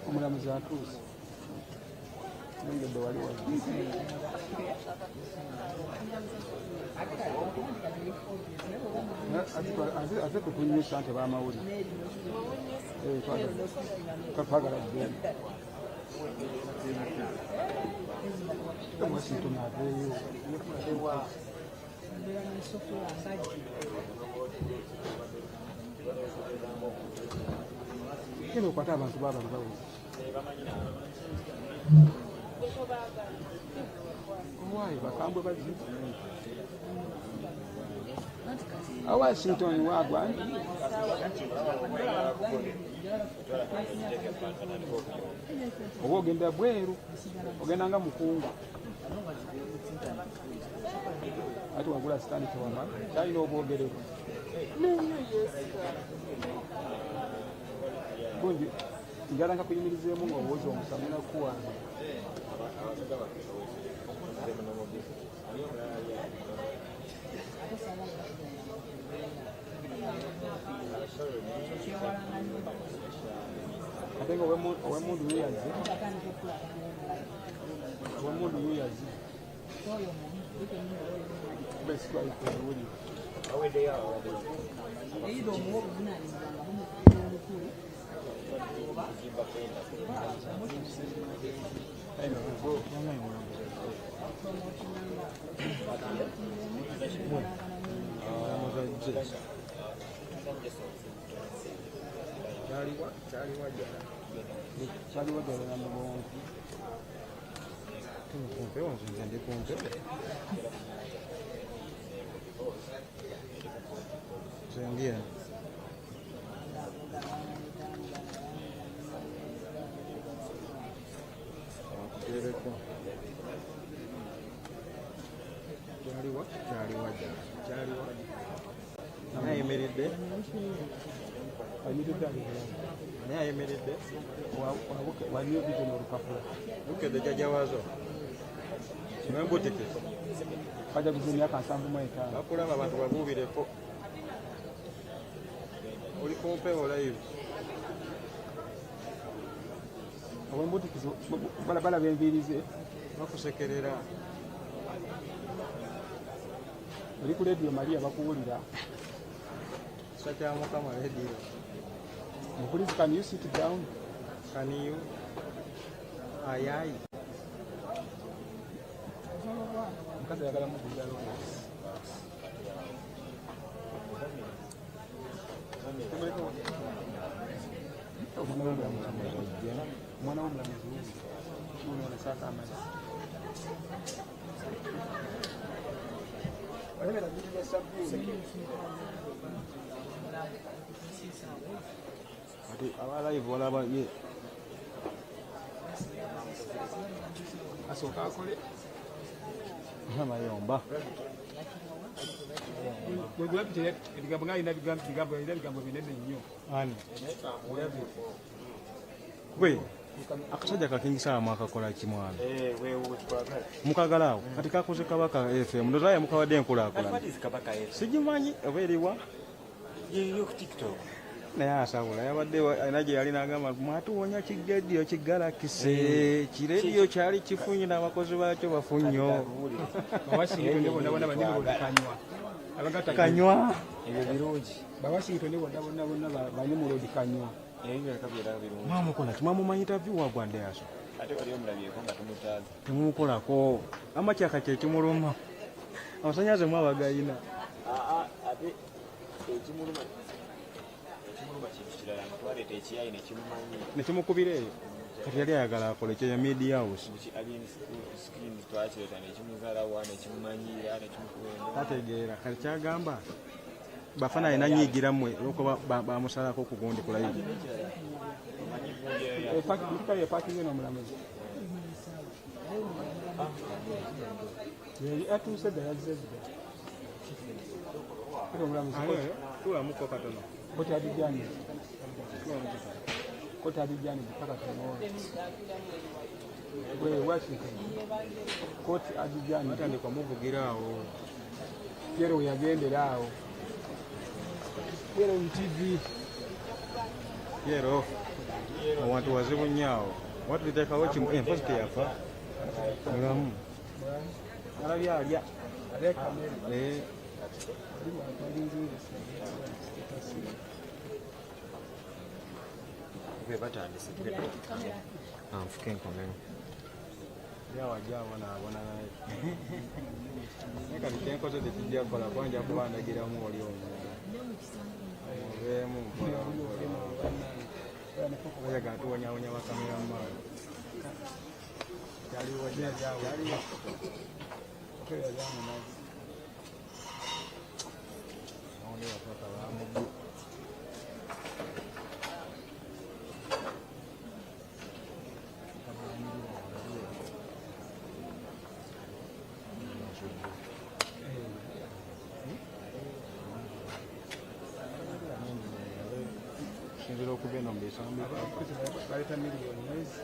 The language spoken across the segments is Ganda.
omulamuzi atuuse nengedde wali ate tukunyusa nti bamawulire twagala ggenda Washington aveeyo kino okwata abantu babali bawuzi waayo bakambwe bazi Washington wagwa oba ogenda bweru ogenda nga mukungu ati wagula sitani tewama kyalina obwogerero gundi njala nga kuyimirizeemu ng'obwozi omusamu nakuwaana ate nga owemundu yuyaze besikwaikuwuli ayimiridde waliyo bigeno olupapula lukedde jjajja waazo kimbutike kajja biza emyaka 75 bakulaba abantu babuubireko oli kumpewo live owembutikizo balaba enviirize bakusekerera oli ku lediyo Maria bakuwulira sakyamukama lediyo Please, can you sit down? Can you? Ayayi. Mkazi yagala mukujalo. Mwana wa mlamuzi. Unaona sasa ama. Wewe na bibi sababu. Ati live wala ba ye asoka akole amayomba gwegula bitire ebigambo nga ina bigambo binene nnyo ani gwe akasajja kakingisa amakakola kimwana mukagalaawo kati kakoze kabaka FM ndozaye mukawadde enkulaakulana sigimanyi oba eriwa yo ku TikTok naye asawula yabadde alina gye yali n'agamba mwatuwonya kigediyo kigalakise kirediyo kyali kifunye n'abakozi baakyo bafunyo kanywa ebyo birungi bawashingitoni bonna banyumulodi kanywa mwamukola kimwamumanyita viwagwa ndeyaso temumukolako amakyaka kyekimuluma amasanyaze mwabagayina nekimukubira eyo kati yali ayagala akole kyo ya media house tategeera kati kyagamba bafana alina nyigira mmwe olwokuba bamusalako okugundi kulayivi atuuse dda yazezda tulamuko katono koti abijani mpaka katono Washington koti abijani atandikwa muvugiraawo yero yagenderaawo yero mtv yero abantu wazibu nnyo watu liteekawo kimu empozi teyafa mulamu alabya alya batandise anfuke enkomero yawajawonabona naye kati kyenkoze tekijja kukola kwanja kubandagiramu oli omubeemu mpola gatuwonyawonya bakamera mumaalo sinzira okuba eno mubisambi baleta miliyoni mwezi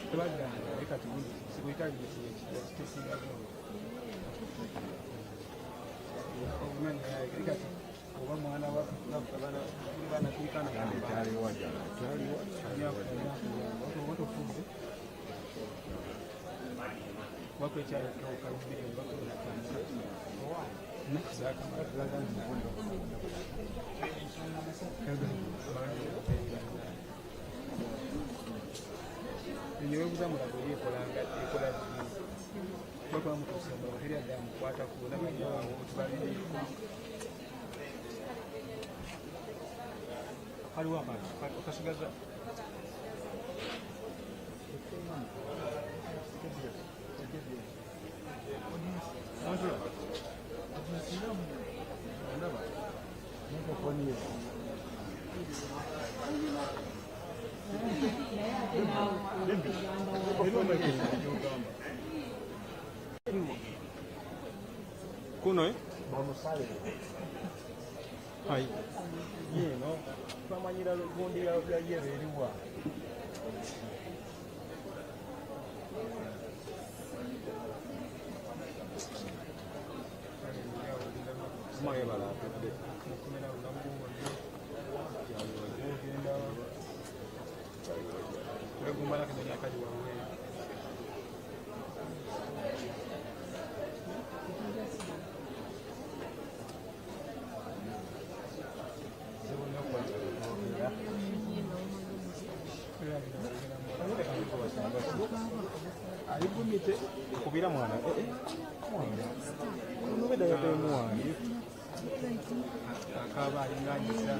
tebagamba leka tikuitagikisingazo oba mwana watofuze niwebuza mulago yekolanga ekola bakola mutusamba bateri adda mukwata kuona banyawo tubalire haliwo abantu okasigaza kuno hai yeno twamanyira gundi ya yero eriwa Maya bala de kumena ulambu ya kumbana kana kaji wa wewe alibumite kubira mwana nubeda yote mwana akaba alinganyisa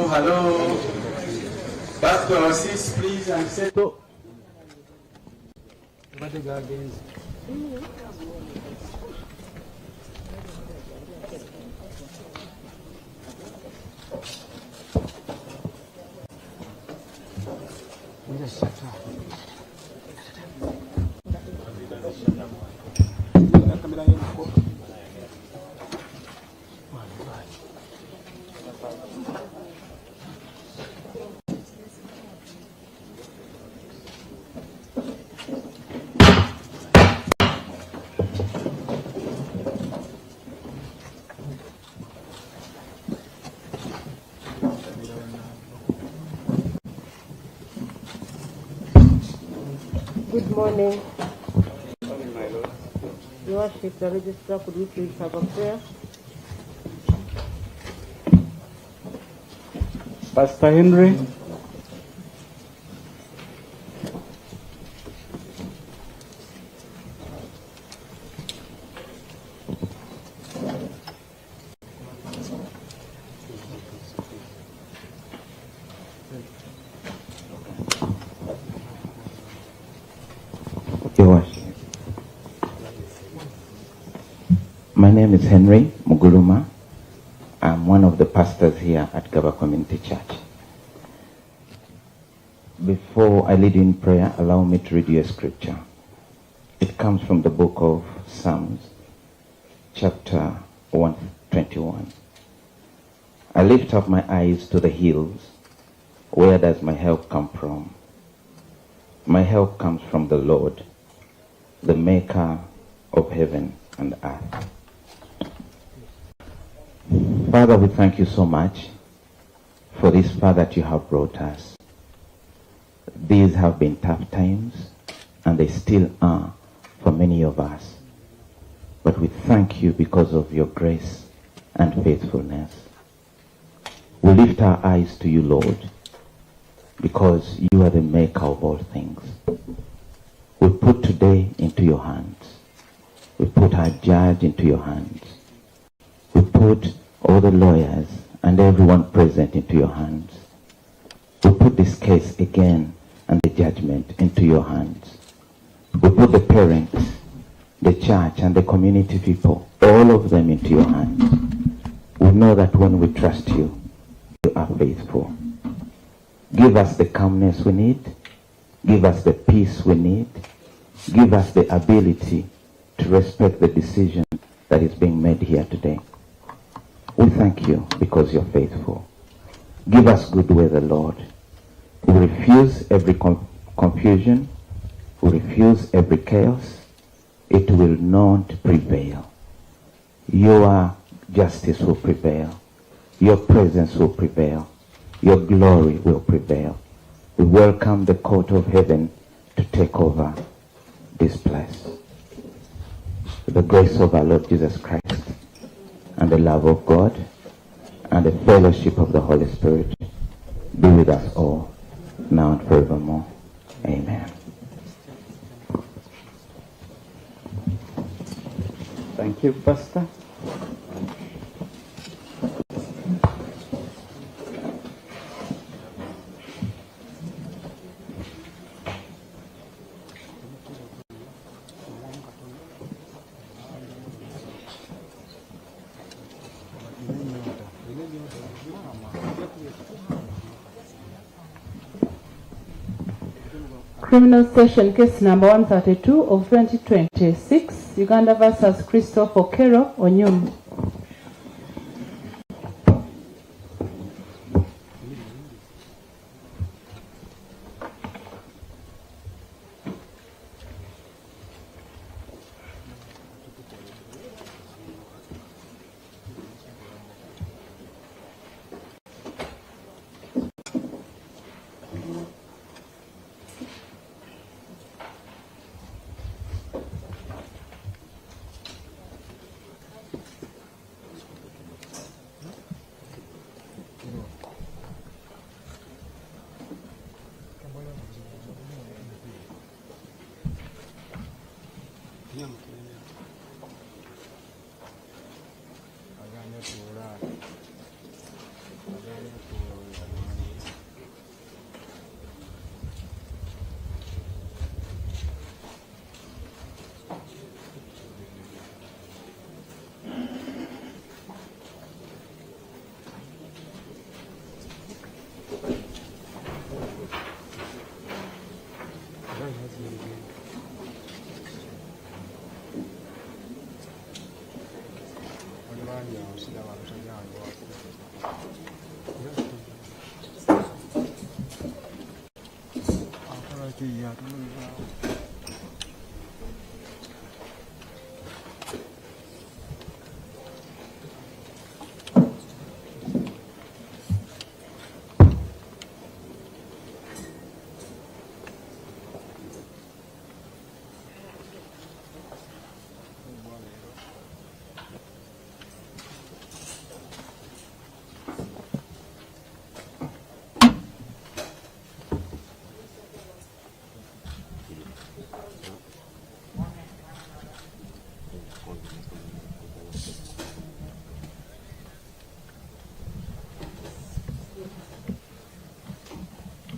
Hello. Pastor, assist, please, and settle. Good morning. Good morning, my Lord. Your Worship, the registrar, could we please have a prayer? Pastor Henry. Your Worship. My name is Henry Muguluma. I'm one of the pastors here at Gaba Community Church. Before I lead in prayer, allow me to read you a scripture. It comes from the book of Psalms, chapter 121. I lift up my eyes to the hills. Where does my help come from? My help comes from the Lord, the maker of heaven and earth. Father, we thank you so much for this far that you have brought us. These have been tough times, and they still are for many of us. But we thank you because of your grace and faithfulness. We lift our eyes to you, Lord, because you are the maker of all things. We put today into your hands. We put our judge into your hands. We put all the lawyers and everyone present into your hands. We put this case again and the judgment into your hands. We put the parents, the church and the community people, all of them into your hands. We know that when we trust you, you are faithful. Give us the calmness we need. Give us the peace we need. Give us the ability to respect the decision that is being made here today. We thank you because you're faithful. Give us good weather, Lord. We refuse every confusion. We refuse every chaos. It will not prevail. Your justice will prevail. Your presence will prevail. Your glory will prevail. We welcome the court of heaven to take over this place. With the grace of our Lord Jesus Christ and the love of God and the fellowship of the Holy Spirit be with us all, now and forevermore. Amen. Thank you, Pastor. Criminal Station Case number 132 of 2026, Uganda versus Christopher Okello, Onyum.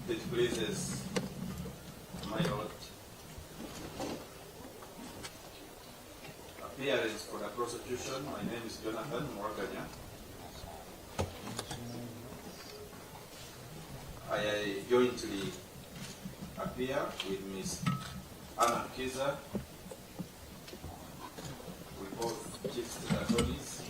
It pleases my Lord. Appearance for the prosecution. My name is Jonathan Moraganya. I jointly appear with Miss Anna Kiza. We both chief state attorneys.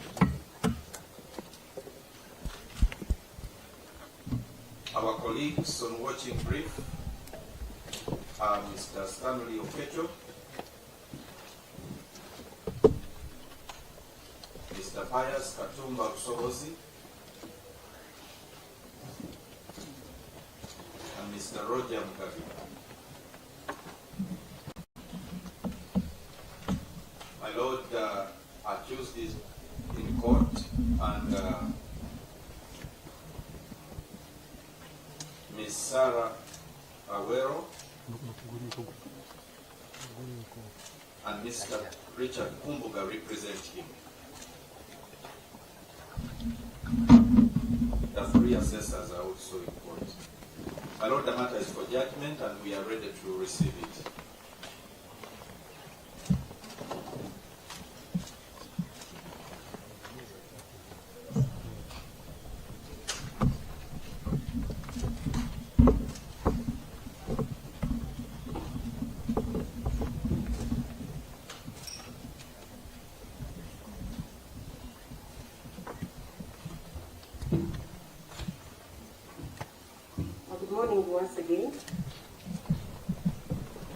Our colleagues on watching brief are Mr. Stanley Okello, Mr. Pius Katumba Usohozi, and Mr. Roger Mugabi. My Lord, accused is in court, and Ms. Sarah Awero and Mr. Richard Kumbuga represent him. The three assessors are also in court. My Lord, the matter is for judgment and we are ready to receive it. Good morning once again.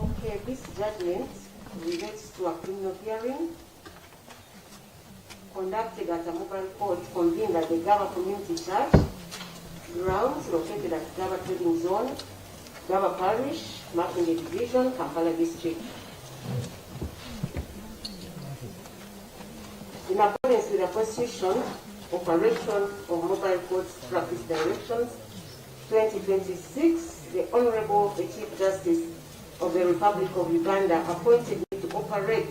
Okay, this judgment relates to a criminal hearing conducted at a mobile court convened at the Gaba Community Church grounds located at Gaba Trading Zone, Gaba Parish, Makinde Division, Kampala District. In accordance with the Constitution, Operation of Mobile Courts Practice Directions 2026, the Honorable Chief Justice of the Republic of Uganda appointed me to operate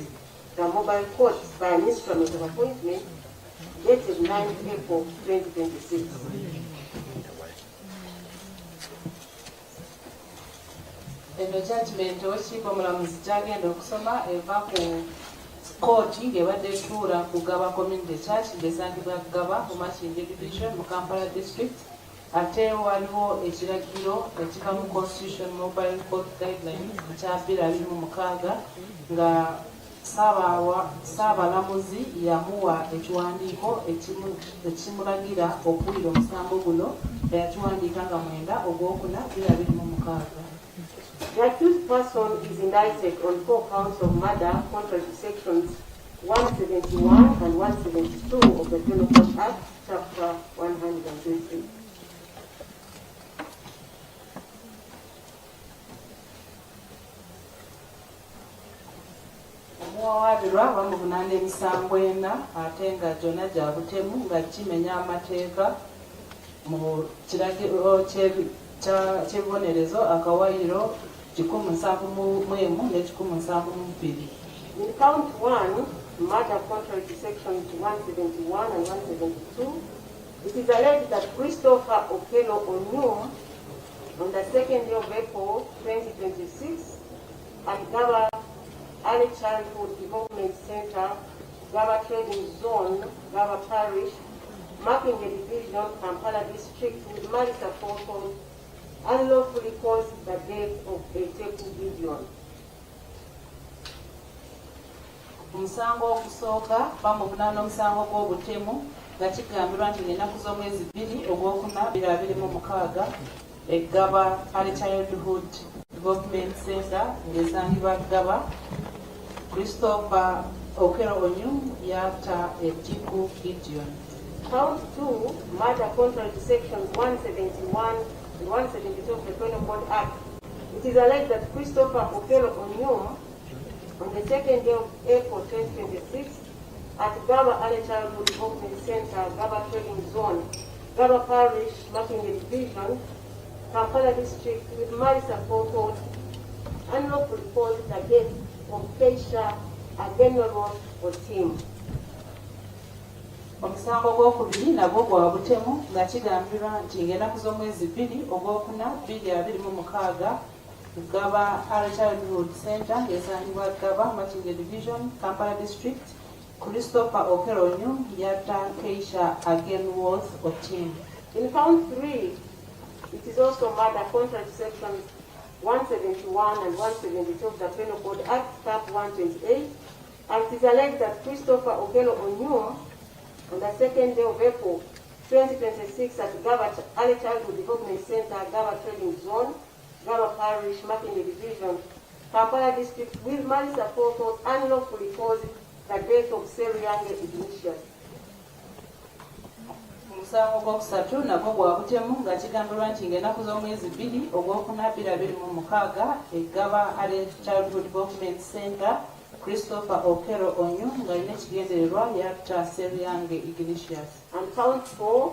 the mobile courts by an instrument of appointment dated 9 April 2026. Eno judgment owekiiko omulamuzi gy'agenda okusoma eva ku kooti ng'ebadde etuula ku Gaba Community Church ng'esangibwa Gaba mu Makinde Division mu Kampala District. Ate waliwo ekiragiro ekikamu Constitution Mobile Court Guidelines ekya 2026 nga Ssaabalamuzi yamuwa ekiwandiiko ekimulagira okuwulira omusango guno eyakiwandiika nga 9 Ogwokuna 2026. The accused person is indicted on 4 counts of murder contrary to sections 171 and 172 of the Penal Code Act, Chapter 120. Omuwawaabirwa bamuvunaana emisango 4 ate nga gyonna gya butemu nga kimenya amateeka mu kiragiro ky'ebibonerezo akawayiro 171 ne 172. In count 1, murder contrary to sections 171 and 172, it is alleged that Christopher Okello Onyum, on the 2nd day of April 2026, at Gaba Early Childhood Development Center, Gaba Trading Zone, Gaba Parish, Makinde Division, Kampala District, with malice aforethought, unlawfully caused the death of a Teku Gideon. Omusango okusooka bamuvunaana omusango gw'obutemu nga kigambirwa nti ng'ennaku z'omwezi 2 Ogwokuna 2026 eggaba Early Childhood Development Center ng'esangibwa Ggaba Christopher Okello Onyum yatta Etiku Gideon. Count 2, murder contrary to sections 171 and 172 of the Penal Code Act. It is alleged that Christopher Okello Onyum, on the 2nd day of April 2026, at Gaba Early Childhood Development Center, Gaba Trading Zone, Gaba Parish, Makinde Division, Kampala District, with malice aforethought, unlawfully caused the death of Keisha Agenoro or team. Omusango gw'okubiri nagwo gwa butemu nga kigambirwa nti ng'ennaku z'omwezi 2 Ogwokuna 2026 Gaba Early Childhood Center ng'esangibwa Gaba Makinde Division, Kampala District, Christopher Okello Onyum yatta Keisha Agenworth Otim. In count 3, it is also murder contrary to sections 171 and 172 of the Penal Code Act, Cap 128, and it is alleged that Christopher Okello Onyum, on the 2nd day of April 2026 at Gaba Early Childhood Development Center, Gaba Trading Zone, Gaba Parish, Makinde Division, Kampala District, with malice aforethought, unlawfully caused the death of Seriange Ignatius. Omusango gwokusatu nagwo gwa butemu nga kigambirwa nti ng'ennaku z'omwezi 2 Ogwokuna 2026 eggaba Early Childhood Development Center Christopher Okello Onyum nga alina ekigendererwa yatta Seriange Ignatius. And count 4,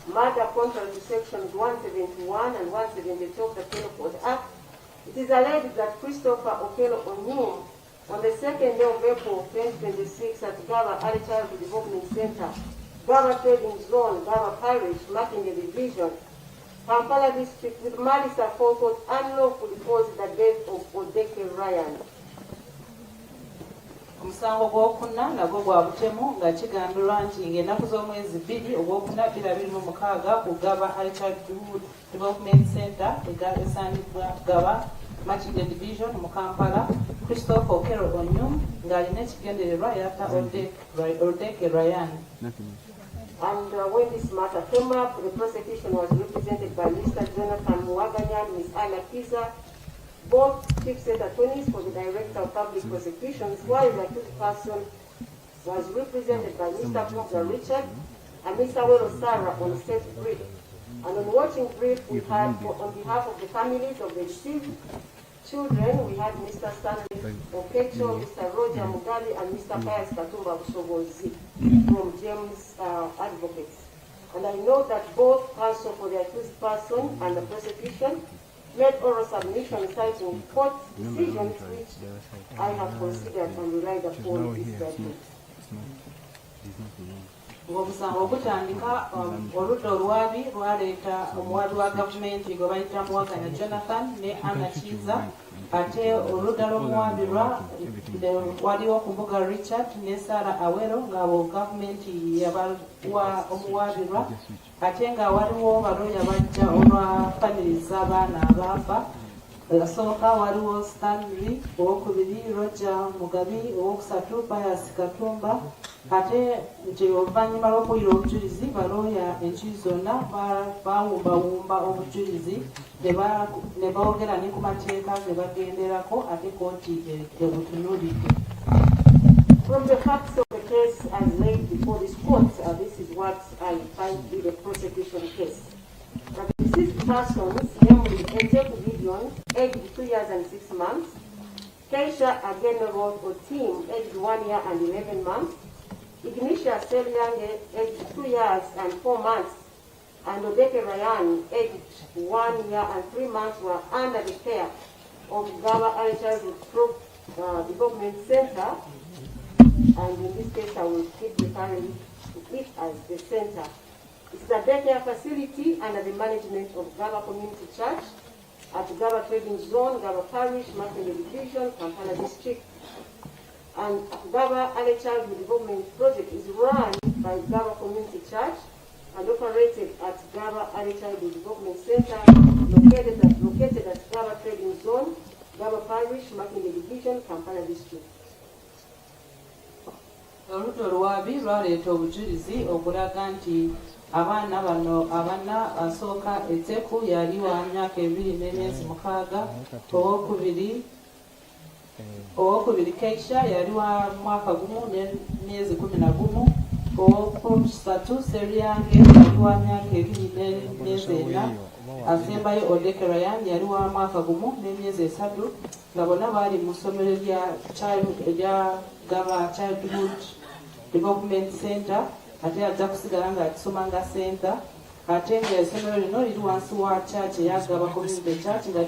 murder contrary to sections 171 and 172 of the Penal Code Act. It is alleged that Christopher Okello Onyum, on the 2nd day of April 2026 at Gaba Early Childhood Development Center, Gaba Trading Zone, Gaba Parish, Makinde Division, Kampala District, with malice aforethought, unlawfully caused the death of Odeke Ryan. Omusango gw'okuna nagwo gwa butemu nga kigambirwa nti ng'ennaku z'omwezi 2 Ogwokuna 2026 ku Gaba Early Childhood Development Center esangibwa Gaba Makinde Division mu Kampala, Christopher Okello Onyum ng'alina ekigendererwa yatta Odeke Ryan. And when this matter came up, the prosecution was represented by Mr. Jonathan Muwaganya and Ms. Anna Kiza, both chief state attorneys for the Director of Public Prosecutions, while the accused person was represented by Mr. Fogler Richard and Mr. Wero Sarah on state brief. And on watching brief, we had, on behalf of the families of the deceased children, we had Mr. Stanley Okecho, Mr. Roger Mugabe, and Mr. Pius Katumba Bushobozi from James Advocates. And I know that both counsel for the accused person and the prosecution made oral submissions citing court decisions which I have considered and relied upon this judgment. Ng'omusango gutandika oludda olwabi lwaleeta omuwabi wa gavumenti gwe bayita Muwaganya Jonathan ne Anna Kiza, ate oludda lw'omuwabi waliwo Kubuga Richard ne Sarah Awero ng'abo gavumenti yabawa omuwabirwa, ate nga waliwo balooya bajja olwa family z'abaana abaafa. Asooka waliwo Stanley, owokubiri Roger Mugabi, owokusatu Pius Katumba, ate nti oluvannyuma lw'okuwulira obujulizi balooya enjuyi zonna bawumbawumba obujulizi ne boogera ne ku mateeka ge bagenderako ate kooti ebutunuulidde. From the facts of the case as laid before this court, this is what I find to be the prosecution case. The deceased persons, namely Eteku Gideon, aged 2 years and 6 months, Keisha Agenoro Otim, aged 1 year and 11 months, Ignitia Seriange, aged 2 years and 4 months, and Odeke Ryan, aged 1 year and 3 months, were under the care of Gaba Early Childhood Development Center, and in this case I will keep referring to it as the center. It's a daycare facility under the management of Gaba Community Church at Gaba Trading Zone, Gaba Parish, Makinde Division, Kampala District. And Gaba Early Childhood Development Project is run by Gaba Community Church and operated at Gaba Early Childhood Development Center, located at Gaba Trading Zone, Gaba Parish, Makinde Division, Kampala District. oludda olwabi lwaleeta obujulizi okulaga nti abaana bano abana asooka Eteku yali wa myaka 2 n'emyezi 6, owokubiri Keisha yali wa mwaka gumu n'emyezi 11, owokusatu Seryange yali wa myaka 2 n'emyezi 4, asembayo Odekerayan yali wa mwaka gumu n'emyezi 3, nga bonna baali mu ssomero erya Gaba Childhood Development Center, ate ajja kusigala ng'akisoma nga center, ate ng'essomero lino liri wansi wa church eya Gaba Community Church nga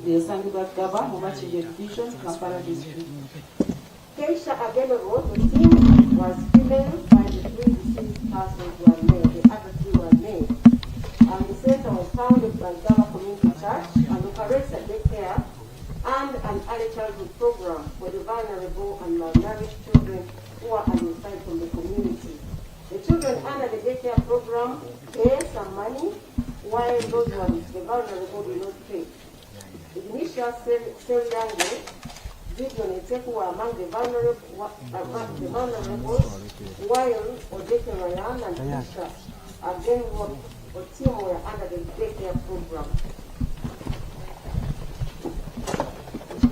esangibwa Gaba mu Makindye Division, Kampala District. Keisha again wrote the team was female and the 3 deceased persons were male. The other 2 were male. And the center was founded by Gaba Community Church and operates a daycare and an early childhood program for the vulnerable and malnourished children who are identified from the community. The children under the daycare program pay some money, while those ones, the vulnerable, do not pay. Ignitia Selyange, Gideon and Teku were among the vulnerables, while Odekerayan and Keisha again or team were under the daycare program.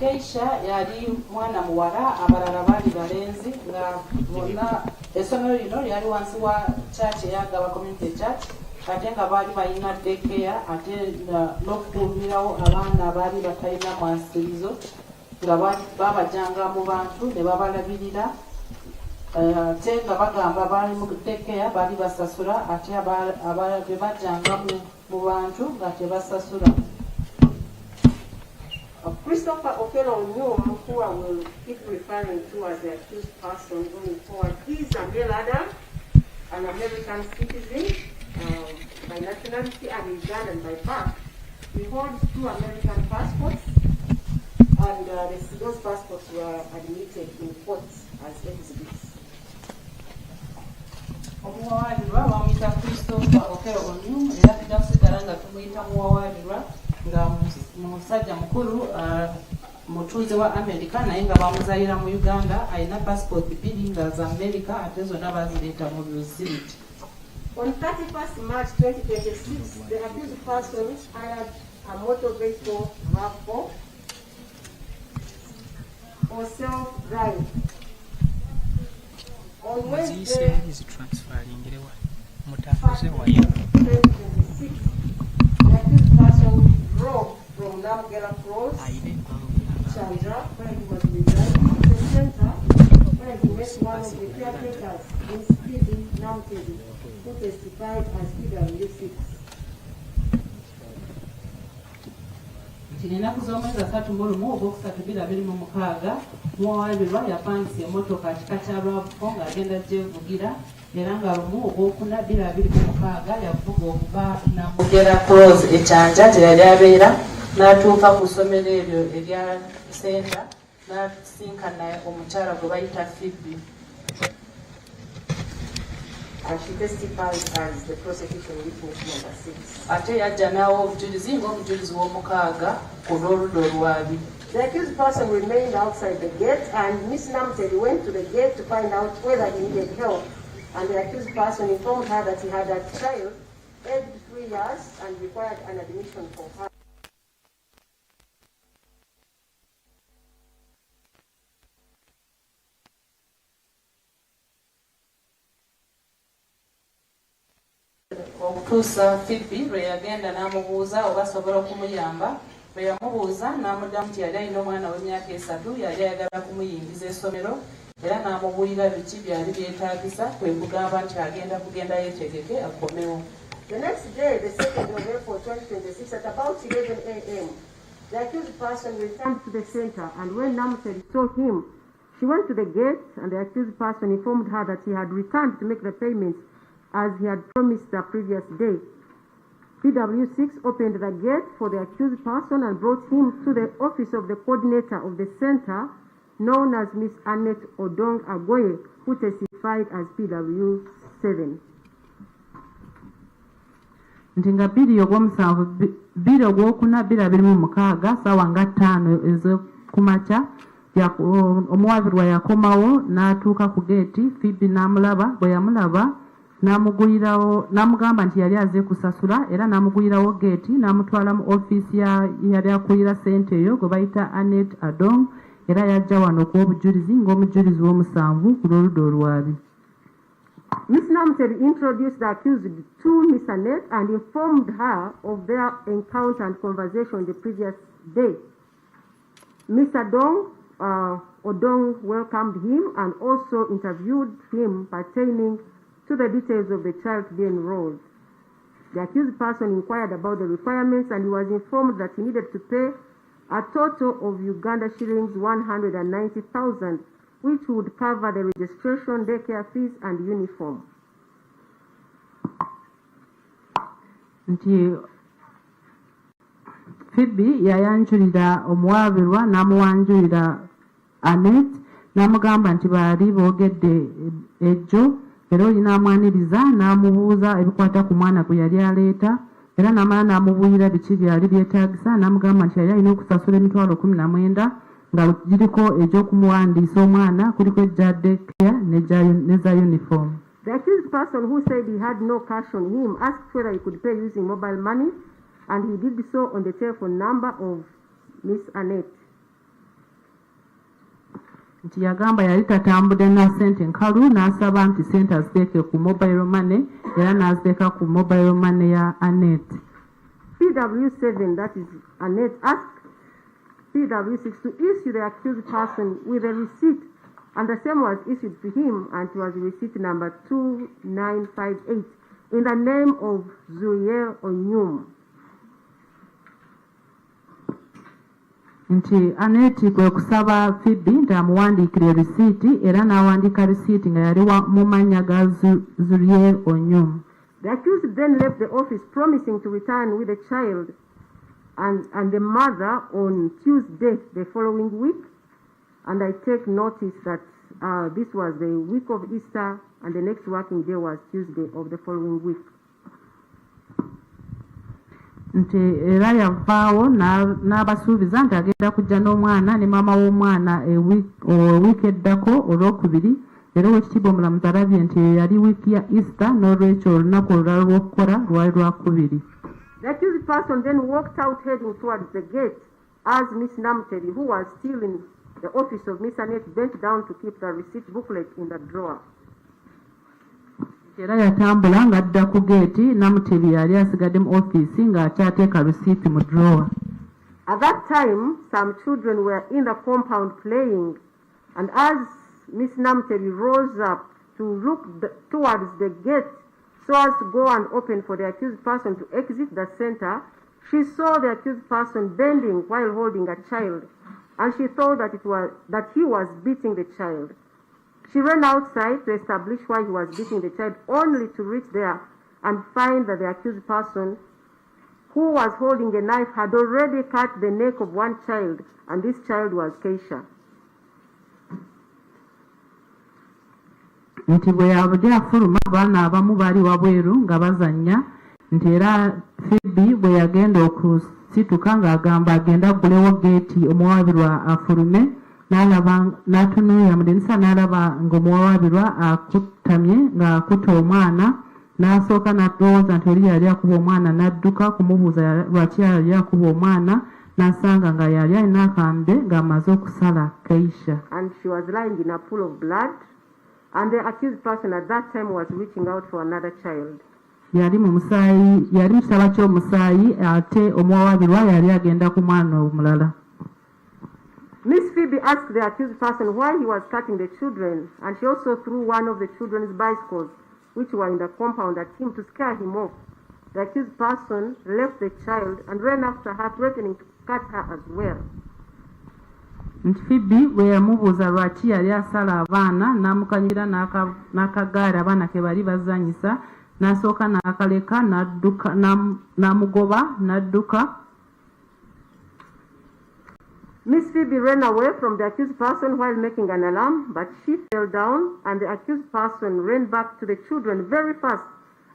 Keisha yali mwana muwala, abalala baali balenzi, nga bonna essomero lino lyali wansi wa church eya Gaba Community Church, ate nga baali balina daycare ate n'okukuumirawo abaana abaali batalina mwansirizo, nga babajjanga mu bantu ne babalabirira, ate nga bagamba baali mu daycare baali basasula, ate be bajjanga mu bantu nga tebasasula. Christopher Okello, who I will keep referring to as the accused person going forward, he is a male adult, an American citizen by nationality and Ugandan by birth. He holds 2 American passports, and those passports were admitted in court as exhibits. Omuwawaabirwa bamuyita Christopher Okello era tujja kusigala nga tumuyita muwawaabirwa nga musajja mukulu mutuuze wa America naye nga bamuzaalira mu Uganda, alina passport 2 nga za America ate zonna bazireeta mu receipt. On 31st March 2026, the accused person hired a motor vehicle RAV4 for self-drive. On Wednesday, 2026, the accused person drove from Namgela Cross, Chandra, where he was residing, to the center, where he met one of the caretakers in Speedy Namtedi, who testified as PW6. Ennaku z'omwezi 31 ogwokusatu 2026 muwawaabirwa yapangisa emmotoka kika kya RAV4 ng'agenda gyevugira, era nga lumu ogwokuna 2026 yavuga okuva Namugera Cross ekyanja gye yali abeera n'atuuka ku ssomero eryo erya senta n'asinkana omukyala gwe bayita Phoebe. And she testified as the prosecution witness number 6. Ate yajja n'awa obujulizi ng'omujulizi w'omukaaga ku n'oludda olwabi. The accused person remained outside the gate, and Miss Namtedi went to the gate to find out whether he needed help. And the accused person informed her that he had a child, aged 3 years, and required an admission for her. Okutuusa Phoebe lwe yagenda n'amubuuza oba asobola okumuyamba, bwe yamubuuza n'amuddamu nti yali alina omwana w'emyaka 3 yali ayagala kumuyingiza essomero, era n'amubuulira biki byali byetaagisa, kwe kugamba nti kugenda yeetegeke akomewo. The next day, the 2nd of April 2026, at about 11 a.m., the accused person returned to the center, and when Namtedi saw him, she went to the gate, and the accused person informed her that he had returned to make the payments as he had promised the previous day. PW6 opened the gate for the accused person and brought him to the office of the coordinator of the center, known as Miss Annette Odong Agoye, who testified as PW7. Nti nga 2/7 2/26 ssaawa nga 5 ez'okumakya omuwabirwa yakomawo n'atuuka ku geeti. Phoebe n'amulaba, bwe yamulaba n'amugamba nti yali aze kusasula era n'amugulirawo geeti n'amutwala mu ofiisi yali akulira ssente eyo gwe bayita Annette Adong, era yajja wano okuwa obujulizi ng'omujulizi w'omusanvu ku lw'oludda olwabi. Miss Namteri introduced the accused to Miss Annette and informed her of their encounter and conversation the previous day. Miss Odong welcomed him and also interviewed him pertaining to the details of the child to be enrolled. The accused person inquired about the requirements and he was informed that he needed to pay a total of Uganda shillings 190,000, which would cover the registration, daycare fees and uniform. Phoebe yayanjulira omuwabirwa n'amuwanjulira Annette n'amugamba nti baali boogedde ejjo era oli n'amwaniriza n'amubuuza ebikwata ku mwana gwe yali aleeta era n'amala n'amubuulira biki byali byetaagisa n'amugamba nti yali alina okusasula emitwalo 19 nga giriko egy'okumuwandiisa omwana kuliko ejja daycare ne za uniform. The accused person, who said he had no cash on him, asked whether he could pay using mobile money, and he did so on the telephone number of Miss Annette. Nti yagamba yali tatambudde na ssente nkalu n'asaba nti ssente aziteeke ku mobile money era n'aziteeka ku mobile money ya Annette. PW7, that is Annette, asked PW6 to issue the accused person with a receipt, and the same was issued to him, and it was receipt number 2958 in the name of Zuriel Onyum. Nti Annette kwe kusaba Phoebe nti amuwandiikire risiiti era n'awandiika risiiti nga yali mu mannya ga Zuriel Onyum. The accused then left the office promising to return with the child and the mother on Tuesday the following week, and I take notice that this was the week of Easter and the next working day was Tuesday of the following week. Nti era yavaawo n'abasuubiza nti agenda kujja n'omwana ne maama w'omwana wiiki eddako olwokubiri era owekitiibwa omulamuzi alabye nti yali wiiki ya Easter n'olwekyo olunaku olulala lw'okukola lwali lwakubiri. The accused person then walked out heading towards the gate as Miss Namteri, who was still in the office of Miss Annette, bent down to keep the receipt booklet in the drawer. Era yatambula ng'adda ku geeti Namteri yali asigadde mu ofiisi ng'akyateeka risiiti mu drawer. At that time, some children were in the compound playing, and as Miss Namteri rose up to look towards the gate so as to go and open for the accused person to exit the center, she saw the accused person bending while holding a child, and she thought that he was beating the child. She ran outside to establish why he was beating the child, only to reach there and find that the accused person, who was holding a knife, had already cut the neck of one child, and this child was Keisha. Nti bwe yabadde afuluma abaana abamu baali wabweru nga bazannya nti era Phoebe bwe yagenda okusituka ng'agamba agenda aggulewo geeti omuwabirwa afulume n'atunuulira mu ddirisa n'alaba ng'omuwabirwa akuttamye ng'akuta omwana n'asooka n'alowooza nti oli yali akuba omwana n'adduka kumubuuza lwaki yali akuba omwana n'asanga nga yali alina akambe ng'amaze okusala Keisha. And she was lying in a pool of blood. And the accused person at that time was reaching out for another child. Yali mu kisaba ky'omusaayi ate omuwabirwa yali agenda ku mwana omulala. Miss Phoebe asked the accused person why he was cutting the children, and she also threw one of the children's bicycles, which were in the compound, at him to scare him off. The accused person left the child and ran after her, threatening to cut her as well. Nti Phoebe bwe yamubuuza lwaki yali asala abaana n'amukanyira n'akagaali abaana ke bali bazanyisa n'asooka n'akaleka n'amugoba n'adduka. Miss Phoebe ran away from the accused person while making an alarm, but she fell down, and the accused person ran back to the children very fast.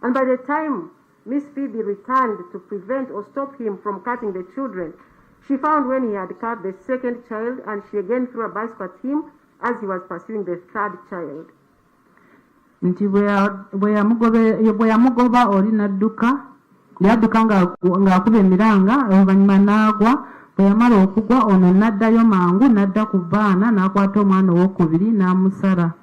And by the time Miss Phoebe returned to prevent or stop him from cutting the children, She found when he had cut the second child, and she again threw a bicycle at him as he was pursuing the third child. Nti bwe yamugoba oli n'adduka ng'akuba emiranga oluvannyuma n'agwa. Bwe yamala okugwa ono n'addayo mangu n'adda ku baana n'akwata omwana owokubiri n'amusala.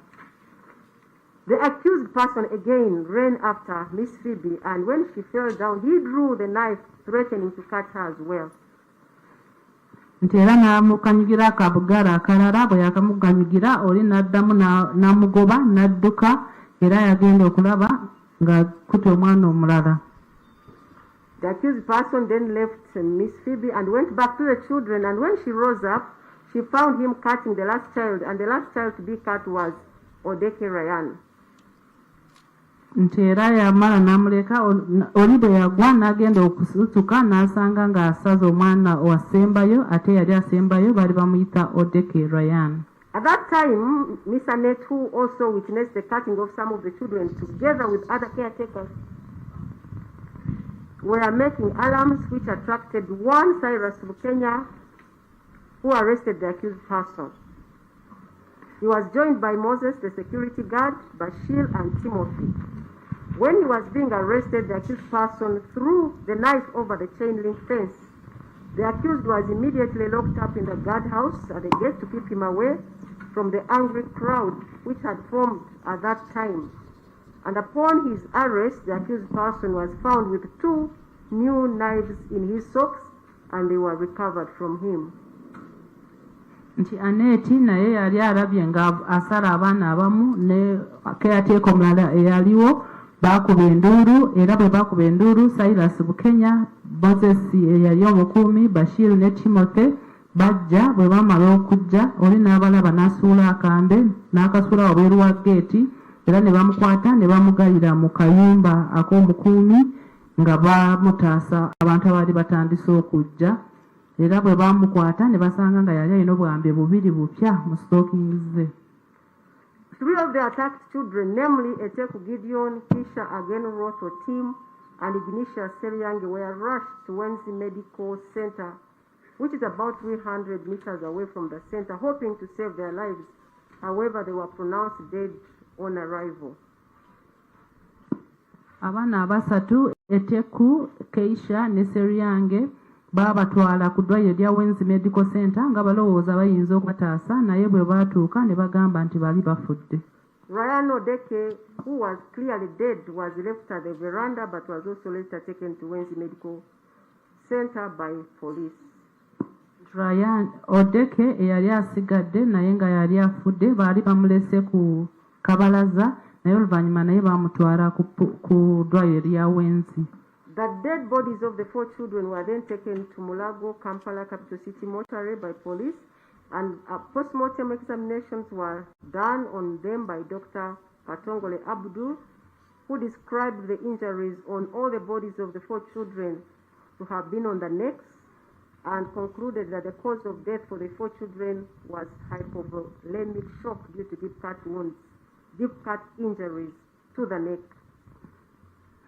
The accused person again ran after Miss Phoebe, and when she fell down, he drew the knife, threatening to cut her as well. Nti era n'amukanyugira akabugala akalala. Bwe yakamuganyugira oli n'addamu n'amugoba n'adduka era yagenda okulaba ng'akutte omwana omulala. The accused person then left Miss Phoebe and went back to the children, and when she rose up, she found him cutting the last child, and the last child to be cut was Odeke Ryan. Nti era yamala n'amuleka oli bwe yagwa n'agenda okusituka n'asanga ng'asaza omwana owasembayo, ate yali asembayo baali bamuyita Odeke Ryan. At that time, Miss Annette, who also witnessed the cutting of some of the children together with other caretakers, were making alarms which attracted one Cyrus of Kenya, who arrested the accused person. He was joined by Moses, the security guard, Bashir, and Timothy. When he was being arrested, the accused person threw the knife over the chain link fence. The accused was immediately locked up in the guardhouse at the gate to keep him away from the angry crowd which had formed at that time. And upon his arrest, the accused person was found with 2 new knives in his socks, and they were recovered from him. Nti Annette naye yali alabye nga asala abaana abamu ne keyateeka omulala eyaliwo baakuba enduulu, era bwe baakuba enduulu Cyrus Bukenya, Moses eyali omukuumi, Bashir ne Timothy bajja. Bwe baamala okujja oli n'abalaba n'asuula akambe n'akasuula wabweru wa geeti, era ne bamukwata ne bamugalira mu kayumba ak'omukuumi nga bamutaasa abantu abaali batandise okujja. Era bwe bamukwata ne basanga nga yali alina obwambe bubiri bupya mu stockings ze. 3 of the attacked children, namely Eteku Gideon, Kisha Ageno Roto Tim, and Ignitia Seryange, were rushed to Wenzi Medical Center, which is about 300 meters away from the center, hoping to save their lives. However, they were pronounced dead on arrival. Abaana abasatu Eteku, Keisha ne Seryange baabatwala ku ddwaliro lya Wenzi Medical Center nga balowooza bayinza okubataasa, naye bwe baatuuka ne bagamba nti bali bafudde. Ryan Odeke, who was clearly dead, was left at the veranda but was also later taken to Wenzi Medical Center by police. Ryan Odeke eyali asigadde naye nga yali afudde, baali bamulese ku kabalaza naye oluvannyuma naye baamutwala ku ddwaliro lya Wenzi. The dead bodies of the 4 children were then taken to Mulago, Kampala, capital city mortuary by police, and post-mortem examinations were done on them by Dr. Katongole Abdul, who described the injuries on all the bodies of the 4 children to have been on the necks, and concluded that the cause of death for the 4 children was hypovolemic shock due to deep cut injuries to the neck.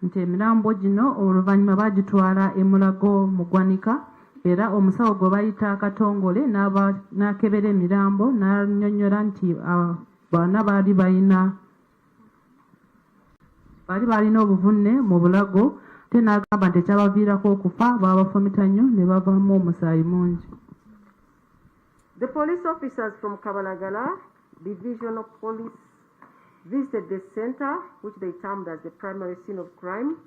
Nti emirambo gino oluvannyuma bagitwala e Mulago mu ggwanika, era omusawo gwe bayita Katongole n'akebera emirambo n'annyonnyola nti bonna baali balina obuvunne mu bulago, ate n'agamba nti ekyabaviirako okufa baabafumita nnyo ne bavaamu omusaayi mungi. The police officers from Kabalagala Division of Police visited the center, which they termed as the primary scene of crime,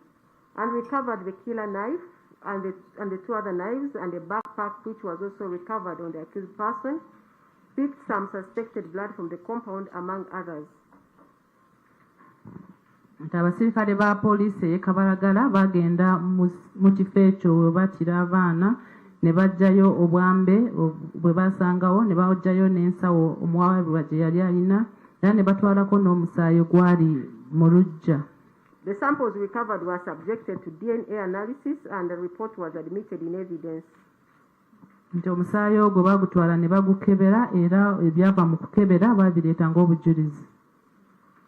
and recovered the killer knife and the 2 other knives and a backpack which was also recovered on the accused person, picked some suspected blood from the compound, among others. Nti abasirikale ba poliisi e Kabalagala bagenda mu kifo ekyo we batira abaana ne baggyayo obwambe bwe basangawo, ne baggyayo n'ensawo omuwabulwa gye yali alina, era ne batwalako n'omusaayi gwali mu luggya. The samples recovered were subjected to DNA analysis, and the report was admitted in evidence. Nti omusaayi ogwo bagutwala ne bagukebera, era ebyava mu kukebera babireeta ng'obujulizi.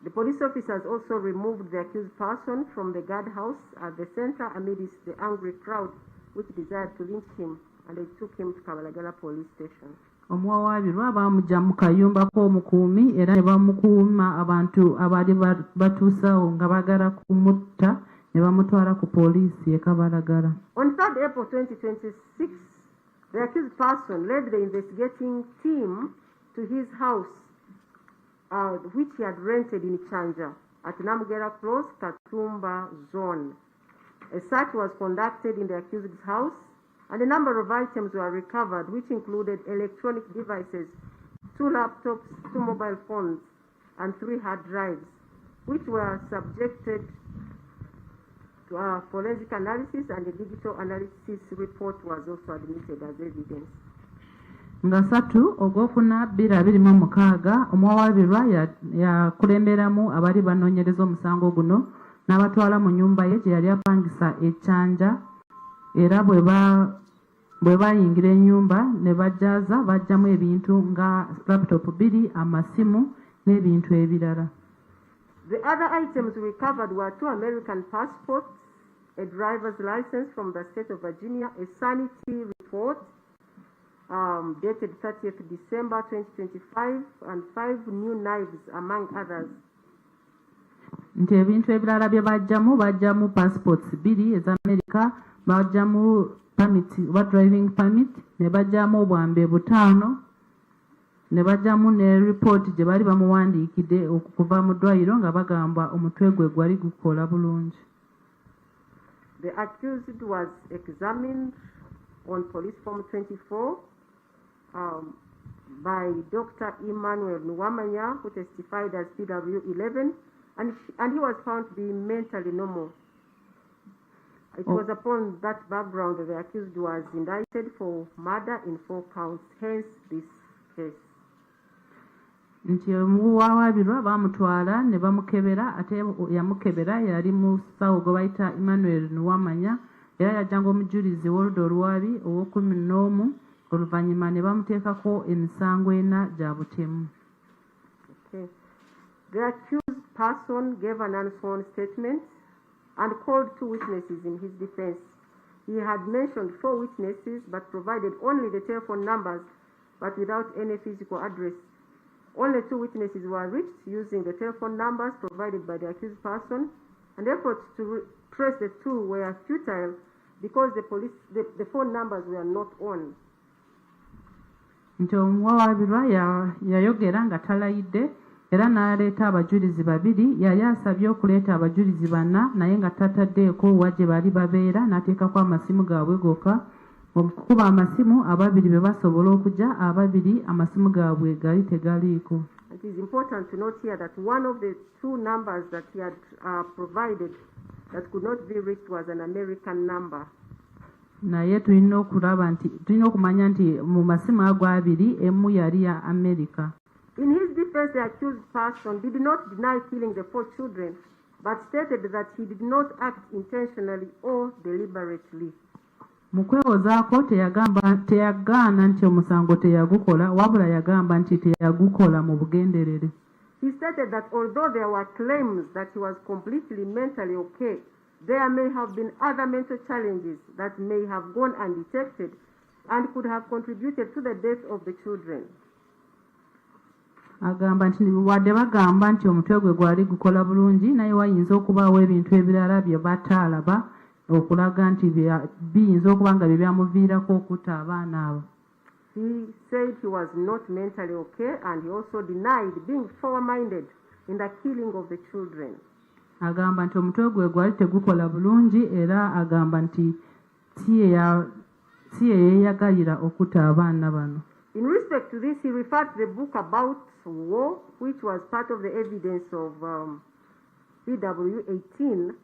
The police officers also removed the accused person from the guardhouse at the center amidst the angry crowd which desired to lynch him. and they took him to Kabalagala police station. Omuwawaabirwa baamujja mu kayumba k'omukuumi era ne bamukuuma abantu abaali batuusawo nga bagala kumutta ne bamutwala ku poliisi e Kabalagala. On 3rd April 2026, the accused person led the investigating team to his house, which he had rented in Chanja at Namugera Close, Katumba Zone. A search was conducted in the accused's house, and a number of items were recovered, which included electronic devices, 2 laptops, 2 mobile phones, and 3 hard drives, which were subjected to forensic analysis, and a digital analysis report was also admitted as evidence. Nga 3 Ogwokuna 2026 omuwawaabirwa yakulemberamu abali banoonyereza omusango guno n'abatwala mu nnyumba ye gye yali apangisa e Chanja, era bwe bayingira ennyumba ne bajjaaza bajjamu ebintu nga laptop 2, amasimu n'ebintu ebirala. The other items recovered were 2 American passports, a driver's license from the state of Virginia, a sanity report dated 30th December 2025, and 5 new knives, among others. Nti ebintu ebirala bye bajjamu passports 2 eza America, bajjamu driving permit, ne bajjamu obwambe 5, ne bajjamu ne report gye bali bamuwandiikidde okuva mu ddwaliro nga bagamba omutwe gwe gwali gukola bulungi. The accused was examined on police form 24 by Dr. Emmanuel Nwamanya, who testified as PW11, and he was found to be mentally normal. It was upon that background that the accused was indicted for murder in 4 counts, hence this case. Nti omuwawaabirwa baamutwala ne bamukebera, ate yamukebera yali musawo gwe bayita Emmanuel Nwamanya, era yajjanga omujulizi w'oludda olwabi ow'okumi oluvannyuma ne bamuteekako emisango 4 gya butemu. The accused person gave an unsworn statement and called 2 witnesses in his defense. He had mentioned 4 witnesses but provided only the telephone numbers but without any physical address. Only 2 witnesses were reached using the telephone numbers provided by the accused person, and efforts to trace the 2 were futile because the phone numbers were not on. Nti omuwawaabirwa yayogera nga talayidde era n'aleeta abajulizi 2. Yali asabye okuleeta abajulizi 4 naye nga tataddeeko wa gye bali babeera, n'ateekako amasimu gaabwe gokka. Okukuba amasimu 2 be basobola okujja, 2 amasimu gaabwe gali tegaliiko. It is important to note here that one of the 2 numbers that he had provided that could not be reached was an American number. Naye tulina okumanya nti mu masimu ago 2 emu yali ya America. In his defense, the accused person did not deny killing the 4 children, but stated that he did not act intentionally or deliberately. Mu kwewozaako teyagaana nti omusango teyagukola, wabula yagamba nti teyagukola mu bugenderere. He stated that although there were claims that he was completely mentally okay, there may have been other mental challenges that may have gone undetected and could have contributed to the death of the children. Agamba nti wadde bagamba nti omutwe gwe gwali gukola bulungi, naye wayinza okubaawo ebintu ebirala bye bataalaba okulaga nti biyinza okuba nga bye byamuviirako okutta abaana abo. He said he was not mentally okay, and he also denied being foul-minded in the killing of the children. Agamba nti omutwe gwe gwali tegukola bulungi, era agamba nti si ye yeeyagalira okutta abaana bano. In respect to this, he referred to the book about war, which was part of the evidence of PW18,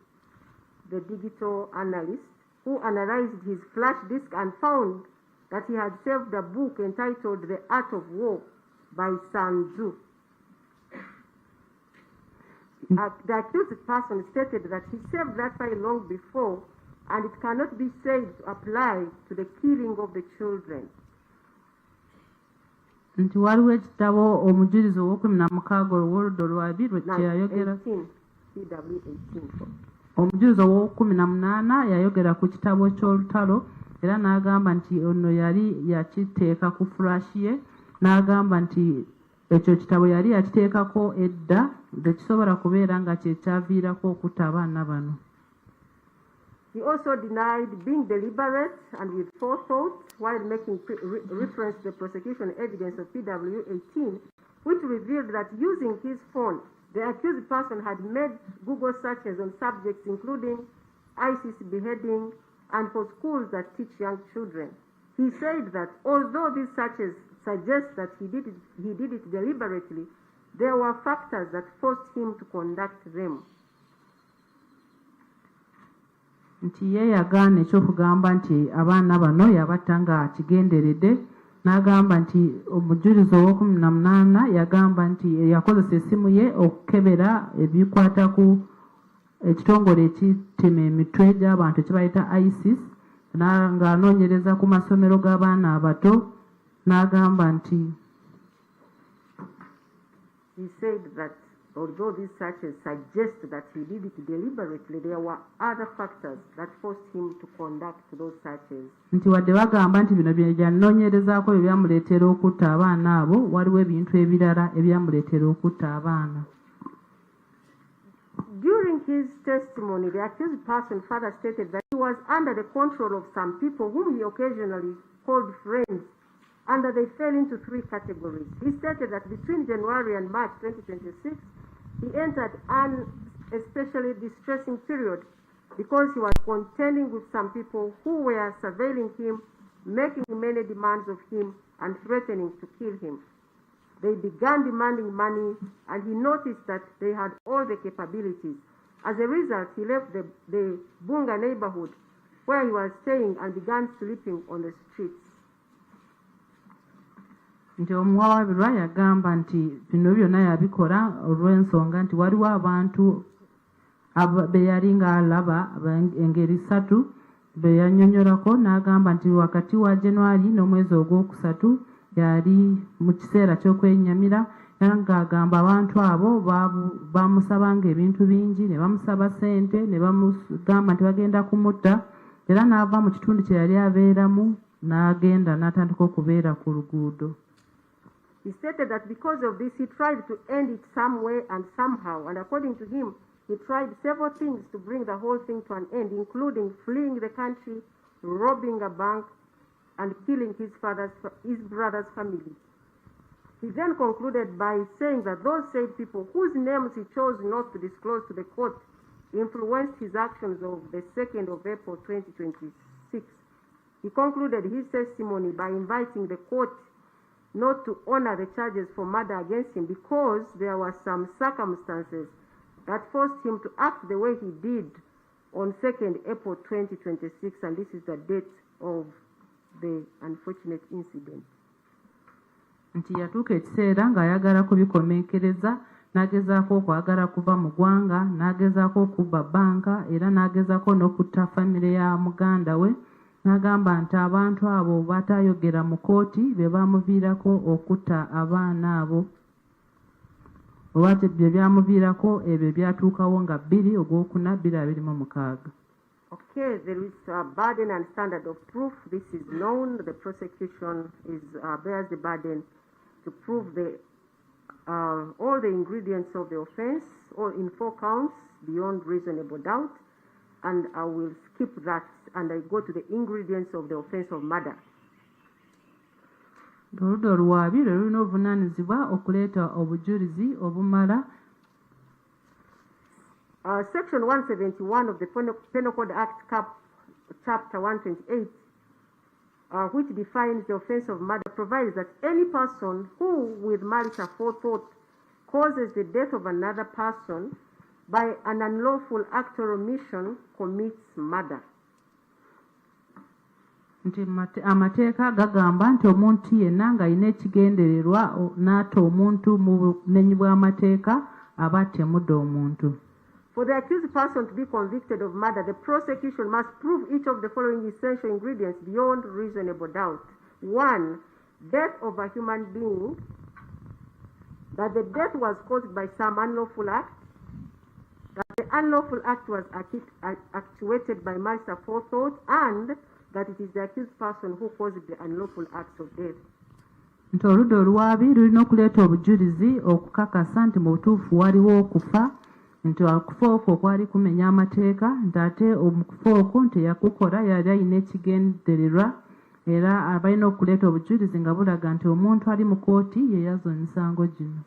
the digital analyst, who analyzed his flash disk and found that he had saved a book entitled The Art of War by Sun Tzu. The accused person stated that he saved that file long before, and it cannot be said to apply to the killing of the children. Nti waliwo ekitabo omujulizi ow'okumi-na-mukaaga olw'oludda olwabi kye yayogera. Omujulizi ow'okumi-na-munaana yayogera ku kitabo ky'olutalo era n'agamba nti ono yali yakiteeka ku flash ye n'agamba nti ekyo kitabo yali yakiteekako edda tekisobola kubeera nga kyekyaviirako okutta abaana bano. He also denied being deliberate and with forethought while making reference to the prosecution evidence of PW 18, which revealed that using his phone, the accused person had made Google searches on subjects including ISIS beheading and for schools that teach young children. He said that although these searches suggest that he did it deliberately, there were factors that forced him to conduct them. Nti ye yagaana ekyokugamba nti abaana bano yabatta nga kigenderedde n'agamba nti omujulizi ow'okumunana yagamba nti yakozesa essimu ye okukebera ebikwata ku ekitongole ekitema emitwe gy'abantu ekibayita ISIS ng'anoonyereza ku masomero g'abaana abato n'agamba nti he said that although these searches suggest that he did it deliberately, there were other factors that forced him to conduct those searches. Nti wadde bagamba nti bino bye byanoonyerezaako ebyamuleetera okutta abaana abo waliwo ebintu ebirala ebyamuleetera okutta abaana. During his testimony, the accused person further stated that he was under the control of some people whom he occasionally called friends, and that they fell into three categories. He stated that between January and March 2026, he entered an especially distressing period because he was contending with some people who were surveilling him, making many demands of him, and threatening to kill him. They began demanding money, and he noticed that they had all the capabilities. As a result, he left the Bunga neighborhood where he was staying and began sleeping on the streets. Nti omuwawaabirwa yagamba nti bino byonna yabikola olw'ensonga nti waliwo abantu be yali ng'alaba engeri ssatu be yannyonnyolako n'agamba nti wakati wa January n'omwezi ogwokusatu yali mu kiseera ky'okwennyamira era ng'agamba abantu abo bamusabanga ebintu bingi ne bamusaba ssente ne bamugamba nti bagenda kumutta era n'ava mu kitundu kye yali abeeramu n'agenda n'atandika okubeera ku luguudo. He stated that because of this, he tried to end it some way and somehow, and according to him, he tried several things to bring the whole thing to an end, including fleeing the country, robbing a bank, and killing his brother's family. He then concluded by saying that those said people whose names he chose not to disclose to the court influenced his actions of the 2nd of April 2026. He concluded his testimony by inviting the court not to honor the charges for murder against him because there were some circumstances that forced him to act the way he did on 2nd April 2026, and this is the date of the unfortunate incident. Nti yatuuka ekiseera ng'ayagala kubikomekereza n'agezaako okwagala kuva mu ggwanga n'agezaako okubba bbanka era n'agezaako n'okutta famire ya muganda we n'agamba nti abantu abo batayogera mu kooti be bamuviirako okutta abaana abo oba bye byamuviirako ebyo byatuukawo nga 2 Ogwokuna 2026. Okay, there is a burden and standard of proof. This is known. The prosecution bears the burden to prove all the ingredients of the offense, or in 4 counts, beyond reasonable doubt. And I will skip that and I go to the ingredients of the offense of murder. Oludda oluwaabi lwe lulina obuvunaanyizibwa okuleeta obujulizi obumala. Section 171 of the Penal Code Act, Chapter 128, which defines the offense of murder, provides that any person who, with malice aforethought, causes the death of another person by an unlawful act or omission commits murder. Nti amateeka gagamba nti omuntu yenna ng'alina ekigendererwa n'atta omuntu mu bunenyi bw'amateeka aba attemudde omuntu. For the accused person to be convicted of murder, the prosecution must prove each of the following essential ingredients beyond reasonable doubt. 1, death of a human being, that the death was caused by some unlawful act, that the unlawful act was actuated by malice aforethought, and that it is the accused person who caused the unlawful acts of death. Nti oludda olwabi lulina okuleeta obujulizi okukakasa nti mu butuufu waliwo okufa, nti okufa okwo kwali kumenya amateeka, nti ate okufa okwo nti yakukola yali alina ekigendererwa, era abalina okuleeta obujulizi nga bulaga nti omuntu ali mu kooti ye yaza emisango gino.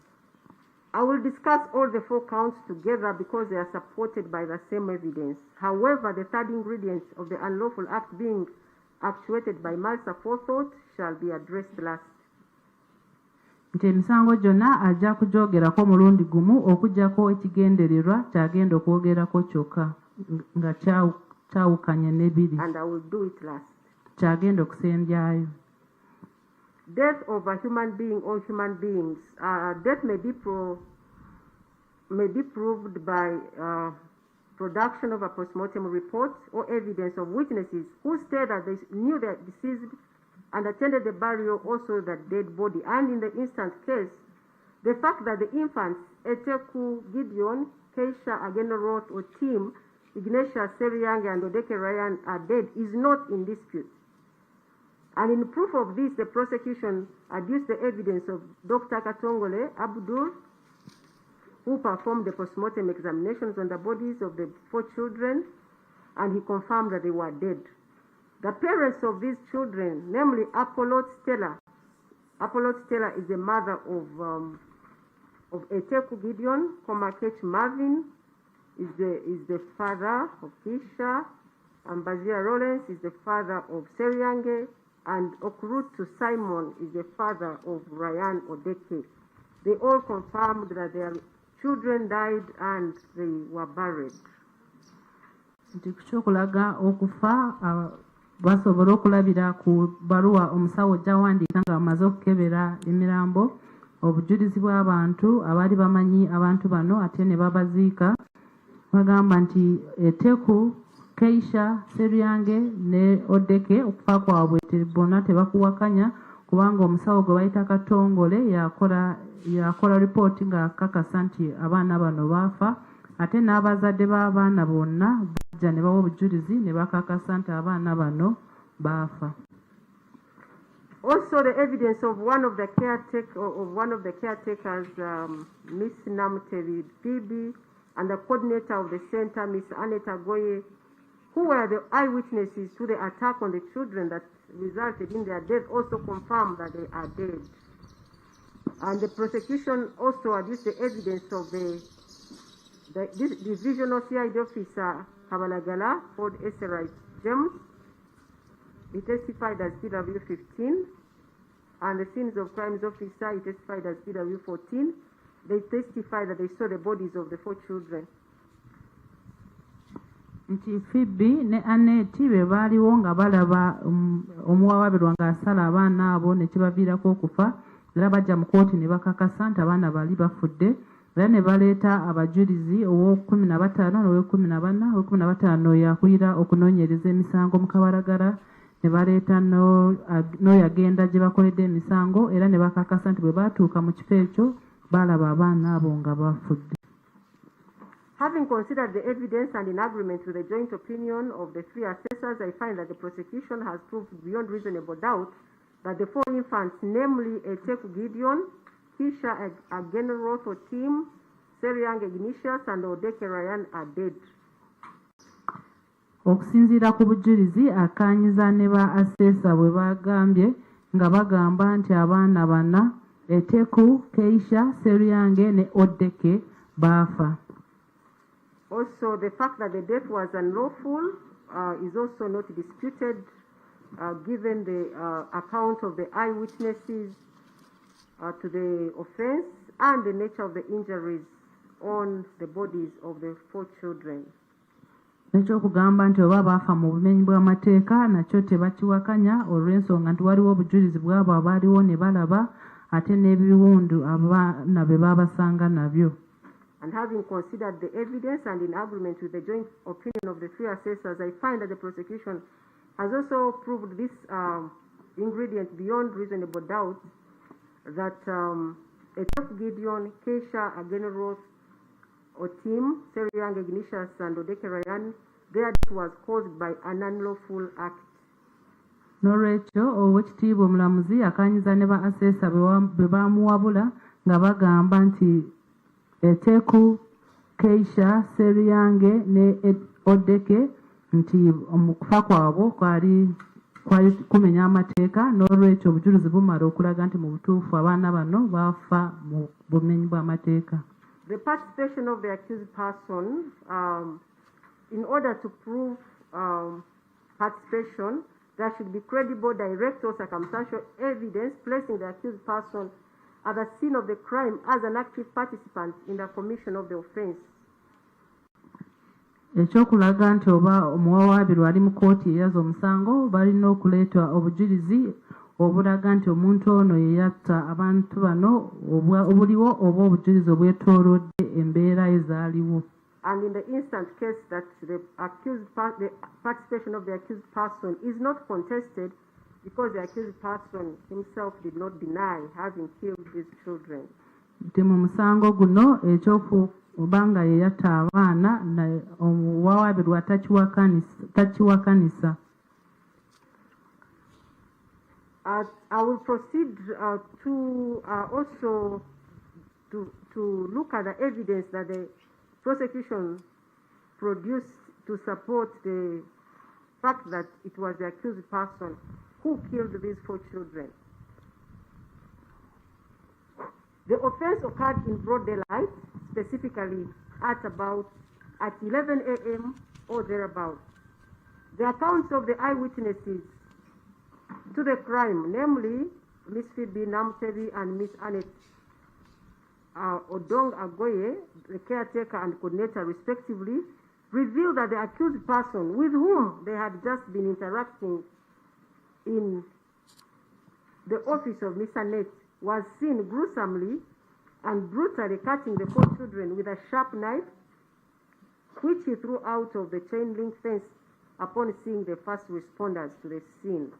I will discuss all the 4 counts together because they are supported by the same evidence. However, the third ingredient of the unlawful act being actuated by malice aforethought shall be addressed last. Nti emisango gyonna ajja kugyogerako mulundi gumu okuggyako ekigendererwa kyagenda okwogerako kyokka nga kyawukanye n'ebiri. And I will do it last. Kyagenda okusembyayo. Death of a human being or human beings. Death may be proved by production of a postmortem report or evidence of witnesses who state that they knew the deceased and attended the burial, also the dead body. And in the instant case, the fact that the infants Eteku, Gideon, Keisha, Ageno Roth, or Tim, Ignatius, Seriang, and Odeke Ryan are dead is not in dispute. And in proof of this, the prosecution adduced the evidence of Dr. Katongole Abdul, who performed the postmortem examinations on the bodies of the 4 children, and he confirmed that they were dead. The parents of these children, namely Apollo Stella is the mother of Eteku Gideon, Komakech Marvin is the father of Kisha, and Bazia Rollins is the father of Seriange, and Okurutu Simon is the father of Ryan Odeke. They all confirmed that their children died and they were buried. Basobola okulabira ku baluwa omusawo gy'awandiika nga bamaze okukebera emirambo obujulizi bw'abantu abaali bamanyi abantu bano ate ne babaziika. Bagamba nti Eteku, Keisha, Seryange ne Odeke okufa kwabwe bonna tebakuwakanya kubanga omusawo gwe bayita Katongole yakola ripooti nga akakasa nti abaana bano baafa, ate n'abazadde b'abaana bonna bajja ne bawa obujulizi ne bakakasa nti abaana bano baafa. Also, the evidence of one of the caretakers, Miss Namteri Phoebe, and the coordinator of the center, Miss Aneta Goye, who were the eyewitnesses to the attack on the children that resulted in their death, also confirmed that they are dead. And the prosecution also adduced the evidence of the divisional CID officer Kabalagala, called Esserite James. He testified as PW15, and the scenes of crimes officer, he testified as PW14. They testified that they saw the bodies of the 4 children. Nti Phoebe ne Annette be baaliwo nga balaba omuwawabirwa ng'asala abaana abo ne kibaviirako okufa, era bajja mu kooti ne bakakasa nti abaana bali bafudde, era ne baleeta abajulizi ow'oku15 n'ow'oku14. Ow'oku15 yakulira okunoonyereza emisango mu Kabalagala, ne baleeta n'oyagenda gye bakoledde emisango, era ne bakakasa nti bwe baatuuka mu kifo ekyo balaba abaana abo nga bafudde. Having considered the evidence and in agreement with the joint opinion of the 3 assessors, I find that the prosecution has proved beyond reasonable doubt that the 4 infants, namely Eteku Gideon, Kisha Agenoroth Tim, Seriang Ignatius, and Odeke Ryan are dead. Okusinziira ku bujulizi akaanyiza ne ba assessor bwe bagambye nga bagamba nti abaana bana Eteku, Keisha, Seriange ne Odeke baafa. Also, the fact that the death was unlawful is also not disputed, given the account of the eyewitnesses to the offense and the nature of the injuries on the bodies of the 4 children. Nekyokugamba nti oba baafa mu bumenyi bw'amateeka nakyo tebakiwakanya olw'ensonga nti waliwo obujulizi bwabo abaaliwo ne balaba ate n'ebiwundu abaana be babasanga nabyo. And having considered the evidence and in agreement with the joint opinion of the 3 assessors, I find that the prosecution has also proved this ingredient beyond reasonable doubt, that Eteku Gideon, Keisha Agenoroth, Otim, Seriang Ignatius, and Odeke Ryan, their death was caused by an unlawful act. N'olwekyo Oweekitiibwa Omulamuzi akanyiza ne ba assessor bwe bamuwabula nga bagamba nti Teku, Keisha, Seriyange ne Odeke nti okufa kwabwe kwali kumenya amateeka, n'olwekyo obujulizi bumala okulaga nti mu butuufu abaana bano bafa mu bumenyi bw'amateeka. The participation of the accused person, in order to prove participation, there should be credible, direct or circumstantial evidence placing the accused person at the scene of the crime as an active participant in the commission of the offense. Ekyokulaga nti oba omuwawaabirwa ali mu kooti eyaza omusango balina okuleeta obujulizi obulaga nti omuntu ono ye yatta abantu bano obuliwo oba obujulizi obwetoolodde embeera ezaaliwo. And in the instant case that the participation of the accused person is not contested because the accused person himself did not deny having killed these children. Nti mu musango guno ekyokubanga ye yatta abaana omuwawaabirwa takiwakanisa. I will proceed to also to look at the evidence that the prosecution produced to support the fact that it was the accused person who killed these 4 children. The offense occurred in broad daylight, specifically at 11 a.m. or thereabouts. The accounts of the eyewitnesses to the crime, namely Miss Phoebe Namtevi and Miss Annette Odong Agoye, the caretaker and coordinator respectively, revealed that the accused person with whom they had just been interacting in the office of Miss Annette was seen gruesomely and brutally cutting the 4 children with a sharp knife, which he threw out of the chain link fence upon seeing the first responders to the scene.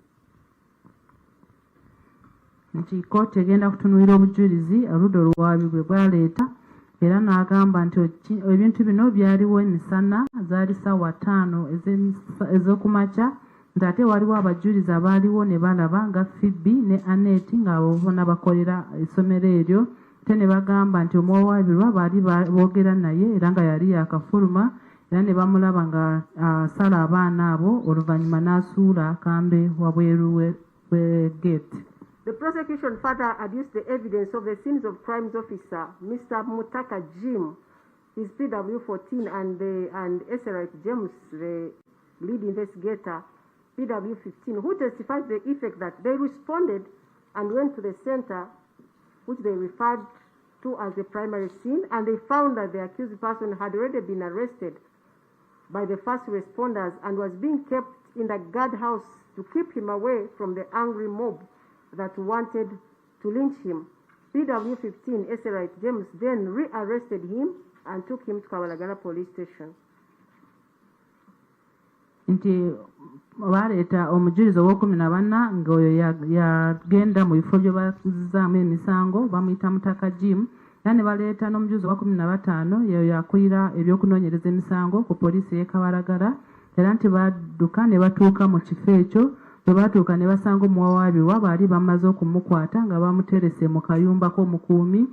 Nti kooti egenda kutunuulira obujulizi oludda oluwaabi bwe bwaleeta era n'agamba nti ebintu bino byaliwo emisana zaali ssaawa 5 ez'okumakya nti ate waliwo abajulizi abaaliwo ne balaba nga Phoebe ne Annette nga bona bakolera essomero eryo ate ne bagamba nti omuwawaabirwa baali boogera naye era nga yali yakafuluma era ne bamulaba nga asala abaana abo oluvannyuma n'asuula akambe wabweru w'eggeeti. The prosecution further adduced the evidence of the scenes of crimes officer, Mr. Mutaka Jim, his PW14, and Esserite James, the lead investigator, PW15, who testified to the effect that they responded and went to the center, which they referred to as the primary scene, and they found that the accused person had already been arrested by the first responders and was being kept in the guardhouse to keep him away from the angry mob that wanted to lynch him. PW15 Esserite James then rearrested him and took him to Kabalagala police station. Nti baleeta omujulizi ow'okuminabana ng'oyo yagenda mu bifo bye bazizaamu emisango bamuyita Mutaka Jim era ne baleeta n'omujulizi owa 15 yeyo yakulira ebyokunoonyereza emisango ku poliisi y'e Kabalagala era nti badduka ne batuuka mu kifo ekyo bwe batuuka ne basanga omuwawaabirwa baali bamaze okumukwata nga bamuterese mu kayumba k'omukuumi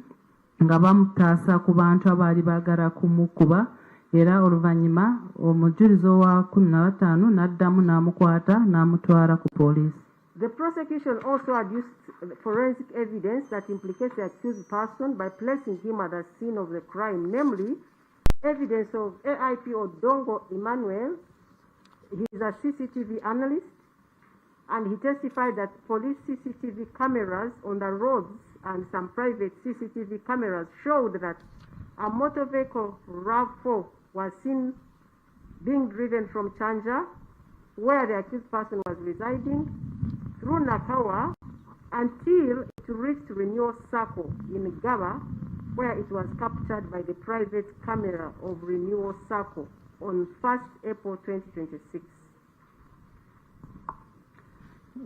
nga bamutaasa ku bantu abaali baagala kumukuba era oluvannyuma omujulizi owa 15 n'addamu n'amukwata n'amutwala ku poliisi. The prosecution also adduced forensic evidence that implicates the accused person by placing him at the scene of the crime, namely evidence of AIP Odongo Emmanuel. He is a CCTV analyst, and he testified that police CCTV cameras on the roads and some private CCTV cameras showed that a motor vehicle RAV4 was seen being driven from Chanja, where the accused person was residing, through Nakawa until it reached Renewal Circle in Gaba, where it was captured by the private camera of Renewal Circle on 1st April 2026.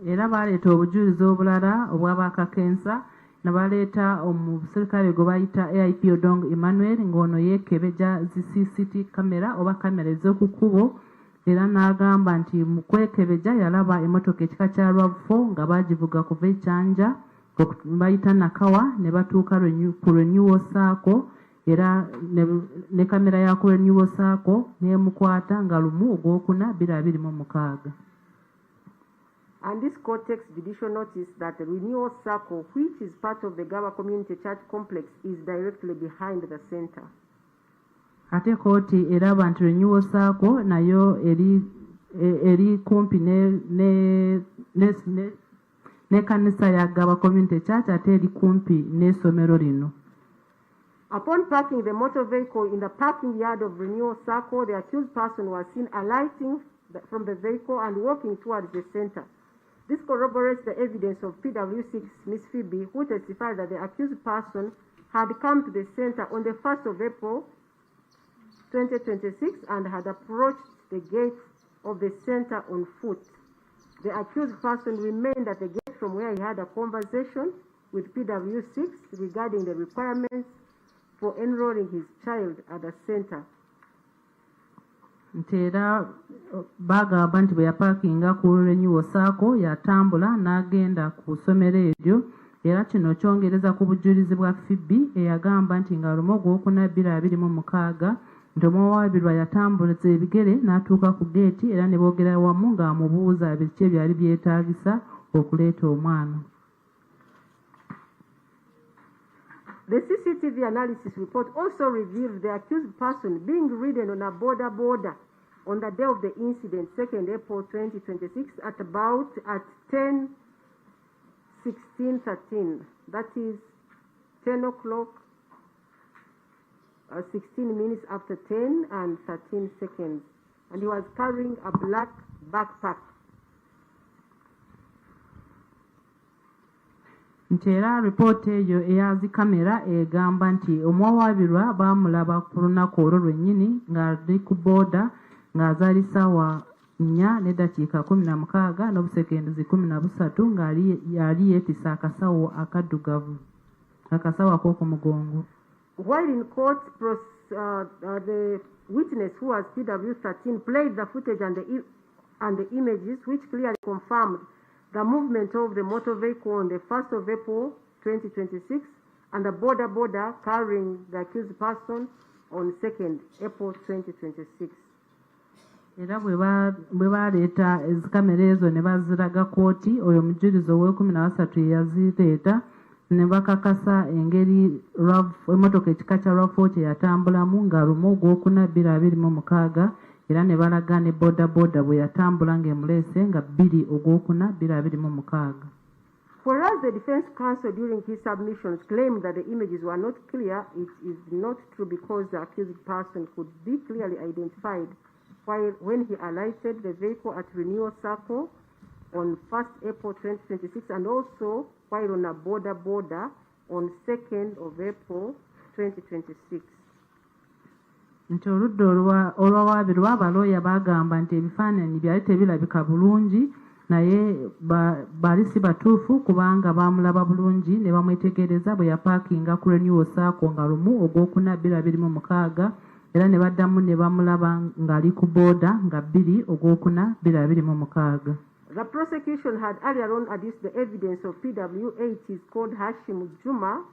Era baleeta obujulizi obulala obw'abakakensa ne baleeta omuserikale gwe bayita AIP Odong Emmanuel ng'ono yeekebejja zi CCTV kamera oba kamera ez'oku kkubo era n'agamba nti mu kwekebeja yalaba emmotoka ekika kya RAV4 nga baagivuga kuva ekyanja bayita Nakawa ne batuuka ku Renewal Sacco era ne kamera ya ku Renewal Sacco n'emukwata nga 1/4/2026. And this court takes judicial notice that the Renewal Circle, which is part of the Gaba Community Church Complex, is directly behind the center. Ate kooti eraba nti Renewal Circle nayo eri kumpi ne kanisa ya Gaba Community Church ate eri kumpi n'essomero lino. Upon parking the motor vehicle in the parking yard of Renewal Circle, the accused person was seen alighting from the vehicle and walking towards the center. This corroborates the evidence of PW6 Miss Phoebe, who testified that the accused person had come to the center on the 1st of April 2026 and had approached the gate of the center on foot. The accused person remained at the gate from where he had a conversation with PW6 regarding the requirements for enrolling his child at the center. Ntera bagamba nti bwe yapakinga ku Renewal Sacco yatambula n'agenda ku ssomero eryo era kino kyongereza ku bujulizi bwa Phoebe eyagamba nti nga 1/2026 nti omuwawaabirwa yatambuliza ebigere n'atuuka ku geeti era ne boogera wamu ng'amubuuza biki ebyali byetaagisa okuleeta omwana. The CCTV analysis report also revealed the accused person being ridden on a border on the day of the incident, 2nd April 2026, at 10:16:13. That is 10 o'clock, 16 minutes after 10 and 13 seconds. And he was carrying a black backpack. Ntera report eyo eyazi kamera egamba nti omuwawaabirwa baamulaba ku lunaku olwo lwennyini ng'ali ku booda ng'azaali ssaawa 4:16 n'obusekenduzi 13 ng'ali yeetisse akasawo akaddugavu akasawo ak'oku mugongo. While in court, the witness, who was PW13, played the footage and the images which clearly confirmed the movement of the motor vehicle on the 1st of April 2026 and the border carrying the accused person on 2nd April 2026. Era bwe baleeta kamera ezo ne baziraga kooti oyo omujulizi ow'e13 yazireeta ne bakakasa engeri emmotoka ekika kya RAV4 kye yatambulamu nga 1/4/2026 era ne balaga ne booda bwe yatambula ng'emuleese nga 2/4/2026. Whereas the defense counsel during his submissions claimed that the images were not clear, it is not true because the accused person could be clearly identified when he alighted the vehicle at Renewal Circle on 1st April 2026 and also while on a border on 2nd of April 2026. Nti oludda olwawaabirwa abalooya bagamba nti ebifaananyi byali tebirabika bulungi naye baali si batuufu kubanga baamulaba bulungi ne bamwetegereza bwe yapaakinga ku Renewal Sacco nga 1/4/2026 era ne baddamu ne bamulaba ng'ali ku booda nga 2/4/2026. The prosecution had earlier on adduced the evidence of PW8 is called Hashim Juma,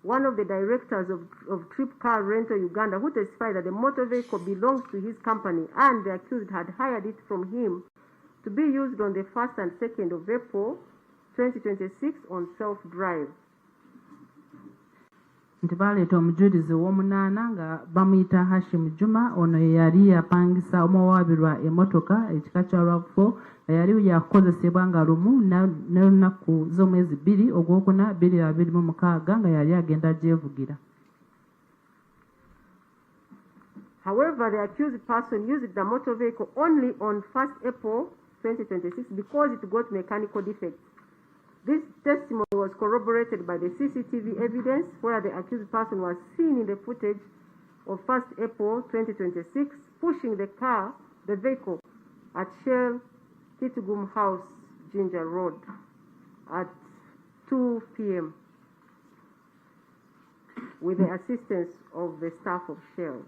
one of the directors of Trip Car Rental Uganda, who testified that the motor vehicle belongs to his company and the accused had hired it from him to be used on the 1st and 2nd of April 2026 on self-drive. Nti baleeta omujulizi ow'omunaana nga bamuyita Hashim Juma ono yali yapangisa omuwawaabirwa emmotoka ekika kya RAV4 nga yali yakozesebwa nga 1 n'olunaku z'omwezi 2/4/2026 nga yali agenda gyevugira. However, the accused person used the motor vehicle only on 1st April 2026 because it got mechanical defects. This testimony was corroborated by the CCTV evidence where the accused person was seen in the footage of 1st April 2026 pushing the vehicle at Shell Kitugum House, Ginger Road at 2 p.m. with the assistance of the staff of Shell.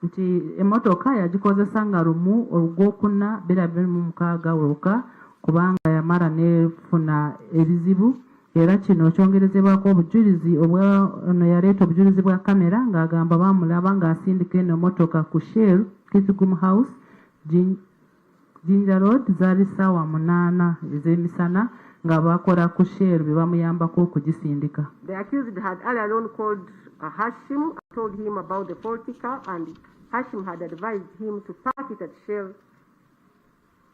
nti emotoka yagikozesa nga lumu olwokuna 2026 oluka kubanga yamala nefuna ebizibu era kino kyongerezebwako obujulizi ono yaleeta obujulizi bwa kamera ng'agamba bamulaba ng'asindika eno motoka ku Shell Kitgum House Jinja Road zaali ssaawa 8 ez'emisana nga bakola ku Shell be bamuyambako okugisindika. The accused had earlier on called Hashim and told him about the faulty car, and Hashim had advised him to park it at Shell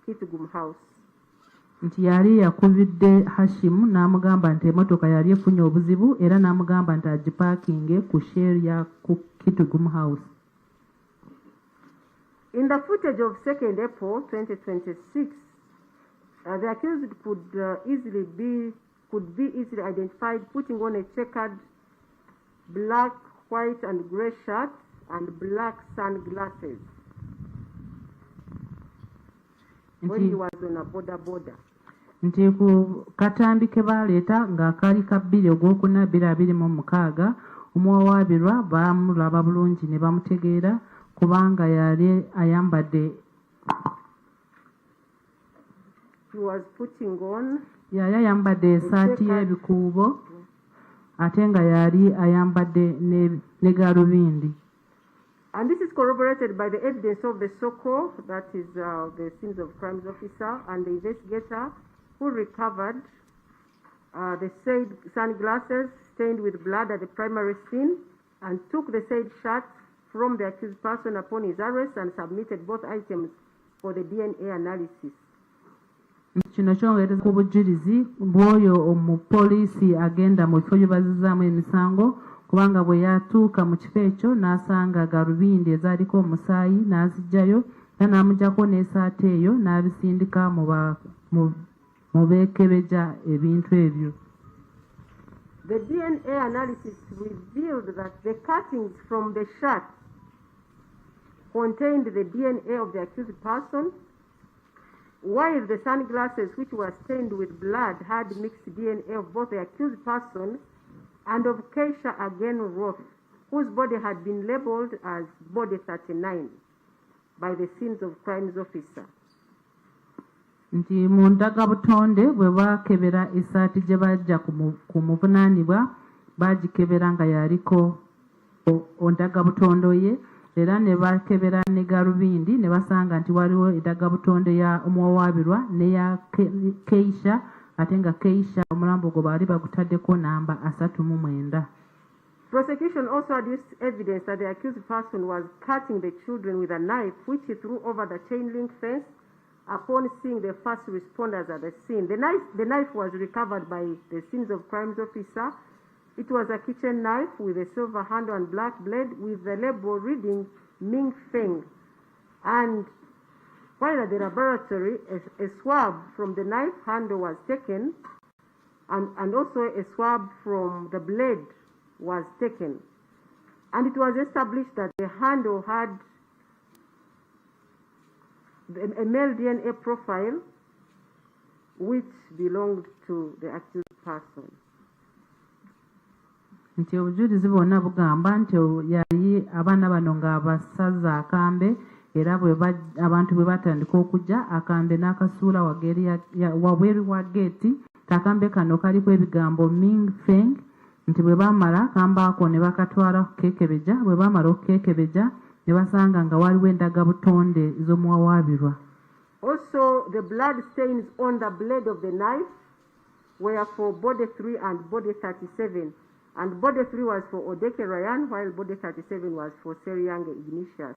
Kitgum House. Nti yali yakubidde Hashim n'amugamba nti emotoka yali efunye obuzibu era n'amugamba nti agipaakinge ku Shell ya ku Kitgum House. In the footage of 2nd April 2026, the accused could be easily identified putting on a checkered black, white, and grey shirt and black sunglasses when he was on a border. Nti ku katambi ke baleeta ng'akaali ka 2/2026 omuwawaabirwa baamulaba bulungi ne bamutegeera kubanga yali ayambadde yali ayambadde essaati y'ebikuubo ate nga yali ayambadde ne galubindi. And this is corroborated by the evidence of the SOCO, that is the scenes of crimes officer, and the investigator who recovered the said sunglasses stained with blood at the primary scene and took the said shirt from the accused person upon his arrest and submitted both items for the DNA analysis. Kino kyongereza ku bujulizi bw'oyo omupoliisi agenda mu bifo bye bazizaamu emisango kubanga bwe yatuuka mu kifo ekyo n'asanga galubindi ezaaliko omusaayi n'aziggyayo era n'amugyako n'essaati eyo n'abisindika mu beekebeja ebintu ebyo. The DNA analysis revealed that the cuttings from the shirt contained the DNA of the accused person, while the sunglasses, which were stained with blood, had mixed DNA of both the accused person and of Keisha again Roth, whose body had been labeled as body 39 by the scenes of crimes officer. Nti mu ndagabutonde bwe baakebera essaati gye bajja ku muvunaanibwa baagikebera nga yaliko ondagabutondo ye era ne bakebera ne galubindi ne basanga nti waliwo endagabutonde ya omuwawaabirwa neya Keisha ate nga Keisha omulambo gwe baali bagutaddeko namba 39. Prosecution also adduced evidence that the accused person was cutting the children with a knife, which he threw over the chain link fence upon seeing the first responders at the scene. The knife was recovered by the scenes of crimes officer. It was a kitchen knife with a silver handle and black blade with the label reading Ming Feng. And while at the laboratory, a swab from the knife handle was taken, and also a swab from the blade was taken. And it was established that the handle had a male DNA profile which belonged to the accused person. Nti obujulizi bwonna bugamba nti yali abaana bano ng'abasaza akambe era abantu bwe batandika okujja akambe n'akasuula wabweru wa geeti akambe kano kaliko ebigambo Ming Feng nti bwe baamala akambe ako ne bakatwala kukeekebeja bwe baamala okukeekebeja ne basanga nga waliwo endagabutonde z'omuwawaabirwa. Also, the blood stains on the blade of the knife were for body 3 and body 37. And body 3 was for Odeke Ryan, while body 37 was for Seriange Ignatius.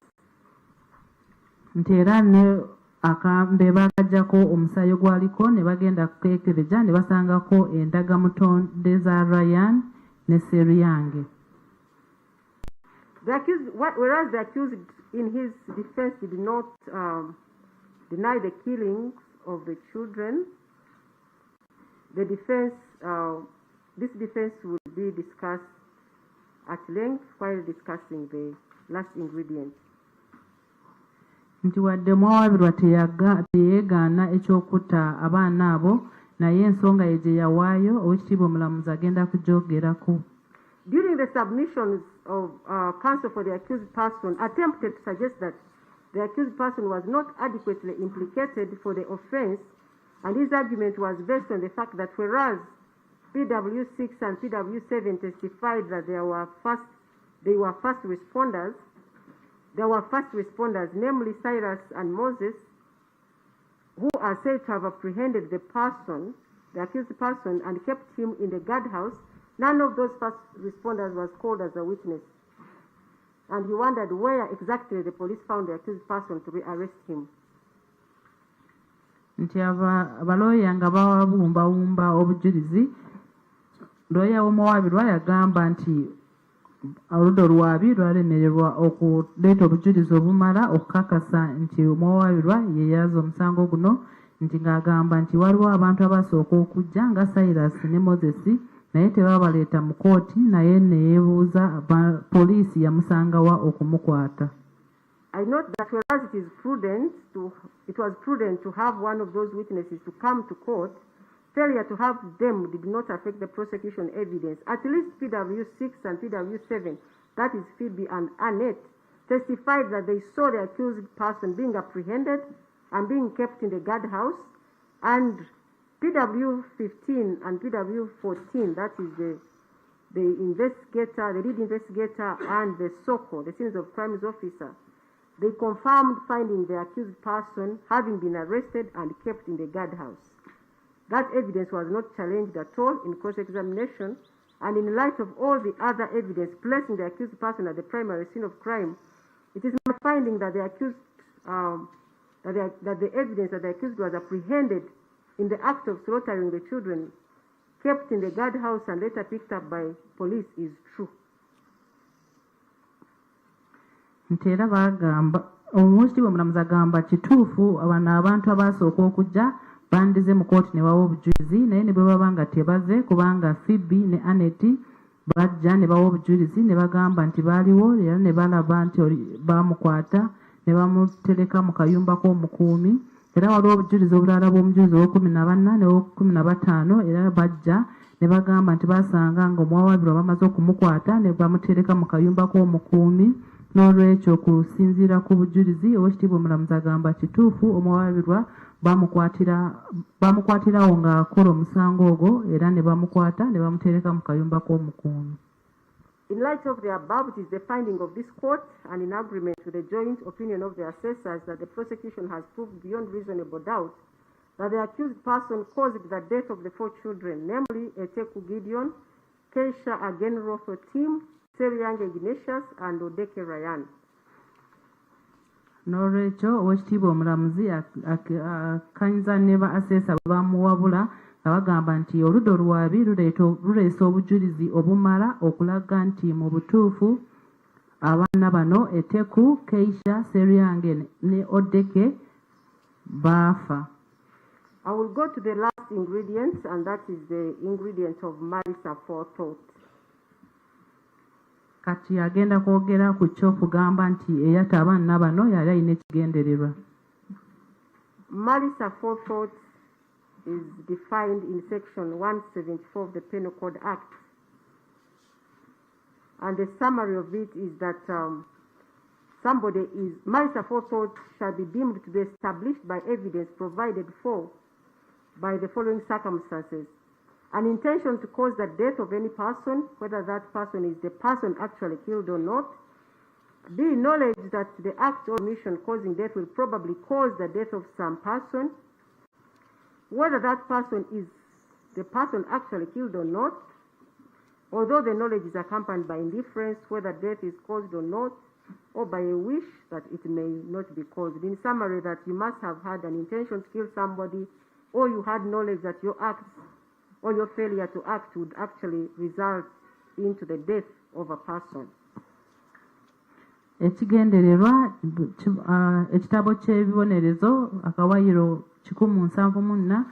Nti era ne akambe bagajjako omusaayi gwaliko ne bagenda kukeekebeja ne basangako endagamutonde za Ryan ne Seriange. Whereas the accused in his defense did not deny the killings of the children, the defense, this defense will be discussed at length while discussing the last ingredient. Nti wadde omuwawaabirwa teyeegaana ekyokutta abaana abo naye ensonga ye gye yawaayo owekitiibwa omulamuzi agenda kugyogerako. during the submissions of counsel for the accused person, attempted to suggest that the accused person was not adequately implicated for the offense, and his argument was based on the fact that whereas PW6 and PW7 testified that they were first responders, namely Cyrus and Moses, who are said to have apprehended the person, the accused person, and kept him in the guardhouse, none of those first responders was called as a witness. And he wondered where exactly the police found the accused person to arrest him. Nti abaloya nga bawumbawumba obujulizi, looya w'omuwaabirwa yagamba nti oludda olwabi lwalemererwa okuleeta obujulizi obumala okukakasa nti omuwaabirwa ye yaza omusango guno, nti ng'agamba nti waliwo abantu abasooka okujja nga Cyrus ne Moses, naye tebabaleeta mu kooti, naye ne yeebuuza poliisi yamusangawa okumukwata. I note that whereas it was prudent to have one of those witnesses to come to court, failure to have them did not affect the prosecution evidence. At least PW6 and PW7, that is Phoebe and Annette, testified that they saw the accused person being apprehended and being kept in the guardhouse, and PW15 and PW14, that is the investigator, the lead investigator, and the SOCO, the Scenes of Crimes officer, they confirmed finding the accused person having been arrested and kept in the guardhouse. That evidence was not challenged at all in cross-examination, and in light of all the other evidence placing the accused person at the primary scene of crime, it is my finding that the accused, that the evidence that the accused was apprehended in the act of slaughtering the children, kept in the guardhouse and later picked up by police is true. Ntera bagamba omusti bw'omulamuzi agamba kituufu abano abantu abasooka okujja bandize mu kooti ne bawa obujulizi, naye ne bwe baba nga tebaze kubanga Phoebe ne Annette bajja ne bawa obujulizi ne bagamba nti baaliwo era ne balaba nti bamukwata ne bamutereka mu kayumba k'omukuumi, era waliwo obujulizi obulala bw'omujulizi ow'14 ne ow'15 era bajja ne bagamba nti basanga nga omuwawaabirwa bamaze okumukwata ne bamutereka mu kayumba k'omukuumi. N'olwekyo kusinziira ku bujulizi Oweekitiibwa omulamuzi agamba kituufu omuwawaabirwa bamukwatirawo ng'akola omusango ogwo era ne bamukwata ne bamutereka mu kayumba k'omukuumi. In light of the above, it is the finding of this court and in agreement with the joint opinion of the assessors that the prosecution has proved beyond reasonable doubt that the accused person caused the death of the 4 children, namely Eteku Gideon, Keisha Agenrotho Tim, Seriange Ignatius, and Odeke Ryan. N'olwekyo Oweekitiibwa omulamuzi akkanyiza ne ba assessor bamuwabula nga bagamba nti oludda olwabi luleese obujulizi obumala okulaga nti mu butuufu abaana bano Eteku, Keisha, Seriange ne Odeke baafa. I will go to the last ingredient, and that is the ingredient of malice aforethought. Kati agenda kwogera ku ky'okugamba nti eyatta abaana bano yali alina ekigendererwa. Malice aforethought is defined in section 174 of the Penal Code Act. And the summary of it is that malice aforethought shall be deemed to be established by evidence provided for by the following circumstances. An intention to cause the death of any person, whether that person is the person actually killed or not. B, knowledge that the act or omission causing death will probably cause the death of some person, whether that person is the person actually killed or not, although the knowledge is accompanied by indifference, whether death is caused or not, or by a wish that it may not be caused. In summary, that you must have had an intention to kill somebody, or you had knowledge that your acts or your failure to act would actually result into the death of a person. Ekigendererwa ekitabo ky'ebibonerezo akawayiro 174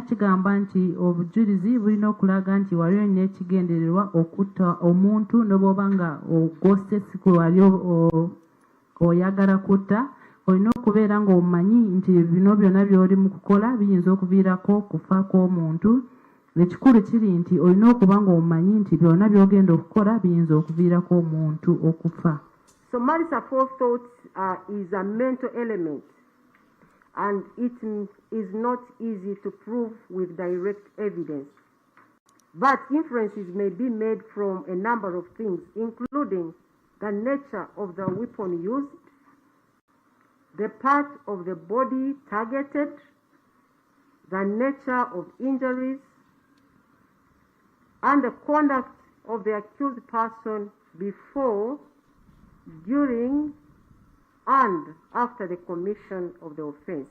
kigamba nti obujulizi bulina okulaga nti waliwo n'ekigendererwa okutta omuntu n'oba nga ogose siku wali oyagala kutta, olina okubeera ng'omanyi nti bino byonna by'oli mu kukola biyinza okuviirako kufa kw'omuntu, ekikulu kiri nti olina okuba ng'omanyi nti byonna by'ogenda okukola biyinza okuviirako omuntu okufa. So malice aforethought is a mental element, and it is not easy to prove with direct evidence. But inferences may be made from a number of things, including the nature of the weapon used, the part of the body targeted, the nature of injuries, and the conduct of the accused person before, during, and after the commission of the offense.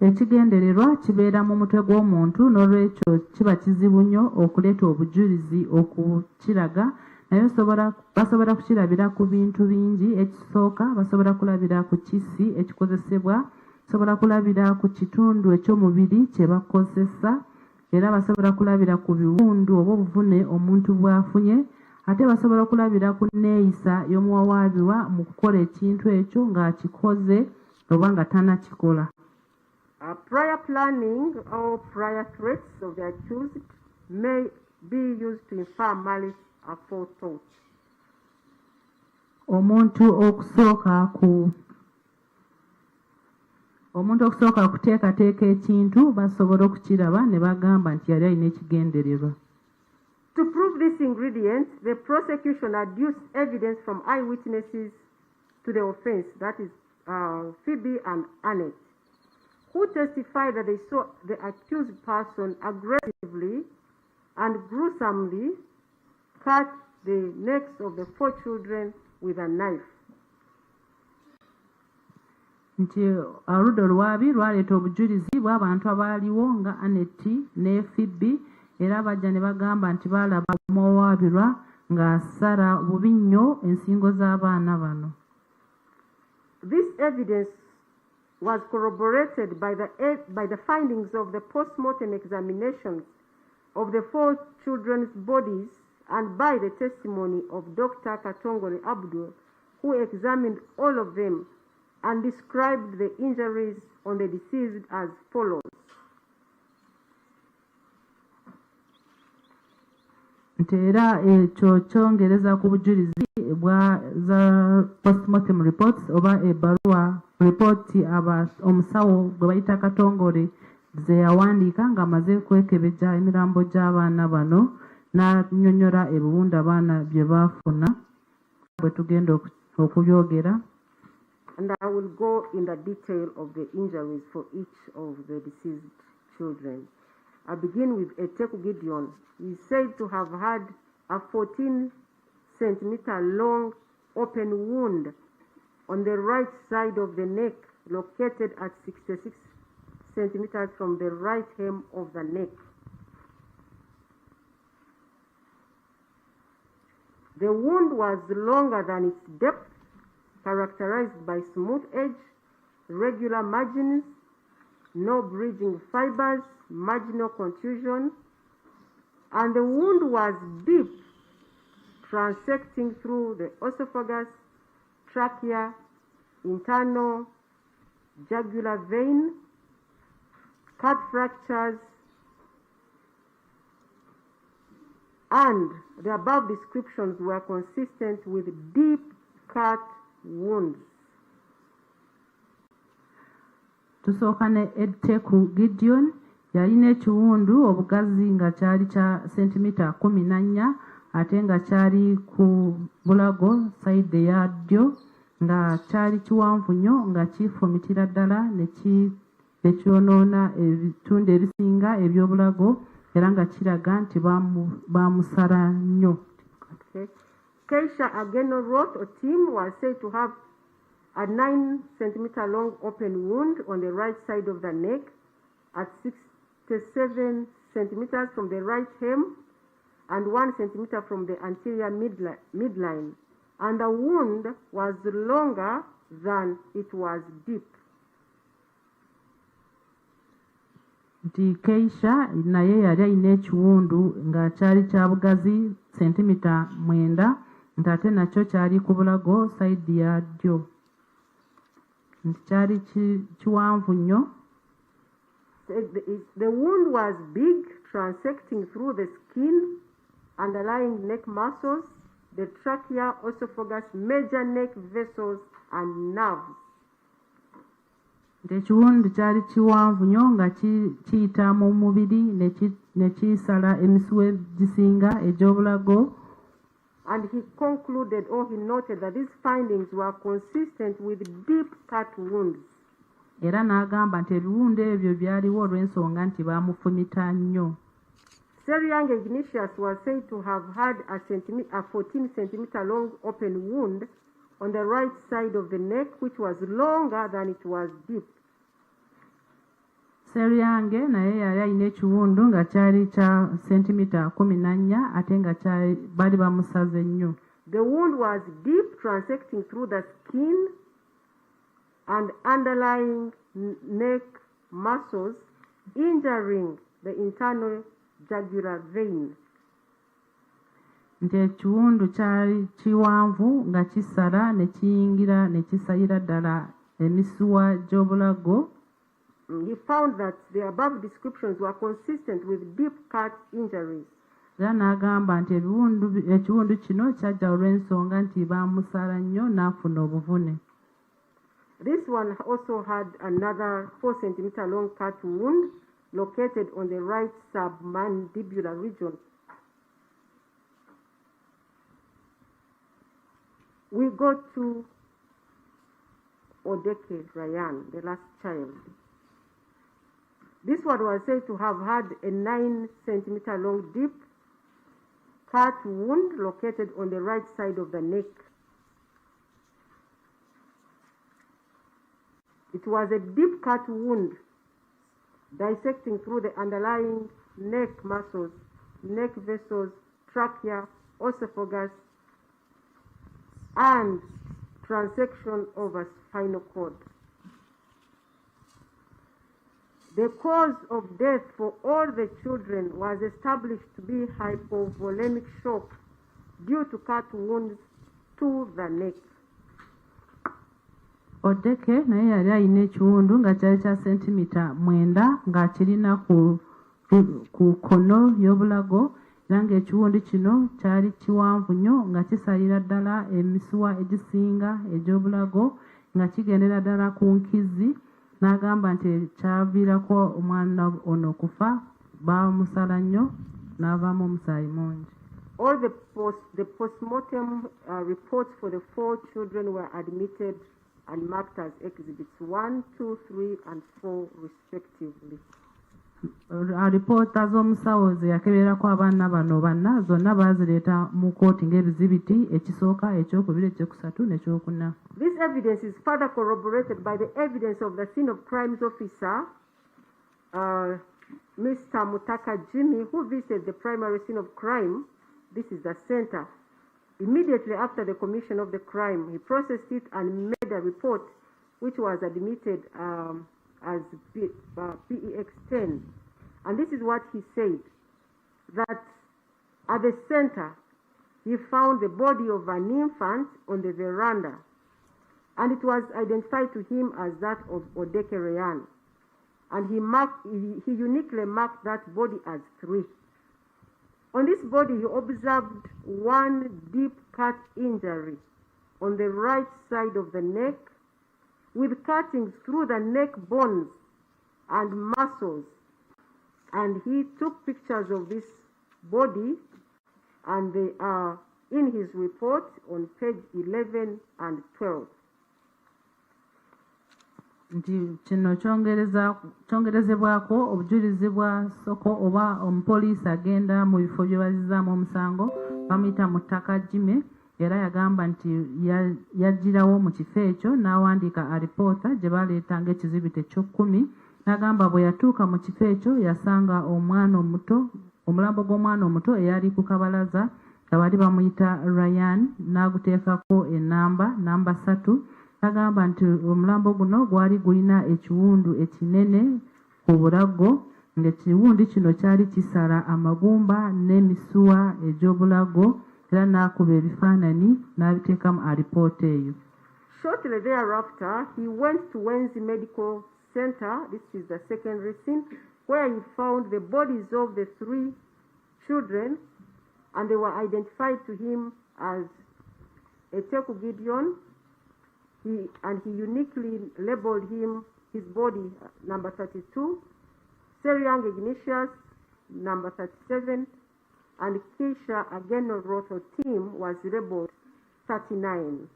Ekigendererwa kibeera mu mutwe gw'omuntu, n'olwekyo kiba kizibu nnyo okuleeta obujulizi okukiraga, naye basobola kukirabira ku bintu bingi. Ekisooka basobola kulabira ku kisi ekikozesebwa, basobola kulabira ku kitundu eky'omubiri kye bakozesa, era basobola kulabira ku biwundu oba obuvune omuntu bw'afunye, ate basobola kulabira ku nneeyisa y'omuwawaabirwa mu kukola ekintu ekyo ng'akikoze oba nga tannakikola. Prior planning or prior threats of the accused may be used to infer malice aforethought. Omuntu okusooka okuteekateeka ekintu basobola okukiraba ne bagamba nti yali alina ekigendererwa. To prove this ingredient, the prosecution adduced evidence from eyewitnesses to the offense, that is Phoebe and Annette, who testified that they saw the accused person aggressively and gruesomely cut the necks of the 4 children with a knife. Nti oludda olwabi lwaleeta obujulizi bw'abantu abaaliwo nga Annette ne Phoebe, era bajja ne bagamba nti baalaba omuwawaabirwa ng'asala bubi nnyo ensingo z'abaana bano. This evidence was corroborated by the findings of the post-mortem examinations of the 4 children's bodies and by the testimony of Dr. Katongole Abdul, who examined all of them and described the injuries on the deceased as follows. Nti era ekyo kyongereza ku bujulizi bwa postmortem reports oba ebbaluwa ripooti omusawo gwe bayita Katongole ze yawandiika ng'amaze kwekebejja emirambo gy'abaana bano n'annyonnyola ebiwundu abaana bye baafuna bwe tugenda okubyogera. And I will go in the detail of the injuries for each of the deceased children. I begin with Eteku Gideon. He is said to have had a 14-centimeter long open wound on the right side of the neck, located at 66 centimeters from the right hem of the neck. The wound was longer than its depth, characterized by smooth edge, regular margins, no bridging fibers, marginal contusion, and the wound was deep, transecting through the esophagus, trachea, internal jugular vein, cut fractures, and the above descriptions were consistent with deep cut wounds. Tusooka ne Eteku Gideon yalina ekiwundu obugazi nga kyali kya sentimita 14 ate nga kyali ku bulago sayidi ya ddyo nga kyali kiwanvu nnyo nga kifumitira ddala ne kyonoona ebitundu ebisinga eby'obulago era nga kiraga nti baamusala nnyo. Keisha Ageno Roth Otim was said to have a 9-centimeter long open wound on the right side of the neck at 67 centimeters from the right hem and 1 centimeter from the anterior midline, and the wound was longer than it was deep. Nti Keisha naye yali alina ekiwundu nga kyali kya bugazi sentimita 9 nti ate nakyo kyali ku bulago sayidi ya ddyo nti kyali kiwanvu nnyo. The wound was big, transecting through the skin, underlying neck muscles, the trachea, esophagus, major neck vessels, and nerves. Ekiwundu kyali kiwanvu nnyo nga kiyita mu mubiri ne kisala emisuwa egisinga egy'obulago. And he concluded, or he noted, that these findings were consistent with deep cut wounds. Era n'agamba nti ebiwundu ebyo byaliwo olw'ensonga nti baamufumita nnyo. Young Ignatius was said to have had a 14 centimeter long open wound on the right side of the neck, which was longer than it was deep. Seryange naye yali alina ekiwundu nga kyali kya sentimita 14 ate nga bali bamusaze nnyo. The wound was deep, transecting through the skin and underlying neck muscles, injuring the internal jugular vein. Nti ekiwundu kyali kiwanvu nga kisala ne kiyingira ne kisayira ddala emisuwa gy'obulago. He found that the above descriptions were consistent with deep cut injuries. Era n'agamba nti ekiwundu kino kyajja olw'ensonga nti baamusala nnyo n'afuna obuvune. This one also had another 4 centimeter long cut wound located on the right submandibular region. We go to Odeke Ryan, the last child. This one was said to have had a 9 centimeter long deep cut wound located on the right side of the neck. It was a deep cut wound dissecting through the underlying neck muscles, neck vessels, trachea, esophagus, and transection of a spinal cord. The cause of death for all the children was established to be hypovolemic shock due to cut wounds to the neck. Odeke naye yali alina ekiwundu nga kyali kya sentimita 9 nga kirina ku kono y'obulago era ng'ekiwundu kino kyali kiwanvu nnyo nga kisalira ddala emisuwa egisinga egy'obulago nga kigendera ddala ku nkizi. N'agamba nti kyaviirako omwana ono okufa, baamusala nnyo n'avaamu omusaayi mungi. All the postmortem reports for the 4 children were admitted and marked as exhibits 1, 2, 3, and 4 respectively. Alipoota z'omusawo ze yakeberako abaana bano banna zonna baazireeta mu kooti ng'ebizibiti ekisooka, ekyokubiri, ekyokusatu n'ekyokuna. This evidence is further corroborated by the evidence of the scene of crimes officer, Mr. Mutaka Jimmy, who visited the primary scene of crime. This is the center. Immediately after the commission of the crime, he processed it and made a report which was admitted as PEX 10. And this is what he said, that at the center, he found the body of an infant on the veranda, and it was identified to him as that of Odeke Ryan. And he uniquely marked that body as 3. On this body, he observed 1 deep cut injury on the right side of the neck, with cuttings through the neck bones and muscles. And he took pictures of this body, and they are in his report on page 11 and 12. Nti kino kyongerezebwako obujulizi bwa soko oba omupoliisi agenda mu bifo bye bazizaamu omusango bamuyita Mutaka Jime, era yagamba nti yagirawo mu kifo ekyo n'awandiika alipoota gye baleeta ng'ekizibito ekyo10. N'agamba bwe yatuuka mu kifo ekyo yasanga omwana omuto, omulambo gw'omwana omuto eyali ku kabalaza nga bali bamuyita Ryan, n'aguteekako namba 3. Agamba nti omulambo guno gwali gulina ekiwundu ekinene ku bulago, ng'ekiwundu kino kyali kisala amagumba n'emisuwa egy'obulago, era n'akuba ebifaananyi n'abiteeka mu alipoota eyo. Shortly thereafter, he went to Wenzi Medical center, this is the secondary scene, where he found the bodies of the 3 children, and they were identified to him as Eteku Gideon. He uniquely labeled his body number 32, Seriang Ignatius number 37, and Keisha Ageno Roto team was labeled 39.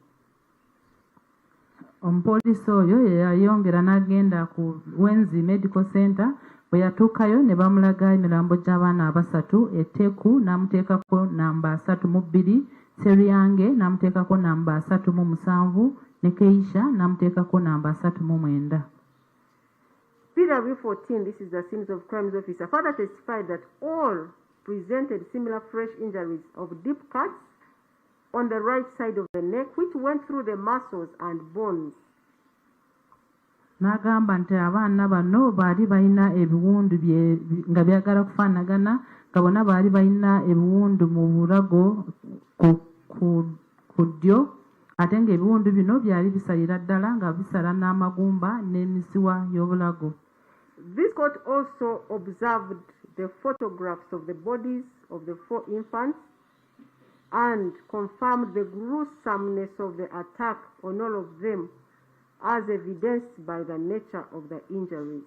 Omupoliisi oyo yayongera n'agenda ku Wenzi Medical Center, bwe yatuukayo ne bamulaga emirambo gy'abaana abasatu, Eteku n'amuteekako namba 32, Seryange n'amuteekako namba 37, ne Keisha n'amuteekako namba 39. PW14, this is the scenes of crimes officer, further testified that all presented similar fresh injuries of deep cuts on the right side of the neck, which went through the muscles and bones. N'agamba nti abaana bano baali balina ebiwundu nga byagala kufaanagana, nga bonna baali balina ebiwundu mu bulago ku ddyo, ate ng'ebiwundu bino byali bisalira ddala nga bisala n'amagumba n'emisiwa y'obulago. This court also observed the photographs of the bodies of the 4 infants and confirmed the gruesomeness of the attack on all of them, as evidenced by the nature of the injuries.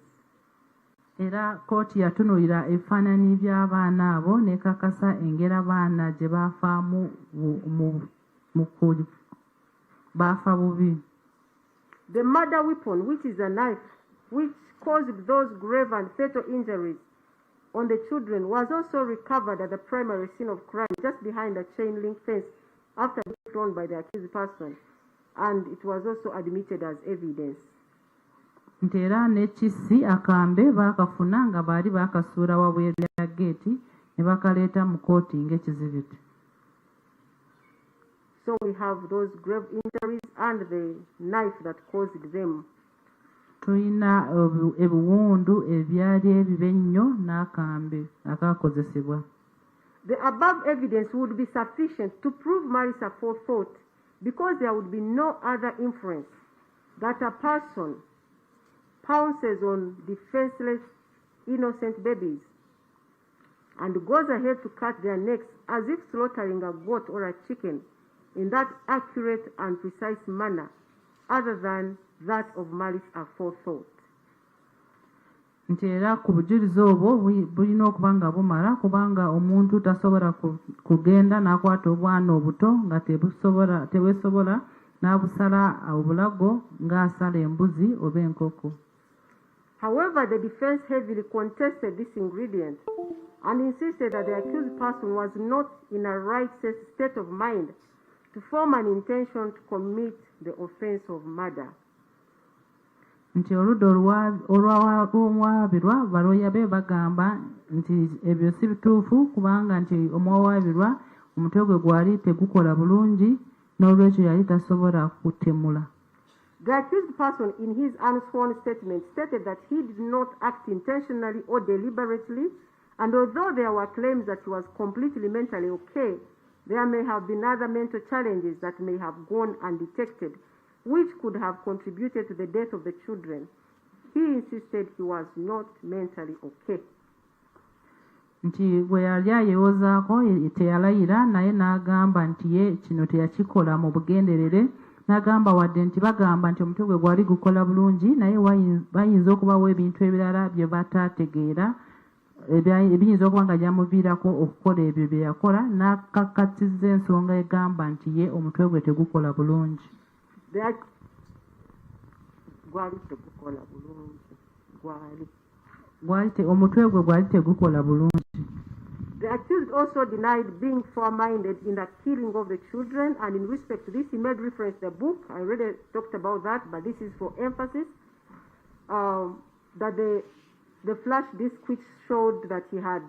Era kooti yatunuulira ebifaananyi by'abaana abo n'ekakasa engeri abaana gye baafaamu baafa bubi. The murder weapon, which is a knife, which caused those grave and fatal injuries on the children, was also recovered at the primary scene of crime, just behind a chain link fence, after being thrown by the accused person, and it was also admitted as evidence. Nti era n'ekisi akambe baakafuna nga baali baakasuula wabweru ya geeti ne bakaleeta mu kooti ng'ekizibiti. So we have those grave injuries and the knife that caused them. Tulina ebiwundu ebyali ebibe ennyo n'akambe akaakozesebwa. The above evidence would be sufficient to prove malice aforethought, because there would be no other inference that a person pounces on defenseless, innocent babies and goes ahead to cut their necks as if slaughtering a goat or a chicken in that accurate and precise manner, other than that of malice aforethought. Nti era ku bujulizi obwo bulina okuba nga bumala, kubanga omuntu tasobola kugenda n'akwata obwana obuto nga tebwesobola n'abusala obulago ng'asala embuzi oba enkoko. However, the defense heavily contested this ingredient and insisted that the accused person was not in a right state of mind to form an intention to commit the offense of murder. Nti oludda olw'omuwawaabirwa balooya be bagamba nti ebyo si bituufu, kubanga nti omuwawaabirwa omutwe gwe gwali tegukola bulungi, n'olwekyo yali tasobola kutemula. The accused person in his unsworn statement stated that he did not act intentionally or deliberately, and although there were claims that he was completely mentally okay, there may have been other mental challenges that may have gone undetected, which could have contributed to the death of the children. He insisted he was not mentally okay. Nti bwe yali ayewozaako teyalayira, naye n'agamba nti ye kino teyakikola mu bugenderere, n'agamba wadde nti bagamba nti omutwe gwe gwali gukola bulungi, naye bayinza okubawo ebintu ebirala bye bataategeera ebiyinza okuba nga byamuviirako okukola ebyo bye yakola, n'akakatizza ensonga egamba nti ye omutwe gwe tegukola bulungi. Omutwe gwe gwali tegukola bulungi. The accused also denied being fair-minded in the killing of the children, and in respect to this, he made reference to the book. I already talked about that, but this is for emphasis. That the flash disk which showed that he had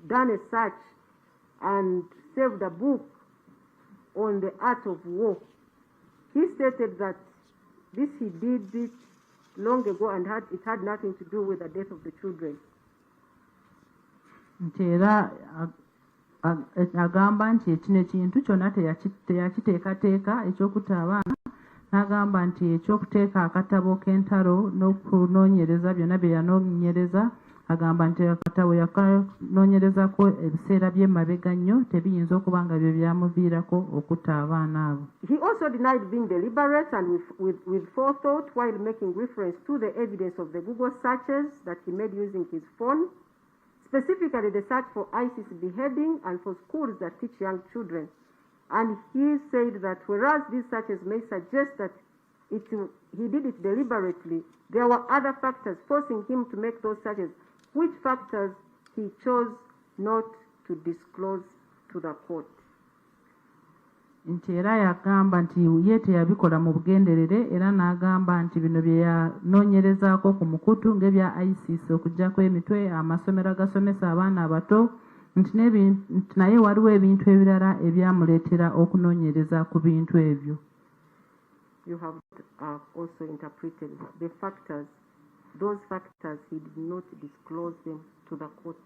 done a search and saved a book on the art of war. He stated that he did it long ago and it had nothing to do with the death of the children. Nti era agamba nti kino ekintu kyonna teyakiteekateeka ekyokutta abaana, n'agamba nti ekyokuteeka akatabo k'entalo n'okunoonyereza byonna bye yanoonyereza, agamba nti akatabo yakanoonyerezako ebiseera by'emabega nnyo tebiyinza okuba nga bye byamuviirako okutta abaana abo. He also denied being deliberate and with forethought while making reference to the evidence of the Google searches that he made using his phone, specifically the search for ISIS beheading and for schools that teach young children. And he said that whereas these searches may suggest that he did it deliberately, there were other factors forcing him to make those searches, which factors he chose not to disclose to the court. Nti era yagamba nti ye teyabikola mu bugenderere, era n'agamba nti bino bye yanoonyerezaako ku mukutu ng'ebya ISIS okuggyako emitwe, amasomero agasomesa abaana abato, nti naye waliwo ebintu ebirala ebyamuleetera okunoonyereza ku bintu ebyo. You have also interpreted the factors. Those factors, he did not disclose them to the court.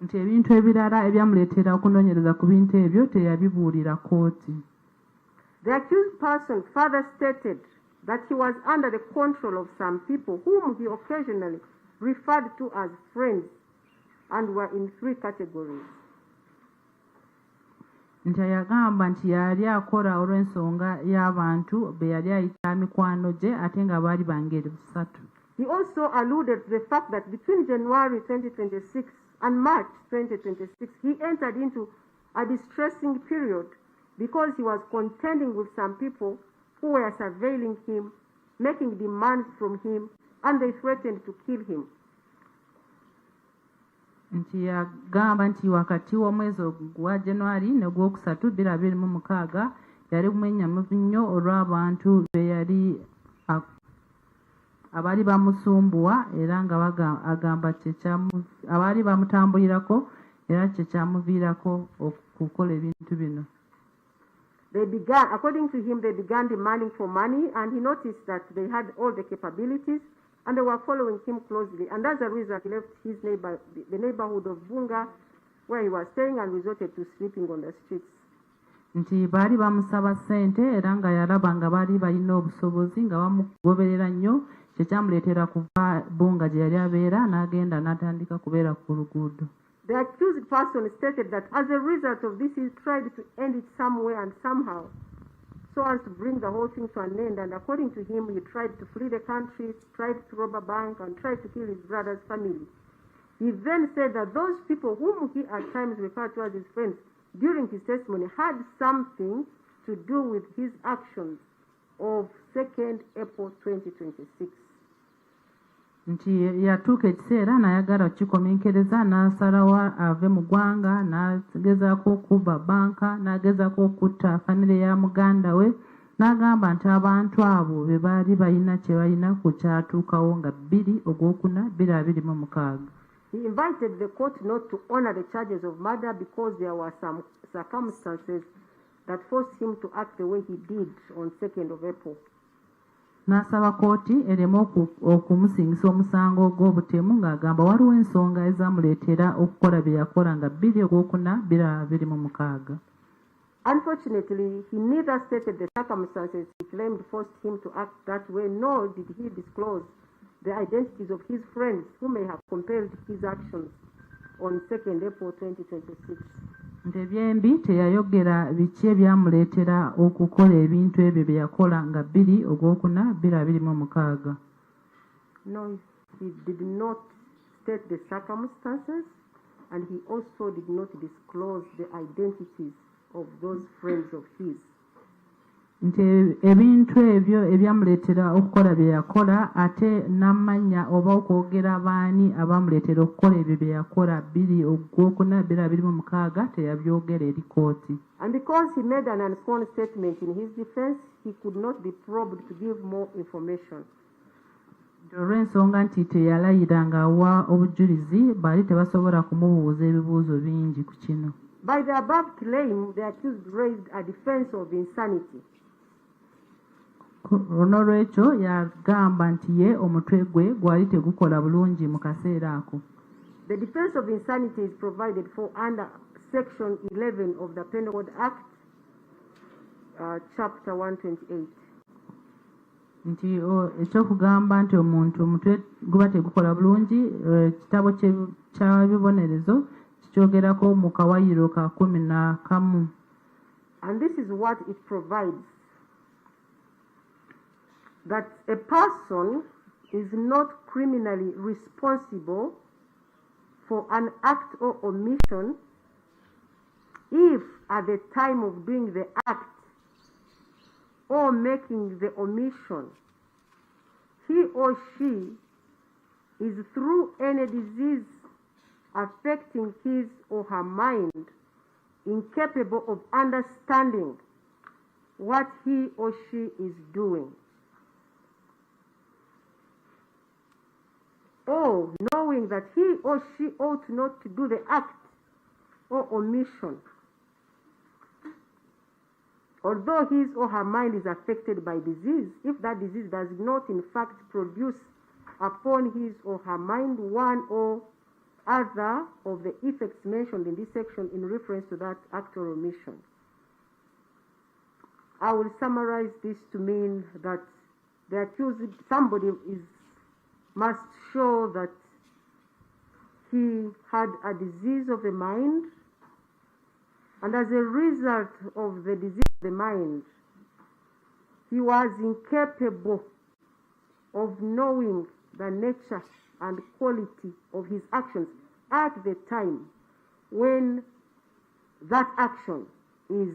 Nti ebintu ebirala ebyamuleetera okunoonyereza ku bintu ebyo teyabibuulira kooti. The accused person further stated that he was under the control of some people whom he occasionally referred to as friends and were in 3 categories. Nti yagamba nti yali akola olw'ensonga y'abantu be yali ayita mikwano gye ate nga baali bangeri 3. He also alluded to the fact that between January 2026 and March 2026, he entered into a distressing period because he was contending with some people who were surveilling him, making demands from him, and they threatened to kill him. Nti yagamba nti wakati w'omwezi gwa January n'ogwokusatu 2026 yali mwenyamuvu nnyo olw'abantu be yali abaali bamusumbuwa era nga agamba abaali bamutambulirako era kyekyamuviirako okukola ebintu bino. According to him, they began demanding for money, and he noticed that they had all the capabilities and they were following him closely. And as a result, he left his the neighborhood of Bunga, where he was staying, and resorted to sleeping on the streets. Nti baali bamusaba ssente era nga yalaba nga baali balina obusobozi nga bamugoberera nnyo, kyekyamuleetera kuva Bunga gye yali abeera n'agenda n'atandika kubeera ku luguudo. The accused person stated that as a result of this, he tried to end it somewhere and somehow, so as to bring the whole thing to an end. And according to him, he tried to flee the country, tried to rob a bank, and tried to kill his brother's family. He then said that those people whom he at times referred to as his friends during his testimony had something to do with his actions of 2nd April 2026. Nti yatuuka ekiseera n'ayagala okukikomenkereza n'asalawo ave mu ggwanga n'agezaako okubba banka n'agezaako okutta famire ya muganda we n'agamba nti abantu abo be baali balina kye balina ku kyatuukawo nga 2 Ogwokuna 2026. He invited the court not to honor the charges of murder because there were some circumstances that forced him to act the way he did on 2nd of April. N'asaba kooti ereme okumusingisa omusango gw'obutemu ng'agamba waliwo ensonga ezamuleetera okukola bye yakola nga 2 Ogwokuna 2026. Unfortunately, he neither stated the circumstances he claimed forced him to act that way, nor did he disclose the identities of his friends who may have compelled his actions on 2nd April 2026. Nti byembi teyayogera biki ebyamuleetera okukola ebintu ebyo bye yakola nga 2 Ogwokuna 2026. No, he did not state the circumstances, and he also did not disclose the identities of those friends of his. Nti ebintu ebyo ebyamuleetera okukola bye yakola ate n'amanya oba okwogera baani abamuleetera okukola ebyo bye yakola 2 Ogwokuna 2026 teyabyogera eri kooti. And because he made an unsworn statement in his defense, he could not be probed to give more information. Olw'ensonga nti teyalayira ng'awa obujulizi baali tebasobola kumubuuza ebibuuzo bingi ku kino. By the above claim, the accused raised a defense of insanity. Olw'ekyo yagamba nti ye omutwe gwe gwali tegukola bulungi mu kaseera ako. The defense of insanity is provided for under Section 11 of the Penal Code Act, Chapter 128. nti ekyokugamba nti omuntu omutwe guba tegukola bulungi ekitabo kya bibonerezo kikyogerako mu kawayiro ka 11. And this is what it provides, that a person is not criminally responsible for an act or omission if at the time of doing the act or making the omission, he or she is through any disease affecting his or her mind incapable of understanding what he or she is doing, or knowing that he or she ought not to do the act or omission, although his or her mind is affected by disease, if that disease does not in fact produce upon his or her mind one or other of the effects mentioned in this section in reference to that act or omission. I will summarize this to mean that the accused, somebody must show that he had a disease of the mind, and as a result of the disease of the mind, he was incapable of knowing the nature and quality of his actions at the time when that action is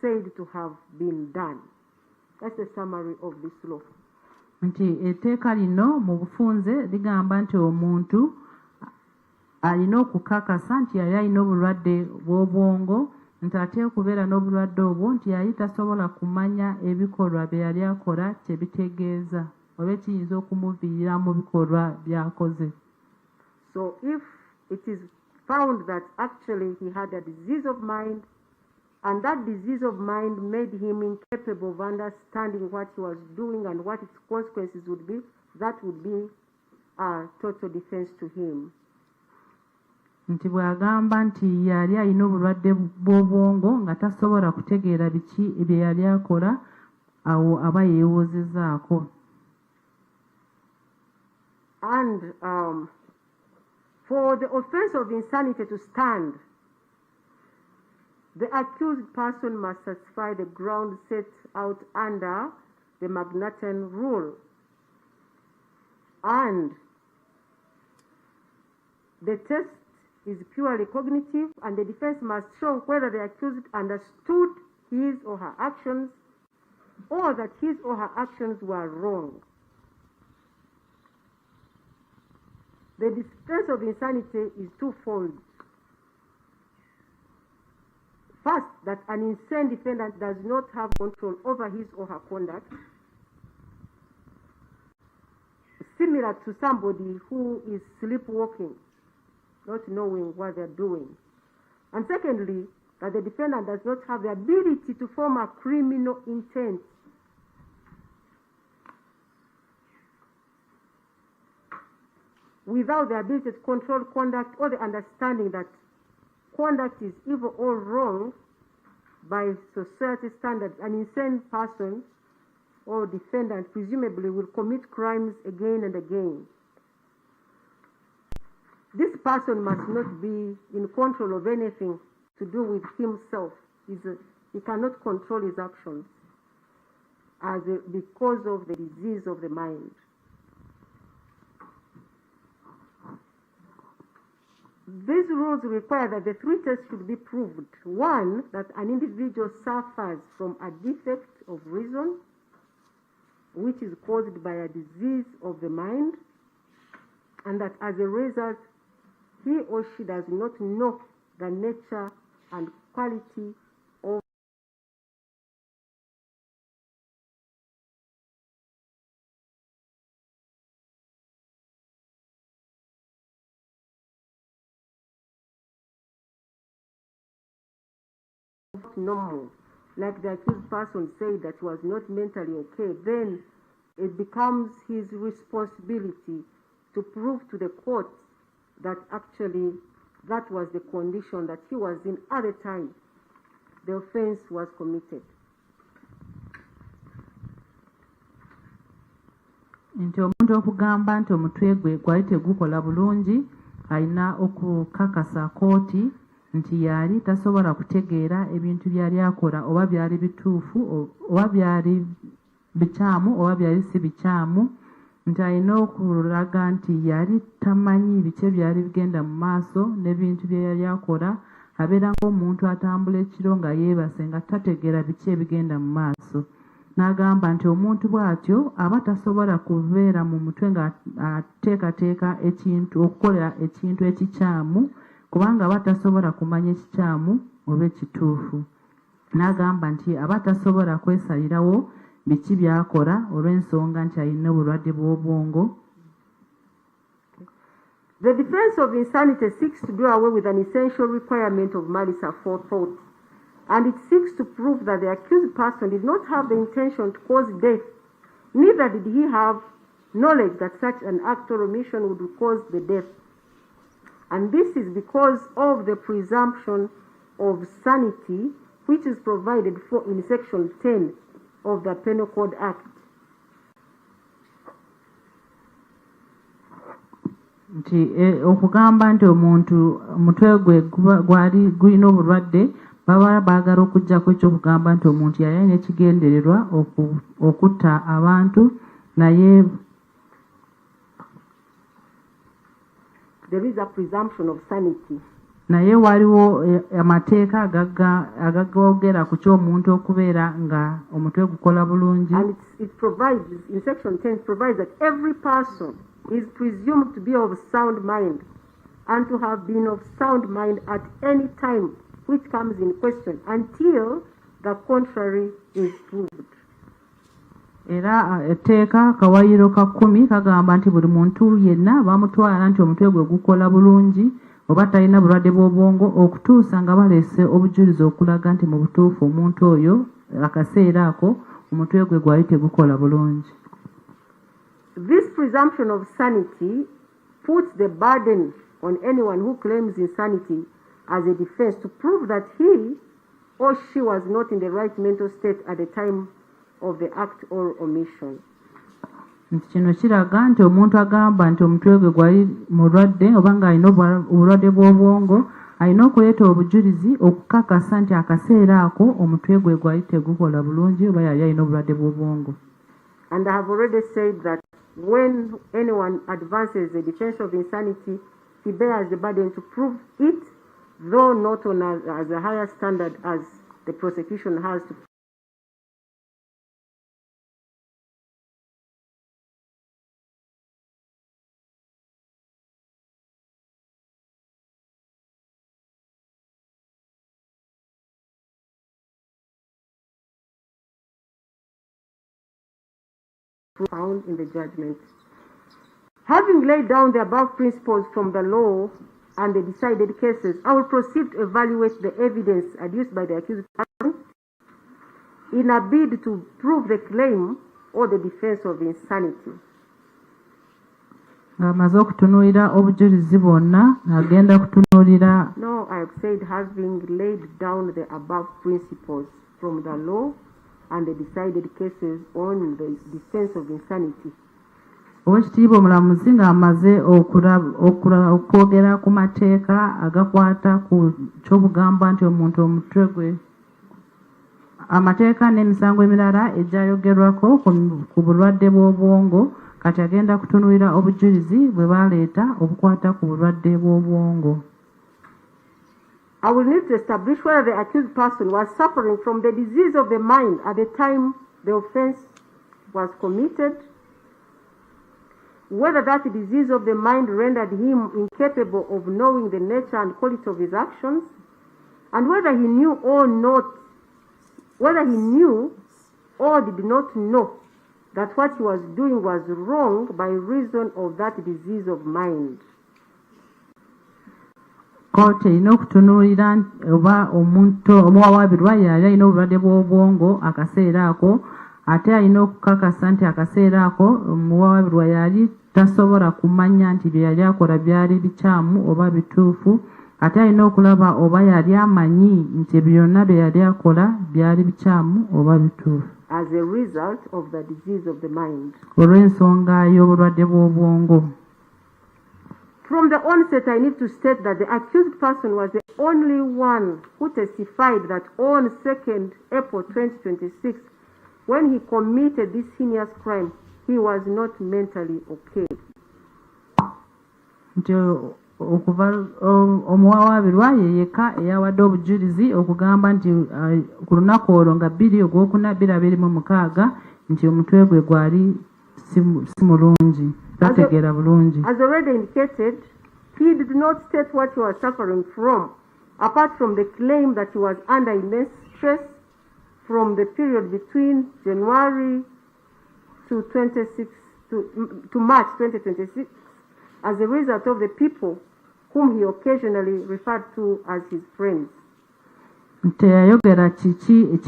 said to have been done. That's the summary of this law. Nti etteeka lino mu bufunze ligamba nti omuntu alina okukakasa nti yali alina obulwadde bw'obwongo, nti ate okubeera n'obulwadde obwo nti yali tasobola kumanya ebikolwa bye yali akola kye bitegeeza oba ekiyinza okumuviira mu bikolwa by'akoze. So if it is found that actually he had a disease of mind, and that disease of mind made him incapable of understanding what he was doing and what its consequences would be, that would be a total defense to him. Nti bw'agamba nti yali alina obulwadde bw'obwongo nga tasobola kutegeera biki bye yali akola, awo aba yeewozezaako. And for the offense of insanity to stand, the accused person must satisfy the ground set out under the Magnaten rule. And the test is purely cognitive, and the defense must show whether the accused understood his or her actions or that his or her actions were wrong. The defense of insanity is twofold. First, that an insane defendant does not have control over his or her conduct, similar to somebody who is sleepwalking, not knowing what they're doing. And secondly, that the defendant does not have the ability to form a criminal intent. Without the ability to control conduct or the understanding that conduct is evil or wrong by society standards, an insane person or defendant presumably will commit crimes again and again. This person must not be in control of anything to do with himself. He cannot control his actions because of the disease of the mind. These rules require that the three tests should be proved. One, that an individual suffers from a defect of reason, which is caused by a disease of the mind, and that as a result, he or she does not know the nature and quality of normal, like the accused person said that he was not mentally okay, then it becomes his responsibility to prove to the court that actually that was the condition that he was in at the time the offense was committed. nti omuntu okugamba nti omutwe gwe gwali tegukola bulungi alina okukakasa kooti nti yali tasobola kutegeera ebintu byali akola oba byali bituufu oba byali bikyamu oba byali si bikyamu nti alina okulaga nti yali tamanyi biki byali bigenda mu maaso n'ebintu bye yali akola abeera ng'omuntu atambula ekiro nga yeebase nga tategeera biki ebigenda mu maaso. N'agamba nti omuntu bw'atyo aba tasobola kubeera mu mutwe nga ateekateeka ekintu okukola ekintu ekikyamu kubanga aba tasobola kumanya ekikyamu oba ekituufu. N'agamba nti aba tasobola kwesalirawo biki by'akola olw'ensonga nti alina obulwadde bw'obwongo. The defense of insanity seeks to do away with an essential requirement of malice aforethought, and it seeks to prove that the accused person did not have the intention to cause death, neither did he have knowledge that such an act or omission would cause the death. And this is because of the presumption of sanity which is provided for in Section 10 of the Penal Code Act. Nti okugamba nti omuntu omutwe gwe gwali gulina obulwadde baba baagala okuggyako ekyokugamba nti omuntu yali alina ekigendererwa okutta abantu naye there is a presumption of sanity. Naye waliwo amateeka agagogera ku ky'omuntu okubeera nga omutwe gukola bulungi. And it provides, in Section 10, it provides that every person is presumed to be of sound mind and to have been of sound mind at any time which comes in question until the contrary is proved. Era etteeka kawayiro ka 10 kagamba nti buli muntu yenna bamutwala nti omutwe gwe gukola bulungi oba talina bulwadde bw'obwongo okutuusa nga baleese obujulizi okulaga nti mu butuufu omuntu oyo akaseera ako omutwe gwe gwali tegukola bulungi. This presumption of sanity puts the burden on anyone who claims insanity as a defense to prove that he or she was not in the right mental state at the time of the act or omission. Kino kiraga nti omuntu agamba nti omutwe gwe gwali mulwadde oba nga alina obulwadde bw'obwongo alina okuleeta obujulizi okukakasa nti akaseera ako omutwe gwe gwali tegukola bulungi oba yali alina obulwadde bw'obwongo. And I have already said that when anyone advances the defense of insanity, he bears the burden to prove it, though not on as a higher standard as the prosecution has to. Found in the judgment. Having laid down the above principles from the law and the decided cases, I will proceed to evaluate the evidence adduced by the accused person in a bid to prove the claim or the defense of insanity. Amaze okutunuulira obujulizi bwonna agenda kutunuulira. No, I have said having laid down the above principles from the law and the decided cases on the defense of insanity. Owekitiibwa omulamuzi ng'amaze okwogera ku mateeka agakwata ku ky'obugamba nti omuntu omutwe gwe amateeka n'emisango emirala egyayogerwako ku bulwadde bw'obwongo kati agenda kutunuulira obujulizi bwe baleeta obukwata ku bulwadde bw'obwongo. I will need to establish whether the accused person was suffering from the disease of the mind at the time the offense was committed, whether that disease of the mind rendered him incapable of knowing the nature and quality of his actions, and whether he knew or did not know that what he was doing was wrong by reason of that disease of mind. Kooti erina okutunuulira oba omuntu omuwawaabirwa yali alina obulwadde bw'obwongo akaseera ako ate alina okukakasa nti akaseera ako omuwawaabirwa yali tasobola kumanya nti bye yali akola byali bikyamu oba bituufu ate alina okulaba oba yali amanyi nti byonna bye yali akola byali bikyamu oba bituufu. As a result of the disease of the mind. Olw'ensonga y'obulwadde bw'obwongo. From the onset, I need to state that the accused person was the only one who testified that on 2nd April 2026, when he committed this heinous crime, he was not mentally okay. Nti okuva omuwawaabirwa ye yekka eyawadde obujulizi okugamba nti ku lunaku olwo nga 2 Ogwokuna 2026 nti omutwe gwe gwali si mulungi. As already indicated, he did not state what he was suffering from, apart from the claim that he was under immense stress from the period between January to March 2026, as a result of the people whom he occasionally referred to as his friends. Teyayogera kiki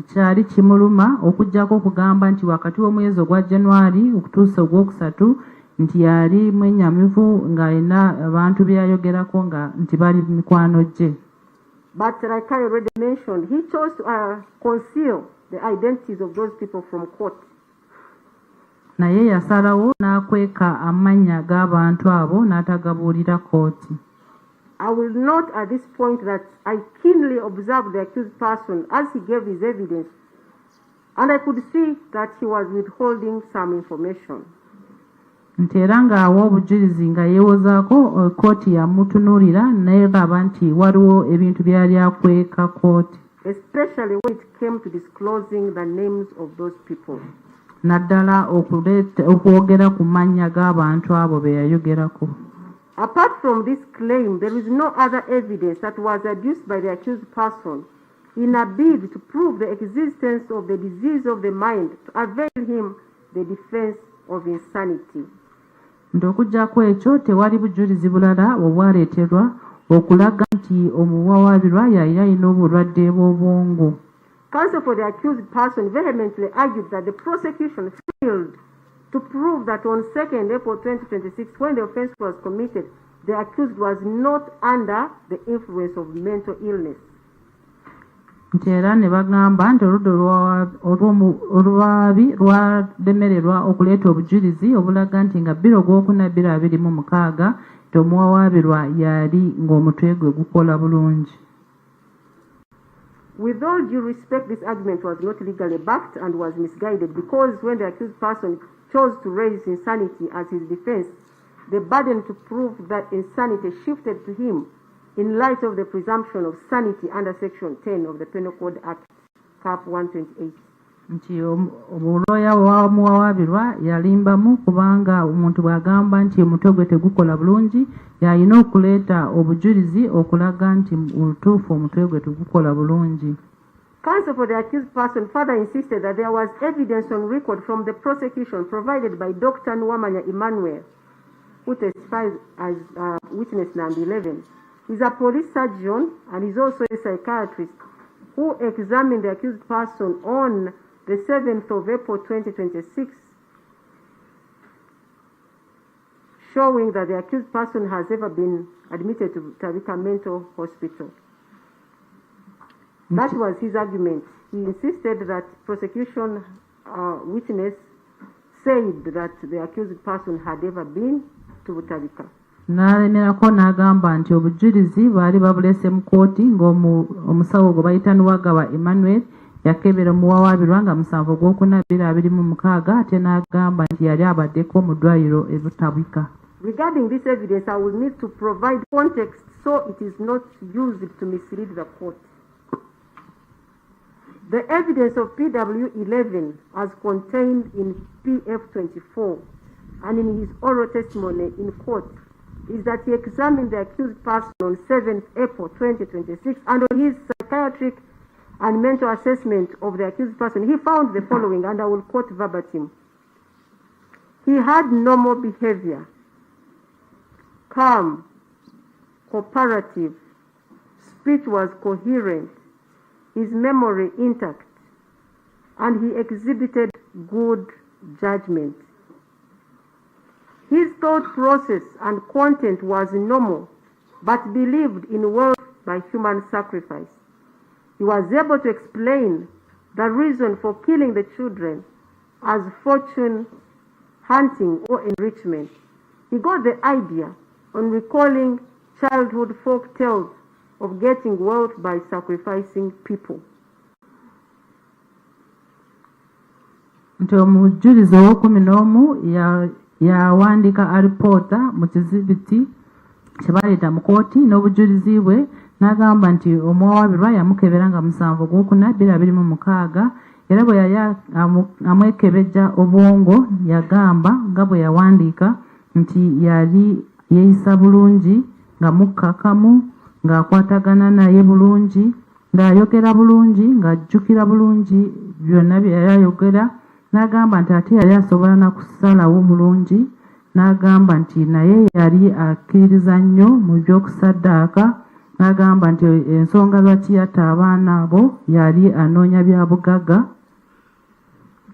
kyali kimuluma okujjako okugamba nti wakati w'omwezi ogwa January okutuusa ogwokusatu nti yali mwenyamivu ng'alina abantu byayogerako nga nti bali mikwano gye. But like I already mentioned, he chose to conceal the identities of those people from court. Naye yasalawo n'akweka amannya g'abantu abo n'atagabuulira kooti. I will note at this point that I keenly observed the accused person as he gave his evidence, and I could see that he was withholding some information. Nti era ng'awa obujulizi nga yeewozaako kooti yamutunuulira n'eraba nti waliwo ebintu byali akweka kooti. Especially when it came to disclosing the names of those people. Naddala okwogera ku mannya g'abantu abo be yayogerako. Apart from this claim, there is no other evidence that was adduced by the accused person in a bid to prove the existence of the disease of the mind to avail him the defense of insanity. Nd'okuggyako ekyo tewali bujulizi bulala obwaleeterwa okulaga nti omuwawaabirwa yali alina obulwadde bw'obwongo. Counsel for the accused person vehemently argued that the prosecution failed to prove that on 2nd April 2026, when the offense was committed, the accused was not under the influence of mental illness. Nti era ne bagamba nti oludda olw'abi lwalemererwa okuleeta obujulizi obulaga nti nga 2 Ogwokuna 2026 nti omuwawaabirwa yali ng'omutwe gwe gukola bulungi. With all due respect, this argument was not legally backed and was misguided because when the accused person chose to raise insanity as his defense, the burden to prove that insanity shifted to him in light of the presumption of sanity under Section 10 of the Penal Code Act, Cap 128. Nti omulooya wa muwawaabirwa yalimbamu kubanga omuntu bw'agamba nti omutwe gwe tegukola bulungi yalina okuleeta obujulizi okulaga nti mu lutuufu omutwe gwe tegukola bulungi. Counsel for the accused person further insisted that there was evidence on record from the prosecution provided by Dr. Nwamanya Emmanuel, who testifies as witness number 11. He's a police surgeon and he's also a psychiatrist who examined the accused person on the 7th of April 2026, showing that the accused person has ever been admitted to Tarika Mental Hospital. That was his argument. He insisted that prosecution witness said that the accused person had ever been to Tarika. N'alemerako n'agamba nti obujulizi baali babulese mu kooti ng'omusawo gwe bayita Nwagaba Emmanuel yakebera omuwawaabirwa nga 7 Ogwokuna 2026 ate n'agamba nti yali abaddeko mu ddwaliro e Butabika. Regarding this evidence, I will need to provide context so it is not used to mislead the court. The evidence of PW11 as contained in PF24 and in his oral testimony in court is that he examined the accused person on 7th April 2026 and on his psychiatric and mental assessment of the accused person, he found the following, and I will quote verbatim. He had normal behavior, calm, cooperative, speech was coherent, his memory intact, and he exhibited good judgment. His thought process and content was normal, but believed in wealth by human sacrifice. He was able to explain the reason for killing the children as fortune hunting or enrichment. He got the idea on recalling childhood folk tales of getting wealth by sacrificing people. Nti omujulizi ow'okumi n'omu yawandiika alipoota mu kizibiti kye baleeta mu kooti n'obujulizi bwe n'agamba nti omuwawaabirwa yamukebera nga 7/4/2026 era bwe yali amwekebejja obwongo yagamba nga bwe yawandiika nti yali yeeyisa bulungi nga mukkakamu ng'akwatagana naye bulungi ng'ayogera bulungi ng'ajjukira bulungi byonna bye yali ayogera. N'agamba nti ate yali asobola na kusalawo bulungi. N'agamba nti naye yali akkiririza nnyo mu by'okusaddaaka. N'agamba nti ensonga lwaki yatta abaana abo yali anoonya bya bugagga.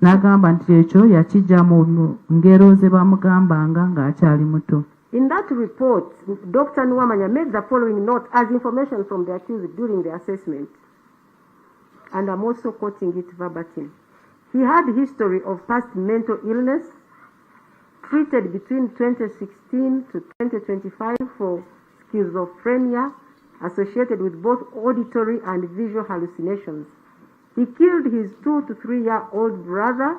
N'agamba nti ekyo yakijja mu ngero ze bamugambanga ng'akyali muto. In that report, Dr. Nwamanya made the following note as information from the accused during the assessment. And I'm also quoting it verbatim. He had a history of past mental illness, treated between 2016 to 2025 for schizophrenia associated with both auditory and visual hallucinations. He killed his 2 to 3-year-old brother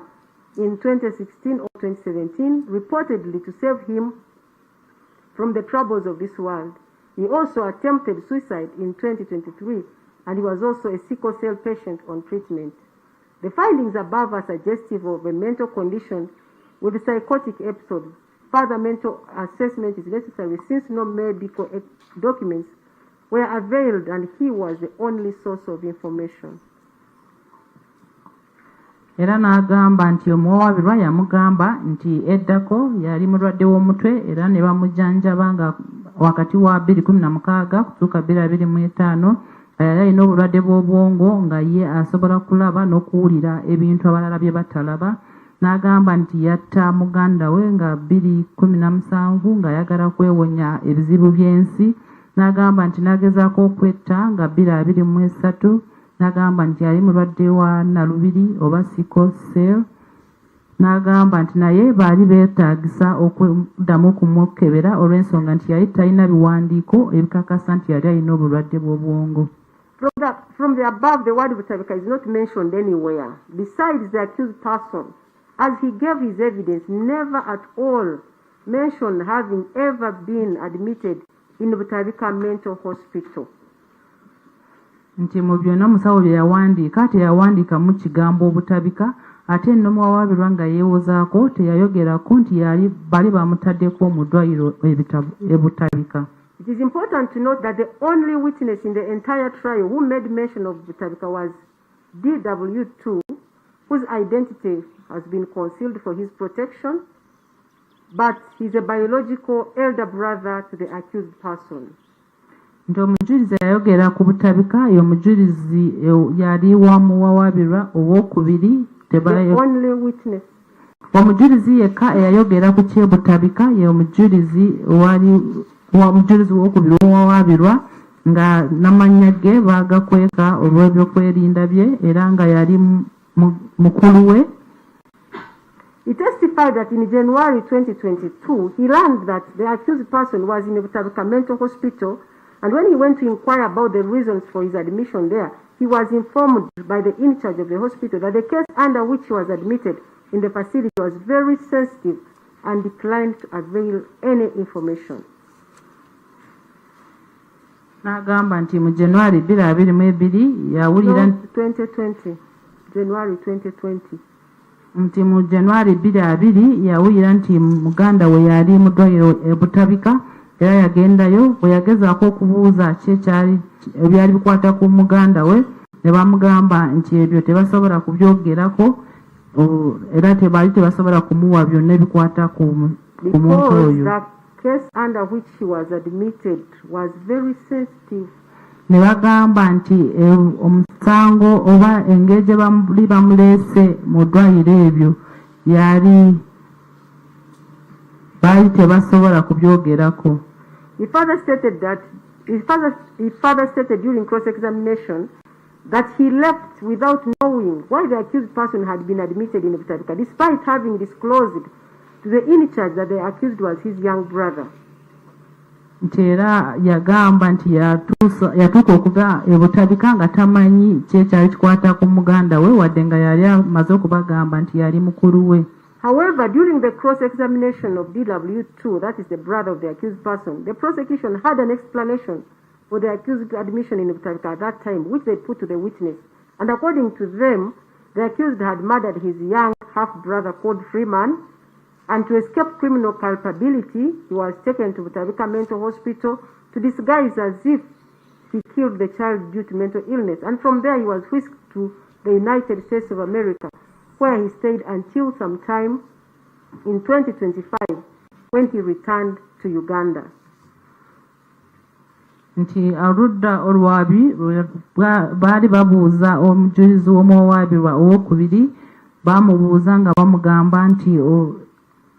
in 2016 or 2017, reportedly to save him from the troubles of this world. He also attempted suicide in 2023, and he was also a sickle cell patient on treatment. The findings above are suggestive of a mental condition with psychotic episodes. Further mental assessment is necessary since no medical documents were availed and he was the only source of information. Era n'agamba nti omuwawaabirwa yamugamba nti eddako yali mulwadde w'omutwe era ne bamujjanjaba nga wakati wa 2016 kutuuka 2025 yali alina obulwadde bw'obwongo nga ye asobola kulaba n'okuwulira ebintu abalala bye batalaba. N'agamba nti yatta muganda we nga 2017 ng'ayagala kwewonya ebizibu by'ensi. N'agamba nti n'agezaako okwetta nga 2023. N'agamba nti yali mulwadde wa nalubiri oba sickle cell. N'agamba nti naye baali beetaagisa okuddamu okumukebera olw'ensonga nti yali talina biwandiiko ebikakasa nti yali alina obulwadde bw'obwongo. From the above, the word Butabika is not mentioned anywhere besides the accused person, as he gave his evidence, never at all mentioned having ever been admitted in Butabika Mental Hospital. Nti mu byonna omusawo bye yawandiika teyawandiika mu kigambo obutabika, ate nno muwawaabirwa nga yeewozaako teyayogerako nti bali bamutaddeko mu ddwaliro ebutabika. It is important to note that the only witness in the entire trial who made mention of Butabika was DW2, whose identity has been concealed for his protection, but he's a biological elder brother to the accused person. Nti omujulizi yayogera ku butabika ye omujulizi yali wa muwawaabirwa ow'okubiri. The only witness. Omujulizi yekka eyayogera ku kyebutabika ye omujulizi w'okubiri w'omuwawaabirwa nga n'amannya ge baagakweka olw'ebyokwerinda bye era nga yali mukulu we. He testified that in January 2022 he learned that the accused person was in a Butabika Mental Hospital, and when he went to inquire about the reasons for his admission there, he was informed by the in charge of the hospital that the case under which he was admitted in the facility was very sensitive and declined to avail any information. N'agamba nti mu January 2022 yawulira 2020 January 2020 nti mu January 2022 yawulira nti muganda we yali mu ddwaliro ebutabika era yagendayo bwe yagezaako okubuuza ebyali bikwata ku muganda we ne bamugamba nti ebyo tebasobola kubyogerako era tebaali tebasobola kumuwa byonna ebikwata ku muntu oyo. Case under which he was admitted was very sensitive. Ne bagamba nti omusango oba engeri gye bali bamuleese mu ddwaliro ebyo baali tebasobola kubyogerako. He further stated during cross-examination that he left without knowing why the accused person had been admitted in Butabika, despite having disclosed to the in-charge that the accused was his young brother. Nti era yagamba nti yatuuka okuva e Butabika nga tamanyi kyekyali kikwata ku muganda we wadde nga yali amaze okubagamba nti yali mukulu we. However, during the cross-examination of DW2, that is the brother of the accused person, the prosecution had an explanation for the accused admission in Butabika at that time, which they put to the witness. And according to them, the accused had murdered his young half-brother called Freeman, and to escape criminal culpability, he was taken to Butabika Mental Hospital to disguise as if he killed the child due to mental illness. And from there, he was whisked to the United States of America, where he stayed until sometime in 2025 when he returned to Uganda. Nti arudda olwabi baali babuuza omujulizi w'omuwawaabirwa owokubiri bamubuuza nga bamugamba nti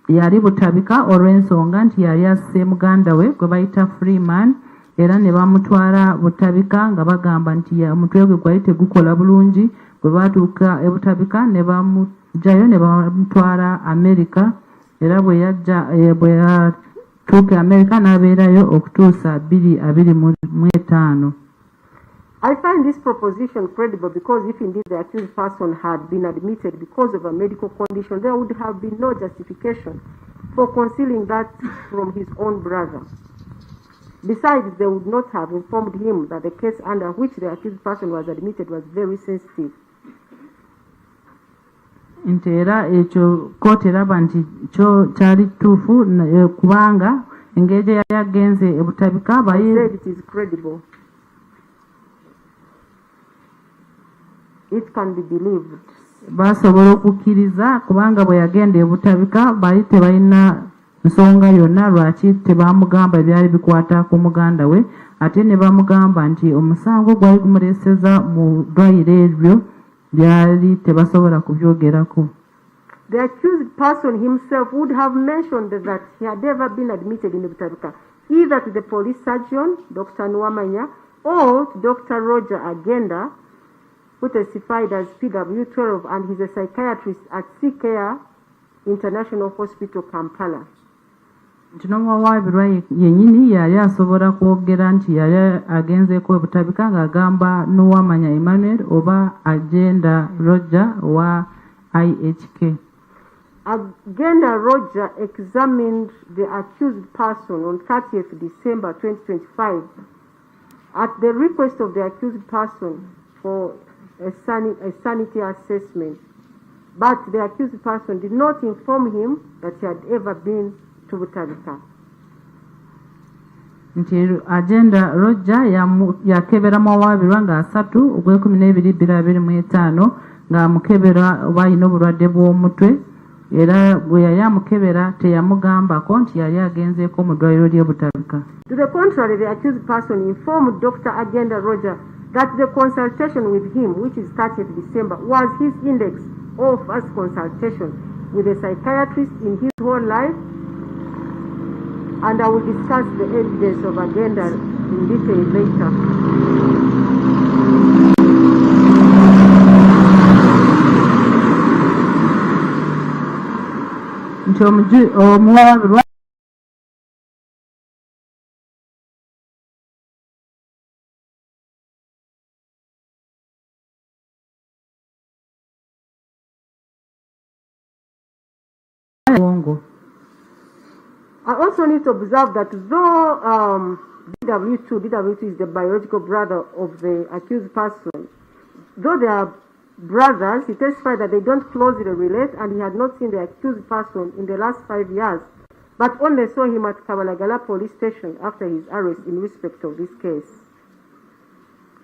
yali Butabika olw'ensonga nti yali asse muganda we gwe bayita Freeman era ne bamutwala Butabika nga bagamba nti omutwe gwe gwali tegukola bulungi. Bwe baatuuka e Butabika ne bamugjayo ne bamutwala Amerika era bwe yatuuka Amerika n'abeerayo okutuusa 2025. I find this proposition credible because if indeed the accused person had been admitted because of a medical condition, there would have been no justification for concealing that from his own brother. Besides, they would not have informed him that the case under which the accused person was admitted was very sensitive. Nti era ekyo kkooti eraba nti kyo kyali kituufu kubanga engeri gye yali agenze e Butabika it is credible. It can be believed. Basobola okukkiriza kubanga bwe yagenda e Butabika bali tebalina nsonga yonna lwaki tebamugamba ebyali bikwata ku muganda we ate ne bamugamba nti omusango gwali gumuleeseza mu ddwaliro eryo byali tebasobola kubyogerako. The accused person himself would have mentioned that he had never been admitted in Butabika, either to the police surgeon, Dr. Nwamanya, or to Dr. Roger Agenda, who testified as PW12 and he's a psychiatrist at CCare International Hospital, Kampala. Nti n'omuwawaabirwa yennyini yali asobola kwogera nti yali agenzeeko e Butabika ng'agamba Nwamanya Emmanuel oba Agenda Roger wa IHK. Agenda Roger examined the accused person on 30th December 2025 at the request of the accused person for a sanity assessment, but the accused person did not inform him that he had ever been to Butabika. Nti Agenda Roger yakebera muwawaabirwa nga 3 Ogwekumi-2025 ng'amukebera oba alina obulwadde bw'omutwe era bwe yali amukebera teyamugambako nti yali agenzeeko mu ddwaliro ly'e Butabika. To the contrary, the accused person informed Dr. Agenda Roger that the consultation with him, which is 30th December, was his index of first consultation with a psychiatrist in his whole life, and I will discuss the evidence of Agenda in detail later. Nti omuwawaabirwa I also need to observe that though DW2 is the biological brother of the accused person, though they are brothers, he testified that they don't closely relate and he had not seen the accused person in the last 5 years, but only saw him at Kabalagala police station after his arrest in respect of this case.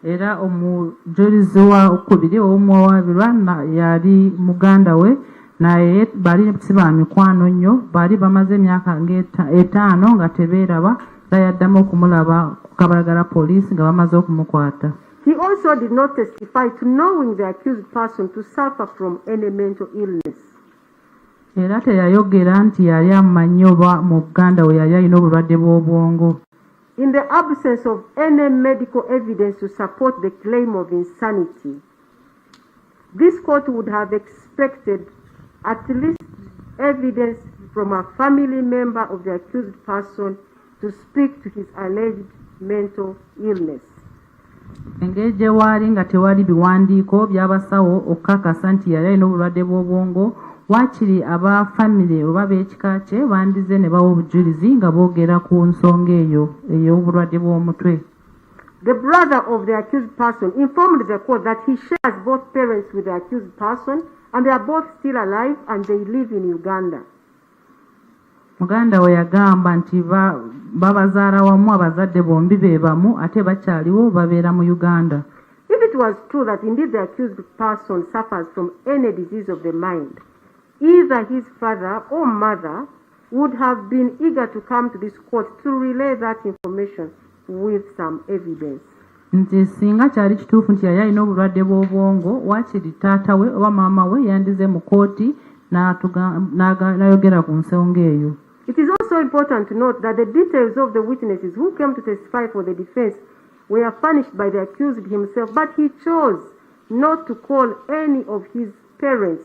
Era omujulizi wa okubiri ow'omuwawaabirwa yali muganda we naye bali siba mikwano nnyo bali bamaze emyaka ng'etaano nga tebeeraba yaddamu okumulaba ku Kabalagala police nga bamaze okumukwata. He also did not testify to knowing the accused person to suffer from any mental illness. Era teyayogera nti yali amanyi oba muganda we yali alina obulwadde bw'obwongo. In the absence of any medical evidence to support the claim of insanity, this court would have expected at least evidence from a family member of the accused person to speak to his alleged mental illness. Engeri gye waali nga tewali biwandiiko by'abasawo okukakasa nti yali alina obulwadde bw'obwongo, waakiri aba famire oba b'ekika kye bandize ne bawa obujulizi nga boogera ku nsonga eyo ey'obulwadde bw'omutwe. The brother of the accused person informed the court that he shares both parents with the accused person and they are both still alive and they live in Uganda. Muganda we yagamba nti babazaala wamu abazadde bombi be bamu ate bakyaliwo babeera mu Uganda. If it was true that indeed the accused person suffers from any disease of the mind, either his father or mother would have been eager to come to this court to relay that information with some evidence. Nti singa kyali kituufu nti yali alina obulwadde bw'obwongo, waakiri taata we oba maama we yandize mu kooti n'ayogera ku nsonga eyo. It is also important to note that the details of the witnesses who came to testify for the defense were furnished by the accused himself, but he chose not to call any of his parents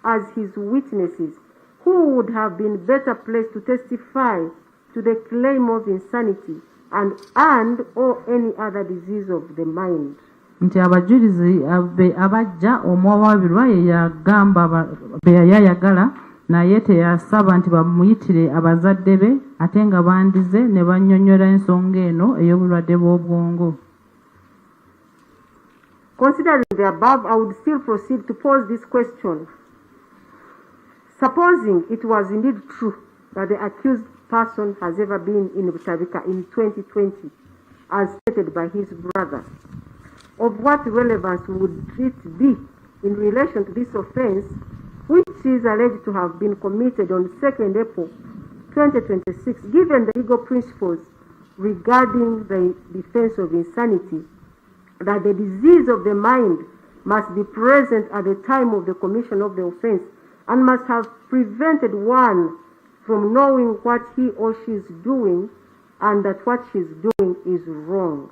as his witnesses, who would have been better placed to testify to the claim of insanity and or any other disease of the mind. Nti abajulizi abajja omwawabirwa ye yagamba be yayagala naye teyasaba nti bamuyitire abazadde be ate nga bandize ne bannyonnyola ensonga eno ey'obulwadde bw'obwongo. Considering the above, I would still proceed to pose this question. Supposing it was indeed true that the accused person has ever been in Butabika in 2020, as stated by his brother, of what relevance would it be in relation to this offense, which is alleged to have been committed on 2nd April 2026, given the legal principles regarding the defense of insanity, that the disease of the mind must be present at the time of the commission of the offense and must have prevented one from knowing what he or she is doing and that what she is doing is wrong.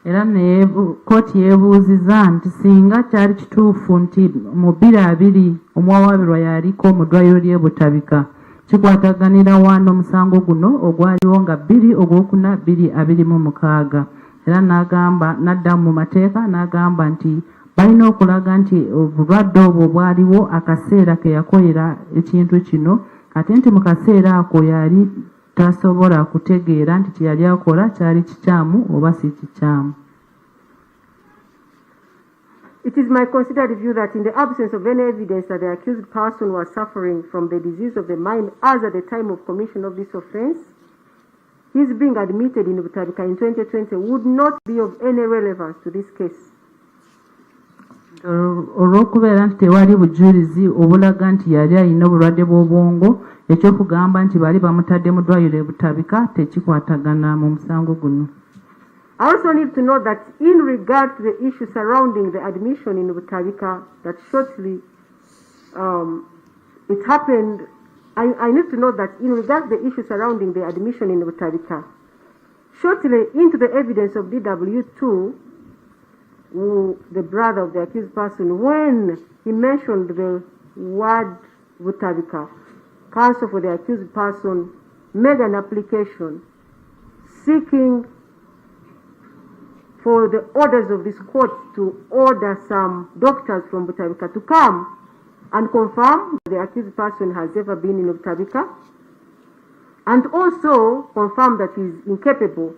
Era ne kooti yeebuuziza nti singa kyali kituufu nti mu 2020 omwawabirwa yaliko mu ddwaliro ly'e Butabika, kikwataganira wano omusango guno ogwaliwo nga 2 Ogwokuna 2026. Era n'adda mu mateeka n'agamba nti balina okulaga nti obulwadde obwo bwaliwo akaseera ke yakolera ekintu kino, ate nti mu kaseera ako yali tasobola kutegeera nti kyeyali akola kyali kikyamu oba si kikyamu. It is my considered view that in the absence of any evidence that the accused person was suffering from the disease of the mind as at the time of commission of this offense, his being admitted in Butabika in 2020 would not be of any relevance to this case. Olw'okubeera nti tewali bujulizi obulaga nti yali alina obulwadde bw'obwongo, ekyokugamba nti bali bamutadde mu ddwaliro e Butabika tekikwatagana mu musango guno. I also need to note that in regard to the issue surrounding the admission in Butabika, that shortly it happened, I need to note that in regard to the issue surrounding the admission in Butabika, shortly into the evidence of DW2, the brother of the accused person, when he mentioned the word Butabika, counsel for the accused person made an application seeking for the orders of this court to order some doctors from Butabika to come and confirm that the accused person has ever been in Butabika, and also confirm that he is incapable,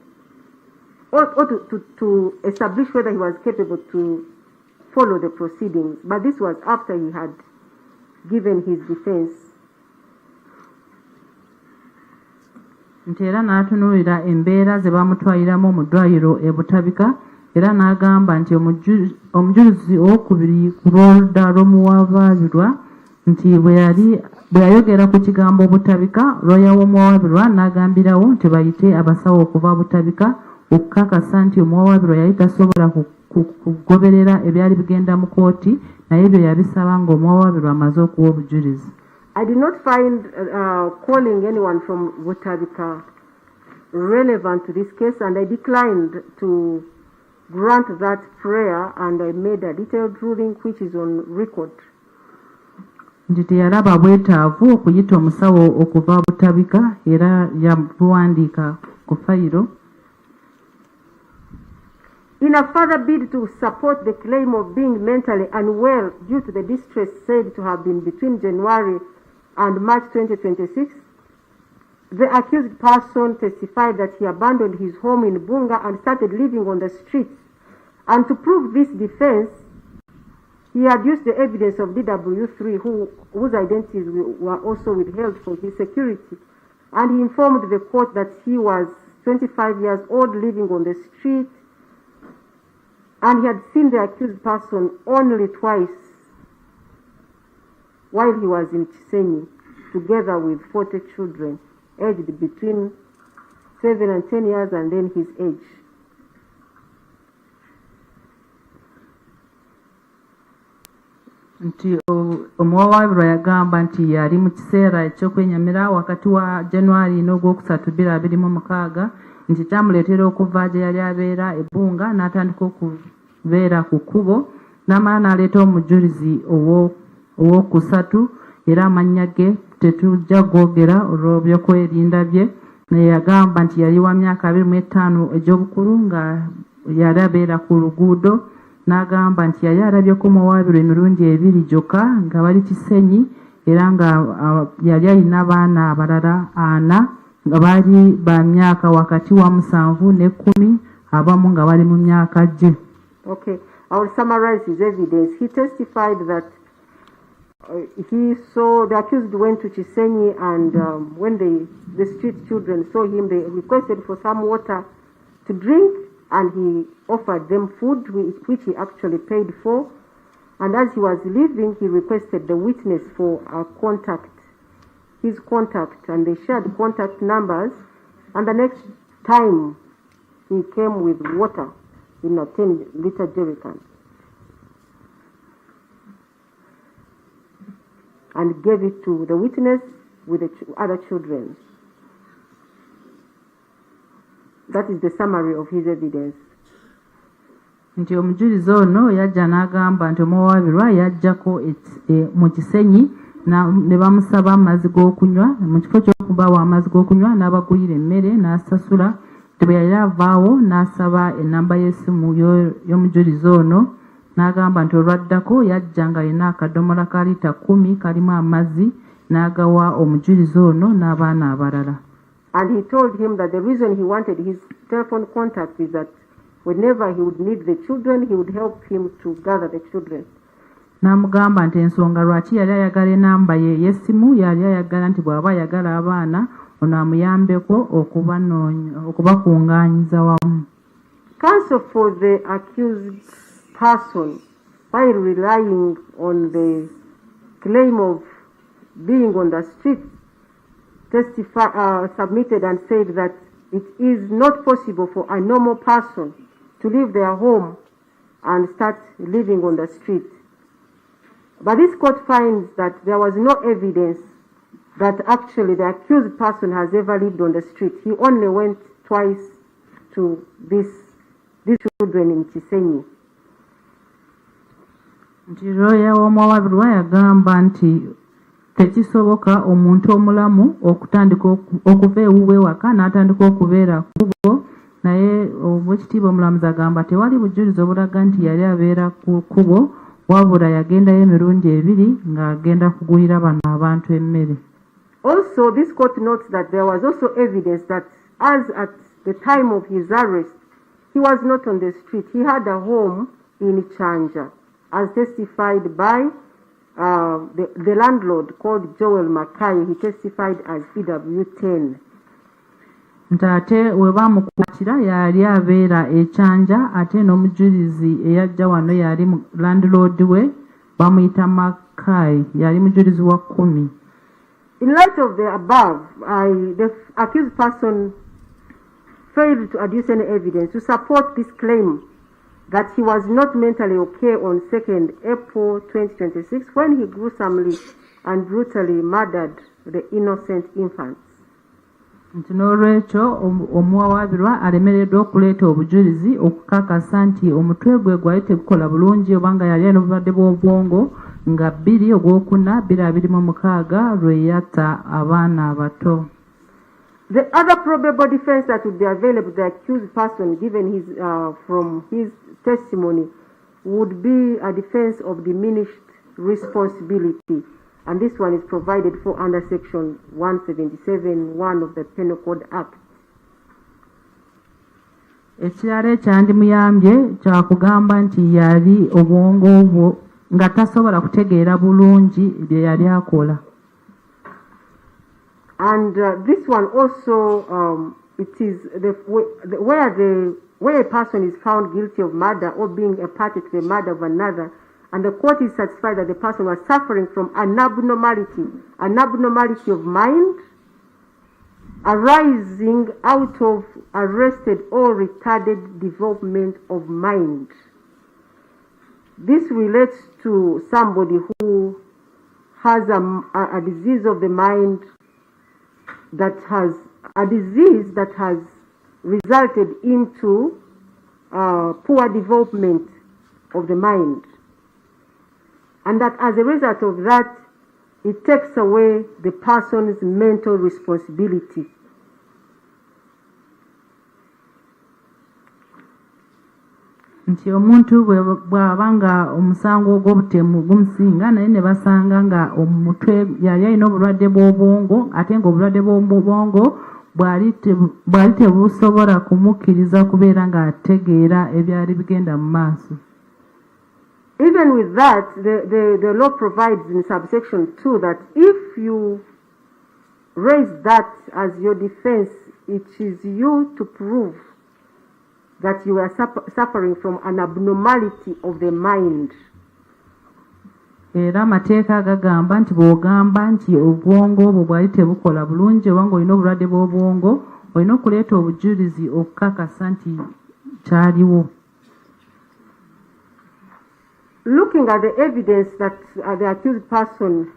or to establish whether he was capable to follow the proceedings. But this was after he had given his defense. Nti era n'atunuulira embeera ze bamutwaliramu mu ddwaliro e Butabika, era n'agamba nti omujulizi owokubiri ku lw'oludda lw'omuwabirwa nti bwe yayogera ku kigambo Butabika, looya w'omuwabirwa n'agambirawo nti bayite abasawo okuva Butabika okukakasa nti omuwabirwa yali tasobola kugoberera ebyali bigenda mu kooti, naye ebyo yabisaba ng'omuwabirwa amaze okuwa obujulizi. I did not find calling anyone from Butabika relevant to this case, and I declined to grant that prayer, and I made a detailed ruling which is on record. Nti teyalaba bwetaavu okuyita omusawo okuva butabika era yabuwandiika ku fayiro. In a further bid to support the claim of being mentally unwell due to the distress said to have been between January and March 2026, the accused person testified that he abandoned his home in Bunga and started living on the streets. And to prove this defense, he had used the evidence of DW3, whose identities were also withheld for his security. And he informed the court that he was 25 years old, living on the street, and he had seen the accused person only twice while he was in Chisenyi, together with 40 children, aged between 7 and 10 years, and then his age. Nti omuwawaabirwa yagamba nti yali mu kiseera ekyokwenyamira wakati wa January n'ogwokusatu 2026 nti kyamuleetera okuva gye yali abeera e Bunga n'atandika okubeera ku kkubo n'amala n'aleeta omujulizi ow'okusatu era amannya ge tetujja gwogera olw'ebyokwerinda bye, naye yagamba nti yali wa myaka 25 egy'obukulu nga yali abeera ku luguudo. N'agamba nti yali alabyeko omuwawaabirwa emirundi 2 gyokka nga bali Kisenyi era nga yali alina abaana abalala 4 nga bali ba myaka wakati wa 7 ne 10, abamu nga bali mu myaka gye. Okay, I will summarize his evidence. He testified that he saw the accused went to Chisenyi, and when the street children saw him, they requested for some water to drink, and he offered them food, which he actually paid for. And as he was leaving, he requested the witness for his contact, and they shared contact numbers. And the next time, he came with water in a 10-liter jerrycan and gave it to the witness with the other children. That is the summary of his evidence. Nti omujulizi ono yajja n'agamba nti omuwawaabirwa yajjako mu Kisenyi ne bamusaba amazzi g'okunywa, mu kifo ky'okubawa amazzi g'okunywa n'abagulira emmere n'asasula. Bwe yali avaawo n'asaba ennamba y'essimu y'omujulizi ono, n'agamba nti olwaddako yajja nga alina akadomola ka lita 10 kalimu amazzi n'agawa omujulizi ono n'abaana abalala. And he told him that the reason he wanted his telephone contact is that whenever he would need the children, he would help him to gather the children. N'amugamba nti ensonga lwaki yali ayagala enamba ye y'essimu, yali ayagala nti bw'aba ayagala abaana ono amuyambeko okubakungaanyiza wamu. Counsel for the accused person, while relying on the claim of being on the street, submitted and said that it is not possible for a normal person to leave their home and start living on the street. But this court finds that there was no evidence that actually the accused person has ever lived on the street. He only went twice to these children in Chisenyi. Nti looya w'omuwawaabirwa yagamba nti tekisoboka omuntu omulamu okutandika okuva ewuwe waka n'atandika okubeera kubo, naye Oweekitiibwa Omulamuzi agamba tewali bujulizi obulaga nti yali abeera ku kubo, wabula yagendayo emirundi 2 ng'agenda kugulira bano abantu emmere. Also, this court notes that there was also evidence that as at the time of his arrest, he was not on the street. He had a home in Chanja, as testified by the landlord called Joel Mackay. He testified as EW10. Nti ate we bamukwatira yali abeera e Chanja, ate n'omujulizi eyajja wano yali landlord we bamuyita Mackay, yali mujulizi wa 10. In light of the above, the accused person failed to adduce any evidence to support this claim that he was not mentally okay on 2nd April 2026 when he gruesomely and brutally murdered the innocent infants. nti n'olwekyo omuwawaabirwa alemereddwa okuleeta obujulizi okukakasa nti omutwe gwe gwali tegukola bulungi oba nga yali alina obulwadde bw'obwongo nga 2 Ogwokuna 2026 lwe yatta abaana abato. The other probable defense that would be available to the accused person given his from his testimony would be a defense of diminished responsibility, and this one is provided for under section 177(1) of the Penal Code Act. Ekirala ekyandimuyambye kyakugamba nti yali obwongo obwo nga tasobola kutegeera bulungi bye yali akola. And this one also, it is where a person is found guilty of murder or being a party to the murder of another, and the court is satisfied that the person was suffering from an abnormality of mind arising out of arrested or retarded development of mind. This relates to somebody who has a disease of the mind that has resulted into poor development of the mind, and that as a result of that, it takes away the person's mental responsibility. Nti omuntu bw'aba nga omusango ogw'obutemu gumusinga naye ne basanga nga omutwe yali alina obulwadde bw'obwongo ate ng'obulwadde bw'obwongo bwali tebusobola kumukkiriza kubeera ng'ategeera ebyali bigenda mu maaso. Even with that, the law provides in subsection 2 that if you raise that as your defense, it is you to prove that you are suffering from an abnormality of the mind. Era amateeka agagamba nti bw'ogamba nti obwongo obwo bwali tebukola bulungi oba ng'olina obulwadde bw'obwongo olina okuleeta obujulizi okukakasa nti kyaliwo. Looking at the evidence that the accused person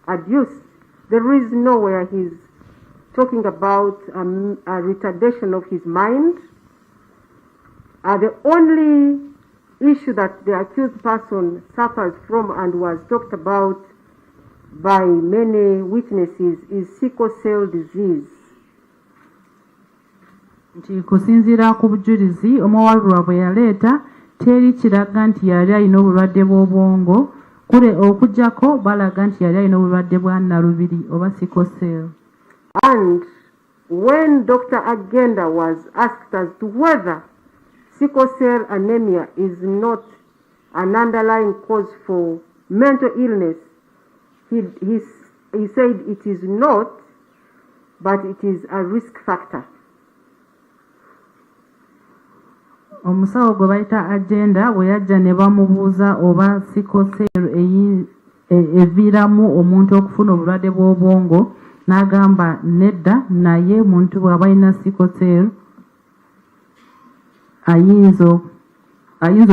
adduced, there is nowhere he's talking about a retardation of his mind. The only issue that the accused person suffers from and was talked about by many witnesses is sickle cell disease. Nti kusinziira ku bujulizi omuwawaabirwa bwe yaleeta teri kiraga nti yali alina obulwadde bw'obwongo kule okuggyako balaga nti yali alina obulwadde bwa nnalubiri oba sickle cell. And when Dr. Agenda was asked as to whether sickle cell anemia is not an underlying cause for mental illness, he said it is not, but it is a risk factor. Omusawo gwe bayita Agenda bwe yajja ne bamubuuza oba sickle cell eviiramu omuntu okufuna obulwadde bw'obwongo n'agamba nedda, naye muntu bw'aba alina sickle cell ayinza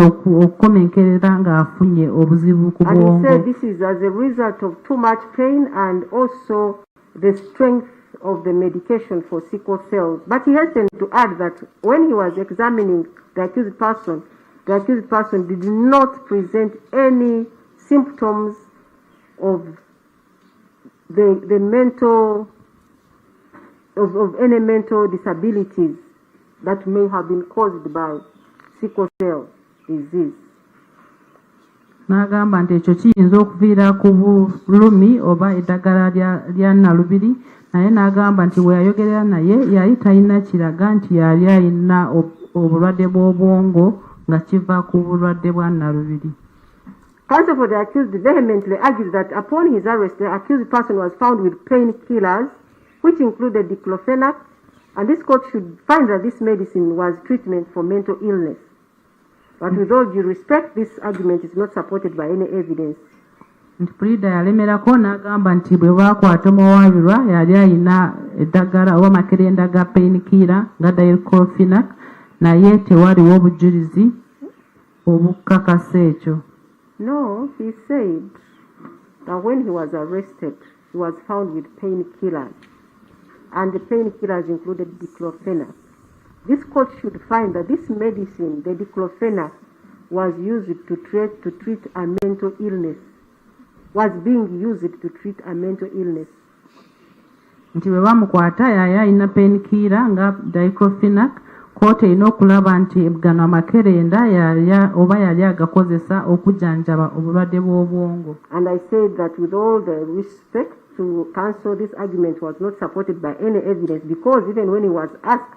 okukomenkerera ng'afunye obuzibu ku bwongo. And he said this is as a result of too much pain and also the strength of the medication for sickle cells. But he hastened to add that when he was examining the accused person did not present any symptoms of the mental of any mental disabilities that may have been caused by sickle cell disease. N'agamba nti ekyo kiyinza okuviira ku bulumi oba eddagala lya nnalubiri, naye n'agamba nti bwe yayogerera naye yali talina kiraga nti yali alina obulwadde bw'obwongo nga kiva ku bulwadde bwa nnalubiri. Counsel for the accused vehemently argued that upon his arrest, the accused person was found with painkillers, which included diclofenac, and this court should find that this medicine was treatment for mental illness. But with all due respect, this argument is not supported by any evidence. Nti Prelude yalemerako n'agamba nti bwe baakwata omuwawaabirwa yali alina eddagala oba makerenda ga painkiller nga diclofenac, naye tewaliwo obujulizi obukakasa ekyo. No, he said that when he was arrested, he was found with painkillers. and the painkillers included diclofenac. This court should find that this medicine, the diclofenac, was used to treat a mental illness, was being used to treat a mental illness. Nti bwe bamukwata yali alina painkiller nga diclofenac, kooti erina okulaba nti gano amakerenda oba yali agakozesa okujjanjaba obulwadde bw'obwongo. And I said that with all the respect to counsel, this argument was not supported by any evidence, because even when he was asked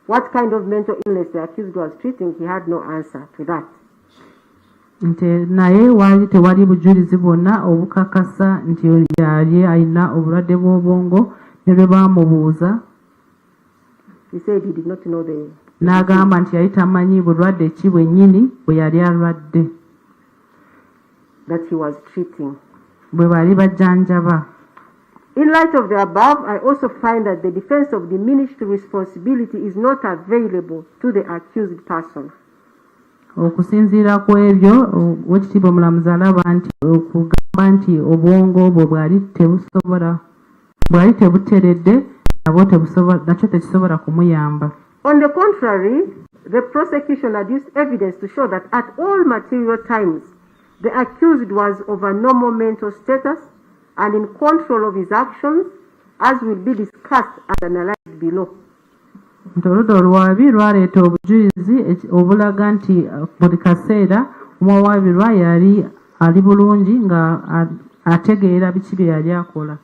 what kind of mental illness the accused was treating, he had no answer to that. Nti naye waali tewali bujulizi bwonna obukakasa nti yali alina obulwadde bw'obwongo, ne lwe baamubuuza he said he did not know the n'agamba nti yali tamanyi bulwadde ki bwennyini bwe yali alwadde that he was treating. bwe baali bajjanjaba. In light of the above, I also find that the defense of diminished responsibility is not available to the accused person. Okusinziira ku ebyo, Oweekitiibwa Omulamuzi alaba nti okugamba nti obwongo bwe bwali tebuteredde nakyo tekisobola kumuyamba. On the contrary, the prosecution adduced evidence to show that at all material times, the accused was of a normal mental status and in control of his actions, as will be discussed and analyzed below. Oludda olwabi lwaleeta obujulizi obulaga nti buli kaseera omuwawaabirwa yali ali bulungi nga ategeera biki bye yali akola.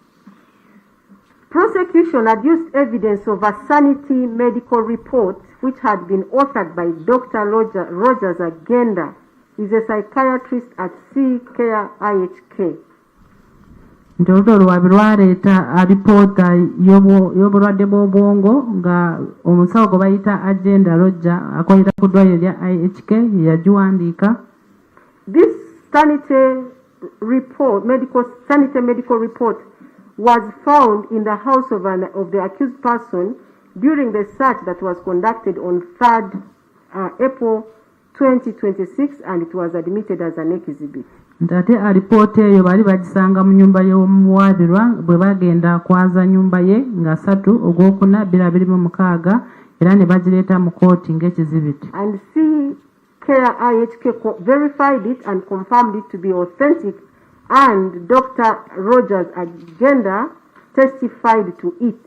Prosecution adduced evidence of a sanity medical report which had been authored by Dr. Rogers Agenda. He is a psychiatrist at CKIHK. Nti oludda olwabi lwaleeta alipoota y'obulwadde bw'obwongo nga omusawo gwe bayita Agenda Roger akolera ku ddwaliro lya IHK yagiwandiika. This sanity medical report was found in the house of the accused person during the search that was conducted on 3rd April 2026, and it was admitted as an exhibit. Ate alipoota eyo baali bagisanga mu nnyumba y'omuwaabirwa bwe bagenda kwaza nnyumba ye nga 3 Ogwokuna 2026 era ne bagireeta mu kooti ng'ekizibiti. And CKIHK verified it and confirmed it to be authentic, and Dr. Rogers' Agenda testified to it.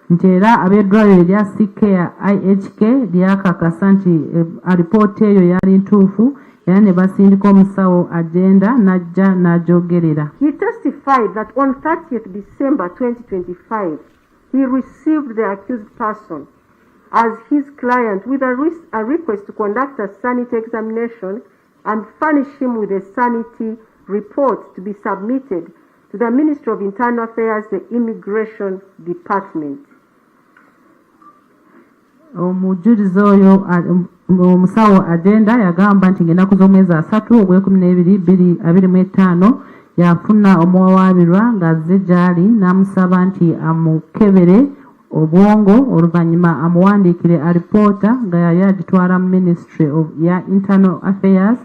Nti era ab'eddwaliro lya CKIHK lyakakasa nti alipoota eyo yali ntuufu era ne basindika omusawo Agenda n'ajja n'agyogerera. He testified that on 30th December 2025 he received the accused person as his client with a request to conduct a sanity examination and furnish him with a sanity report to be submitted to the Ministry of Internal Affairs, the Immigration Department. Omujulizi oyo omusawo Agenda yagamba nti ng'ennaku z'omwezi 3 Ogwekumi-2025 yafuna omuwawaabirwa ng'azze gy'ali n'amusaba nti amukebere obwongo oluvannyuma amuwandiikire alipoota nga yali agitwala mu Ministry of Internal Affairs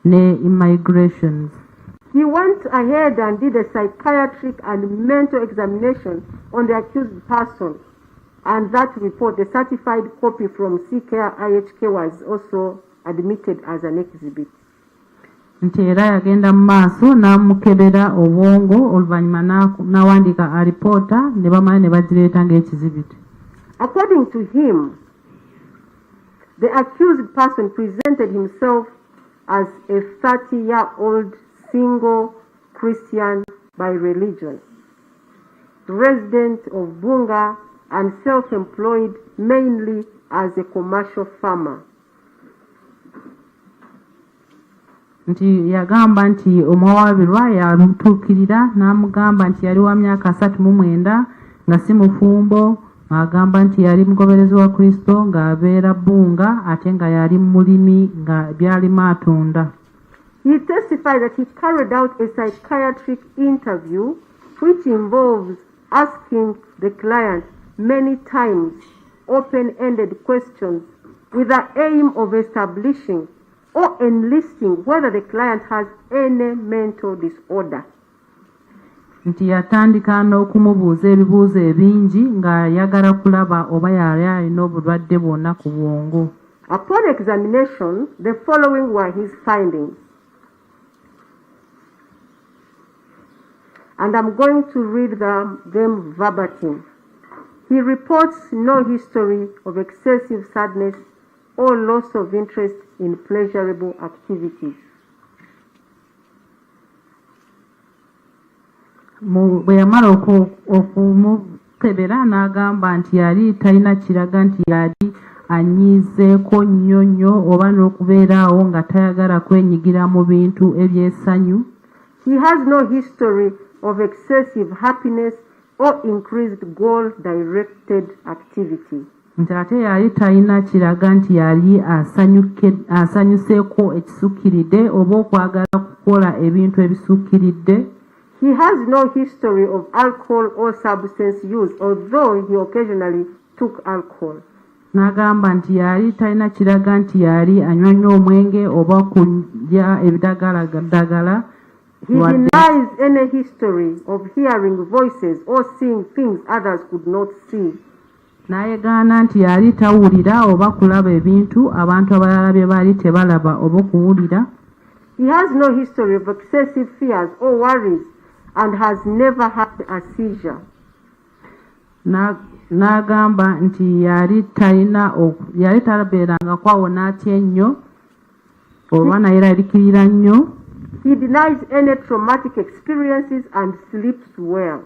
ne Immigration. He went ahead and did a psychiatric and mental examination on the accused person, and that report, the certified copy from CKIHK, was also admitted as an exhibit. Nti era yagenda mu maaso n'amukebera obwongo oluvannyuma n'awandiika alipoota ne bamala ne bagireeta ng'ekizibiti. According to him, the accused person presented himself as a 30-year-old single Christian by religion, resident of Bunga and self-employed mainly as a commercial farmer. Nti yagamba nti omuwawaabirwa yamutuukirira n'amugamba nti yali wa myaka 39 nga si mufumbo, agamba nti yali mugoberezi wa Kristo ng'abeera Bunga ate nga yali mulimi nga byalima atunda. He testified that he carried out a psychiatric interview which involves asking the client many times open-ended questions with the aim of establishing or enlisting whether the client has any mental disorder. nti yatandika n'okumubuuza ebibuuzo ebingi ng'ayagala kulaba oba yali alina obulwadde bwonna ku bwongo. Upon examination, the following were his findings. And I'm going to read them verbatim. He reports no history of excessive sadness or loss of interest in pleasurable activities. Bwe yamala okumukebera n'agamba nti yali talina kiraga nti yali anyiizeeko nnyo oba n'okubeeraawo nga tayagala kwenyigira mu bintu eby'essanyu. He has no history of excessive happiness or increased goal-directed activity. Nti ate yali talina kiraga nti yali asanyuseeko ekisukkiridde oba okwagala kukola ebintu ebisukkiridde. He has no history of alcohol or substance use, although he occasionally took alcohol. N'agamba nti yali talina kiraga nti yali anywa nnyo omwenge oba kulya ebidagala. He denies any history of hearing voices or seeing things others could not see. N'ayegaana nti yali tawulira oba kulaba ebintu abantu abalala bye baali tebalaba oba okuwulira. He has no history of excessive fears or worries and has never had a seizure. N'agamba nti yali talabeeranga kwawo n'atya ennyo oba nayeraliikirira nnyo. He denies any traumatic experiences and sleeps well.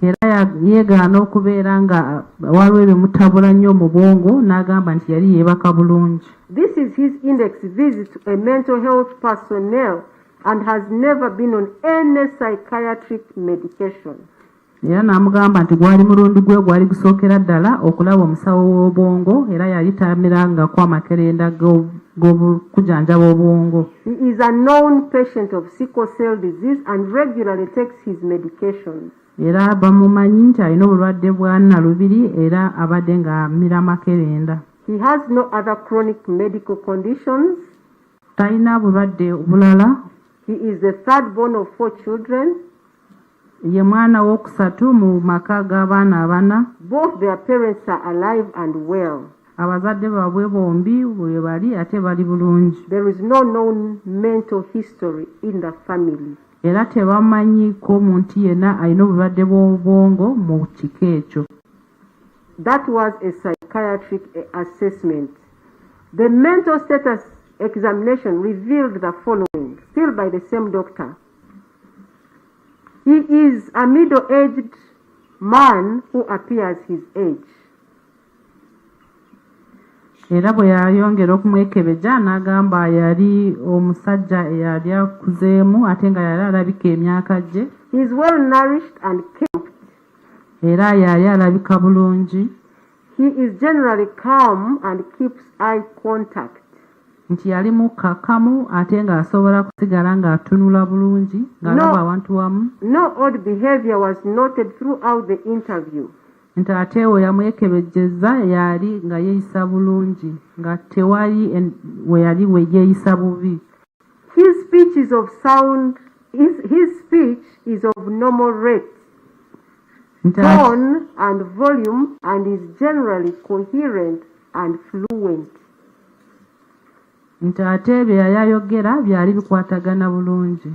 Era yeegaana okubeera nga waliwo ebimutabula nnyo mu bwongo n'agamba nti yali yeebaka bulungi. This is his index visit to a mental health personnel and has never been on any psychiatric medication. Era n'amugamba nti gwali mulundi gwe gwali gusookera ddala okulaba omusawo w'obwongo era yali tamerangako amakerenda g'okujanjaba obwongo. He is a known patient of sickle cell disease and regularly takes his medications. Era bamumanyi nti alina obulwadde bwa nnalubiri era abadde ng'amira makerenda. He has no other chronic medical conditions. Talina bulwadde bulala. He is the third born of 4 children. Ye mwana w'okusatu mu maka g'abaana abana. Both their parents are alive and well. Abazadde baabwe bombi bwe bali ate bali bulungi. There is no known mental history in the family. Era tebamanyiko muntu yenna alina obulwadde bw'obwongo mu kika ekyo. That was a psychiatric assessment. The mental status examination revealed the following, still by the same doctor. He is a middle-aged man who appears his age. Era bwe yayongera okumwekebejja n'agamba yali omusajja eyali akuzeemu ate nga yali alabika emyaka gye. He is well nourished and kept. Era yali alabika bulungi. He is generally calm and keeps eye contact. Nti yali mukkakkamu ate ng'asobola kusigala ng'atunula bulungi ng'alaba abantu wamu. No odd behavior was noted throughout the interview. Nti ate we yamwekebejjeza yali nga yeeyisa bulungi nga tewali we yali we yeeyisa bubi. His speech is of sound. His speech is of normal rate, tone and volume, and is generally coherent and fluent. Nti ate bye yayogera byali bikwatagana bulungi.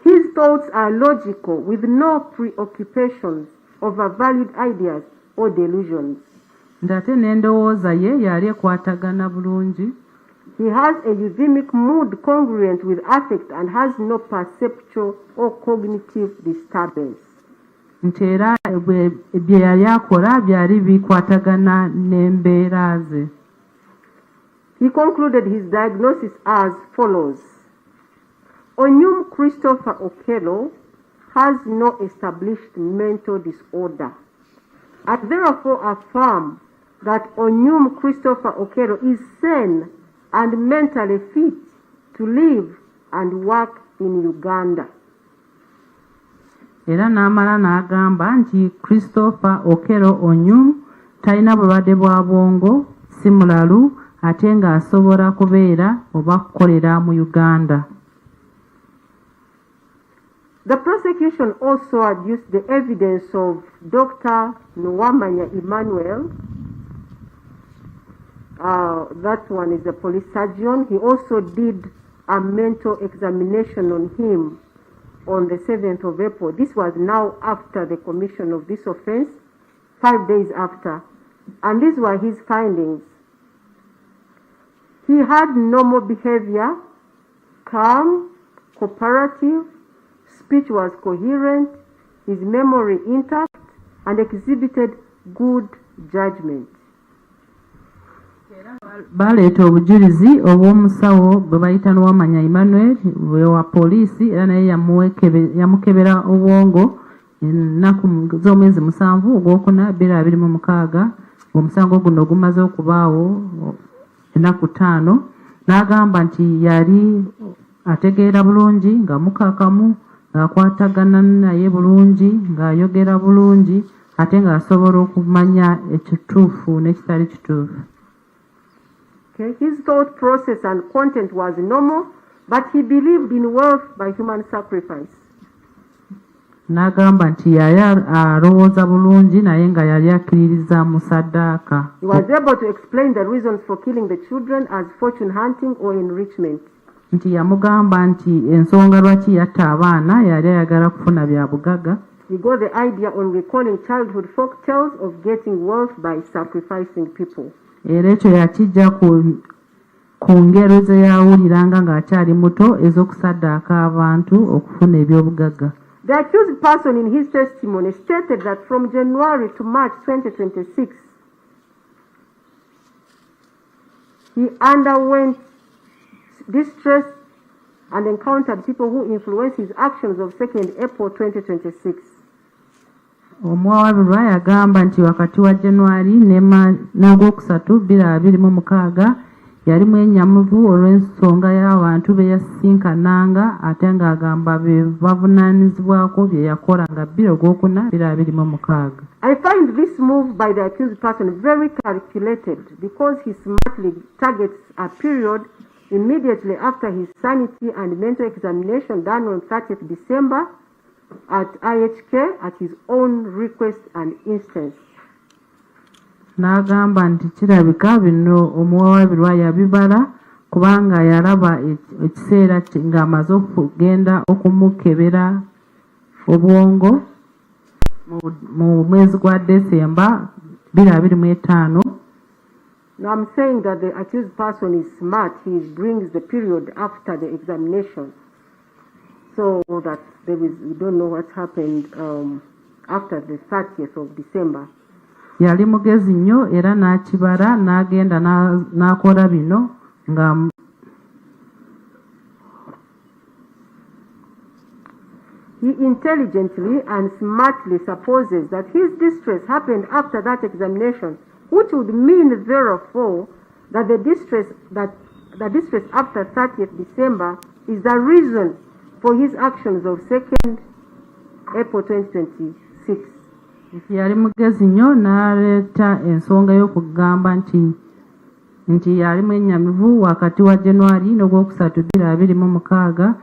His thoughts are logical with no preoccupations overvalued ideas or delusions. Nti ate n'endowooza ye yali ekwatagana bulungi. He has a euphemic mood congruent with affect and has no perceptual or cognitive disturbance. Nti era bye yali akola byali bikwatagana n'embeera ze. He concluded his diagnosis as follows. Onyum Christopher Okello has no established mental disorder. I therefore affirm that Onyum Christopher Okello is sane and mentally fit to live and work in Uganda. Era n'amala n'agamba nti Christopher Okello Onyum talina bulwadde bwa bwongo, si mulalu ate ng'asobola kubeera oba kukolera mu Uganda. The prosecution also adduced the evidence of Dr. Nwamanya Emmanuel. That one is a police surgeon. He also did a mental examination on him on the 7th of April. This was now after the commission of this offense, 5 days after. And these were his findings. He had normal behavior, calm, cooperative, speech was coherent, his memory intact, and exhibited good judgment. Baleeta obujulizi obw'omusawo bwe bayita Nwamanya Emmanuel wa poliisi era naye yamukebera obwongo ennaku z'omwezi 7 ogwokuna 2026 omusango guno gumaze okubaawo ennaku 5 n'agamba nti yali ategeera bulungi nga mukakamu ng'akwatagana naye bulungi ng'ayogera bulungi ate ng'asobola okumanya ekituufu n'ekitali kituufu. His thought process and content was normal, but he believed in wealth by human sacrifice. N'agamba nti yali alowooza bulungi naye nga yali akkiririza mu ssaddaaka. He was able to explain the reasons for killing the children as fortune hunting or enrichment. Nti yamugamba nti ensonga lwaki yatta abaana yali ayagala kufuna bya bugagga. He got the idea on recalling childhood folk tales of getting wealth by sacrificing people. Era ekyo yakijja ku ngero ze yawuliranga ng'akyali muto ez'okusaddaaka abantu okufuna ebyobugagga. The accused person in his testimony stated that from January to March 2026, he underwent distress and encountered people who influenced his actions of 2nd April 2026. Omuwawabirwa yagamba nti wakati wa January n'ogwokusatu 2026 yali mwenyamuvu olw'ensonga y'abantu be yasinkananga ate ng'agamba be bavunaanyizibwako bye yakola nga 2026. I find this move by the accused person very calculated because he smartly targets a period immediately after his sanity and mental examination done on 30th December at IHK at his own request and instance. N'agamba nti kirabika bino omuwawabirwa yabibala kubanga yalaba ekiseera ng'amaze okugenda okumukebera obwongo mu mwezi gwa December 2025. Now I'm saying that the accused person is smart. He brings the period after the examination so that we don't know what happened after the 30th of December. Yali mugezi nnyo era n'akibala n'agenda n'akola bino nga he intelligently and smartly supposes that his distress happened after that examination, which would mean therefore that the distress after 30th December is the reason for his actions of 2nd April 2026. Yali mugezi nnyo n'aleeta ensonga y'okugamba nti yali mwennyamivu wakati wa January n'ogwokusatu 2026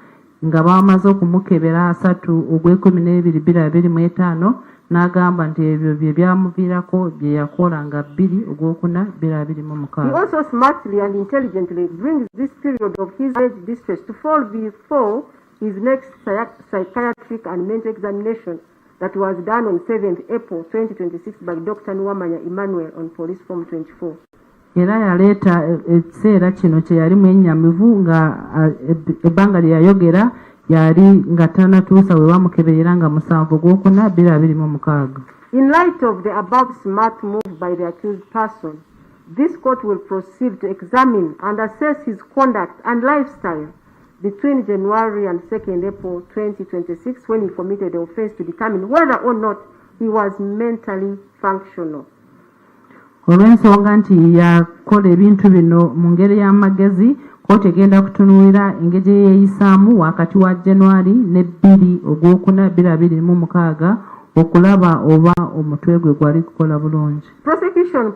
nga bamaze okumukebera 3 ogw'Okubiri 2025 n'agamba nti ebyo bye byamuviirako bye yakola nga 2 ogw'Okuna 2026. He also smartly and intelligently brings this period of his alleged distress to fall before his next psychiatric and mental examination that was done on 7th April 2026 by Dr. Nwamanya Emmanuel on Police Form 24. Era yaleeta ekiseera kino kye yali mwennyamivu nga ebbanga lye yayogera yali nga tanatuusa we bamukeberera nga 7 ogw'Okuna 2026. In light of the above smart move by the accused person, this court will proceed to examine and assess his conduct and lifestyle between January and 2nd April 2026 when he committed the offense to determine whether or not he was mentally functional. Olw'ensonga nti yakola ebintu bino mu ngeri y'amagezi kooti egenda kutunuulira engeri yeeyisaamu wakati wa January ne 2 ogw'Okuna 2026 okulaba oba omutwe gwe gwali kukola bulungi. Prosecution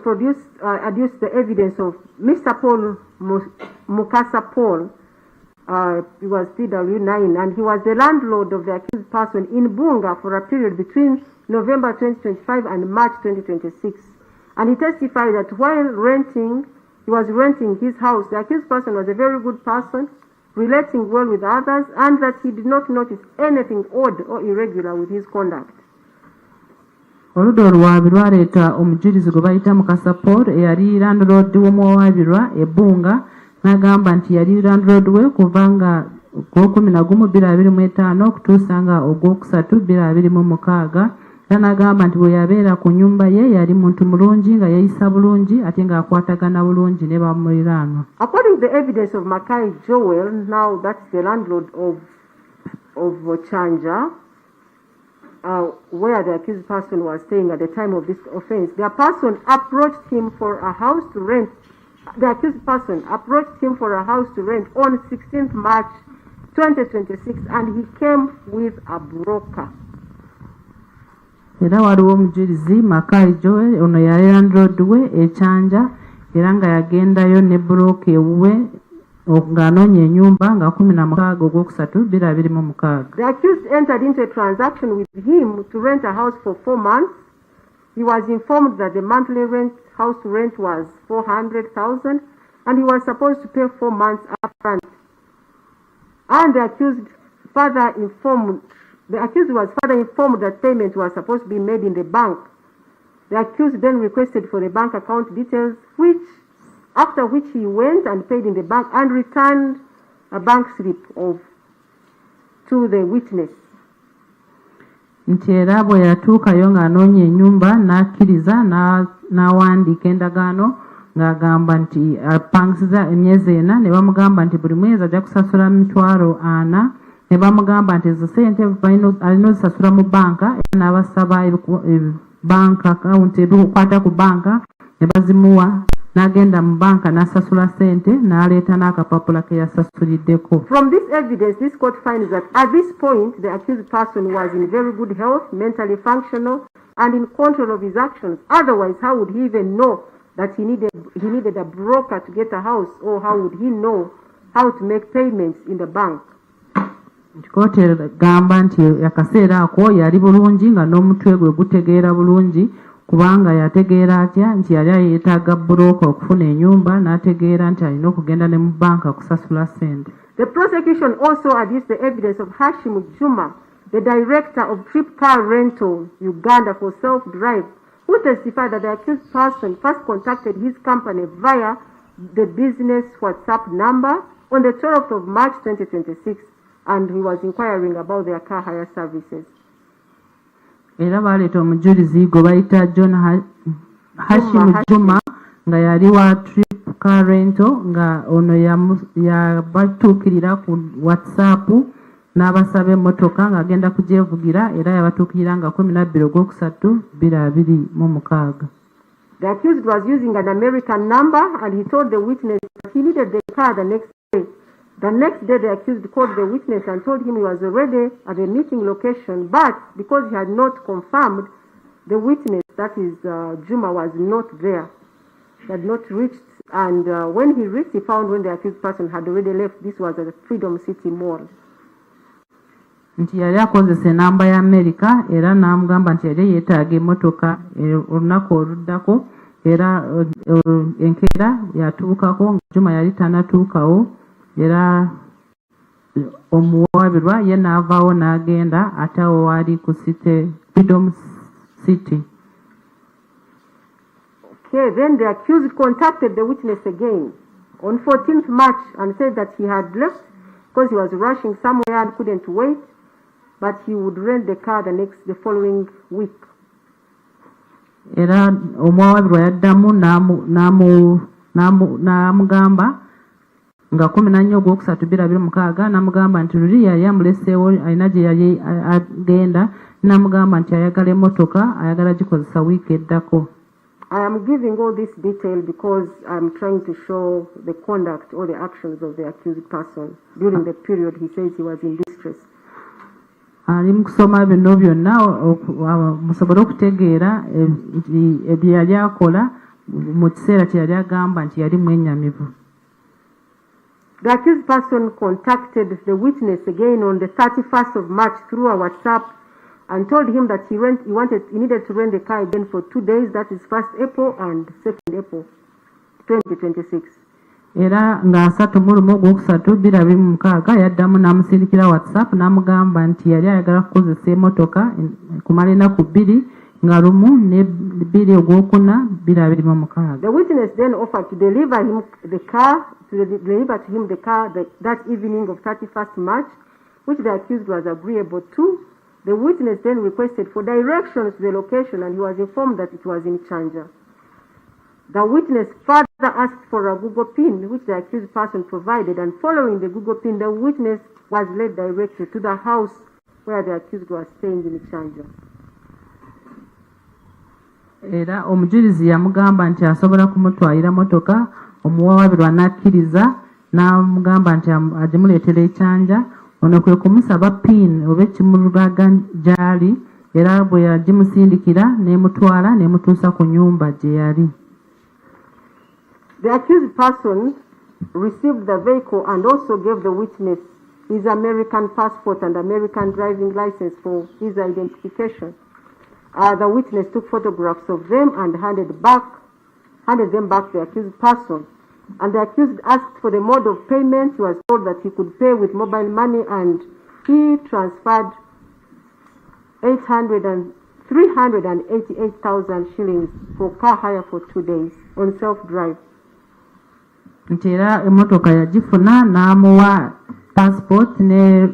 adduced the evidence of Mr. Paul Mukasa Paul, He was PW9, and he was the landlord of the accused person in Bunga for a period between November 2025 and March 2026. And he testified that while he was renting his house, the accused person was a very good person, relating well with others, and that he did not notice anything odd or irregular with his conduct. Oludda oluwaabirwa aleeta omujulizi gwe bayita Mukasa Paul eyali landlord w'omuwaabirwa ebbunga n'agamba nti yali landlord we kuva nga Ogw'okumin-2025 okutuusa nga Ogwokusatu-2026 era n'agamba nti bwe yabeera ku nnyumba ye yali muntu mulungi nga yeeyisa bulungi ate ng'akwatagana bulungi ne bamuliraanwa. According to the evidence of Makai Joel, now that's the landlord of Chanja, where the accused person was staying at the time of this offense, the person approached him for a house to rent. The accused person approached him for a house to rent on 16th March 2026, and he came with a broker. Era waliwo omujulizi Makai Joel ono yali landlord we Chanja era nga yagendayo ne broker we ng'anoonya ennyumba nga 16 Ogwokusatu-2026. The accused entered into a transaction with him to rent a house for 4 months. He was informed that the monthly house rent was 400,000, and he was supposed to pay 4 months upfront. And the accused was further informed that payment was supposed to be made in the bank. The accused then requested for the bank account details, after which he went and paid in the bank and returned a bank slip to the witness. Nti era bwe yatuukayo ng'anoonya ennyumba n'akkiriza n'awandiika endagaano ng'agamba nti apangisiza emyezi 4 ne bamugamba nti buli mwezi ajja kusasula $40,000 ne bamugamba nti ezo ssente alina ozisasula mu banka era n'abasaba banka akawunti ebikwata ku banka ne bazimuwa n'agenda mu banka n'asasula ssente n'aleeta n'akapapula ke yasasuliddeko. From this evidence, this court finds that at this point the accused person was in very good health, mentally functional, and in control of his actions. Otherwise, how would he even know that he needed a broker to get a house, or how would he know how to make payments in the bank? Kkooti egamba nti akaseera ako yali bulungi nga n'omutwe gwe gutegeera bulungi kubanga yategeera atya nti yali yeetaaga bbulooka okufuna ennyumba n'ategeera nti alina okugenda ne mu banka kusasula ssente. The prosecution also adduced the evidence of Hashim Juma, the director of Trip Car Rental Uganda for Self-Drive, who testified that the accused person first contacted his company via the business WhatsApp number on the 12th of March 2026, and he was inquiring about their car hire services. Era baleeta omujulizi gwe bayita John Hashim Juma nga yali wa Trip Car Rental nga ono yabatuukirira ku WhatsApp n'abasaba emmotoka ng'agenda kugyevugira era yabatuukirira nga 12 Ogwokusatu-2026. The accused was using an American number, and he told the witness that he needed the car the next day. The next day, the accused called the witness and told him he was already at a meeting location, but because he had not confirmed, the witness, that is Juma, was not there. He had not reached, and when he reached, he found when the accused person had already left. This was at the Freedom City Mall. Nti yali akozesa enamba ya America era n'amugamba nti yali yeetaaga emmotoka olunaku oluddako era enkeera yatuukako nga Juma yali tanatuukawo era omuwaabirwa ye n'avaawo n'agenda ate awo waali ku Freedom City. Okay, then the accused contacted the witness again on 14th March and said that he had left because he was rushing somewhere and couldn't wait, but he would rent the car the following week. Era omuwaabirwa yaddamu n'amugamba nga 14 Ogwokusatu-2026 n'amugamba nti luli yali amuleseewo alina gye yali agenda n'amugamba nti ayagala emmotoka ayagala gikozesa wiiki eddako. I am giving all this detail because I'm trying to show the conduct or the actions of the accused person during the period he says he was in distress. Ali mu kusoma bino byonna musobole okutegeera ebyo yali akola mu kiseera kye yali agamba nti yali mwenyamivu. The accused person contacted the witness again on the 31st of March through a WhatsApp and told him that he needed to rent the car again for 2 days, that is 1st April and 2nd April 2026. Era ng'asatu mu lumu ogwokusatu 2026 yaddamu n'amusindikira WhatsApp n'amugamba nti yali ayagala kukozesa emmotoka kumala ennaku 2 nga lumu ne 2 ogwokuna 2026. The witness then offered to deliver him the car that evening of 31st March, which the accused was agreeable to. The witness then requested for directions to the location, and he was informed that it was in Chanja. The witness further asked for a Google PIN, which the accused person provided, and following the Google PIN, the witness was led directly to the house where the accused was staying in Chanja. Era omujulizi yamugamba nti asobola kumutwalira motoka, omuwawabirwa n'akkiriza n'amugamba nti agimuleetera ekyanja. Ono kwe kumusaba PIN oba ekimulaga gy'ali, era bwe yagimusindikira n'emutwala n'emutuusa ku nnyumba gye yali. The accused person received the vehicle and also gave the witness his American passport and American driving license for his identification. The witness took photographs of them and handed them back to the accused person. And the accused asked for the mode of payment. He was told that he could pay with mobile money, and he transferred 388,000 shillings for car hire for 2 days on self-drive. Nti era emmotoka yagifuna n'amuwa passport ne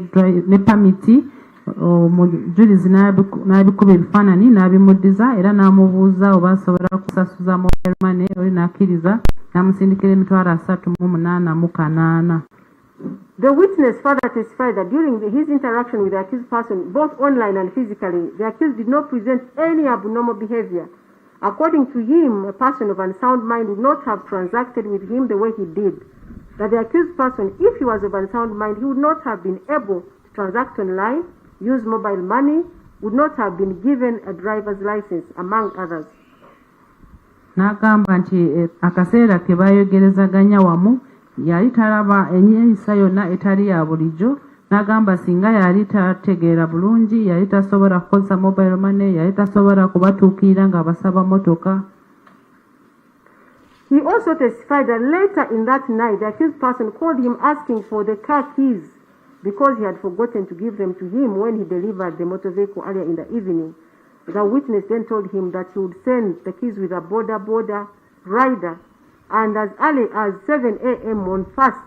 permit. Omujulizi n'abikuba ebifaananyi n'abimuddiza era n'amubuuza oba asobola kusasuza mobile money, oli n'akkiriza n'amusindikira emitwalo 38,800. The witness further testified that during his interaction with the accused person, both online and physically, the accused did not present any abnormal behavior. According to him, a person of unsound mind would not have transacted with him the way he did. That the accused person, if he was of unsound mind, he would not have been able to transact online, use mobile money, would not have been given a driver's license, among others. N'agamba nti akaseera ke bayogerezaganya wamu yali talaba ennyisa yonna etali ya bulijjo. N'agamba singa yali tategeera bulungi, yali tasobola kukozesa mobile money, yali tasobola kubatuukirira ng'abasaba motoka. He also testified that later in that night, the accused person called him asking for the car keys because he had forgotten to give them to him when he delivered the motor vehicle earlier in the evening. The witness then told him that he would send the keys with a border rider, and as early as 7 a.m. on 1st,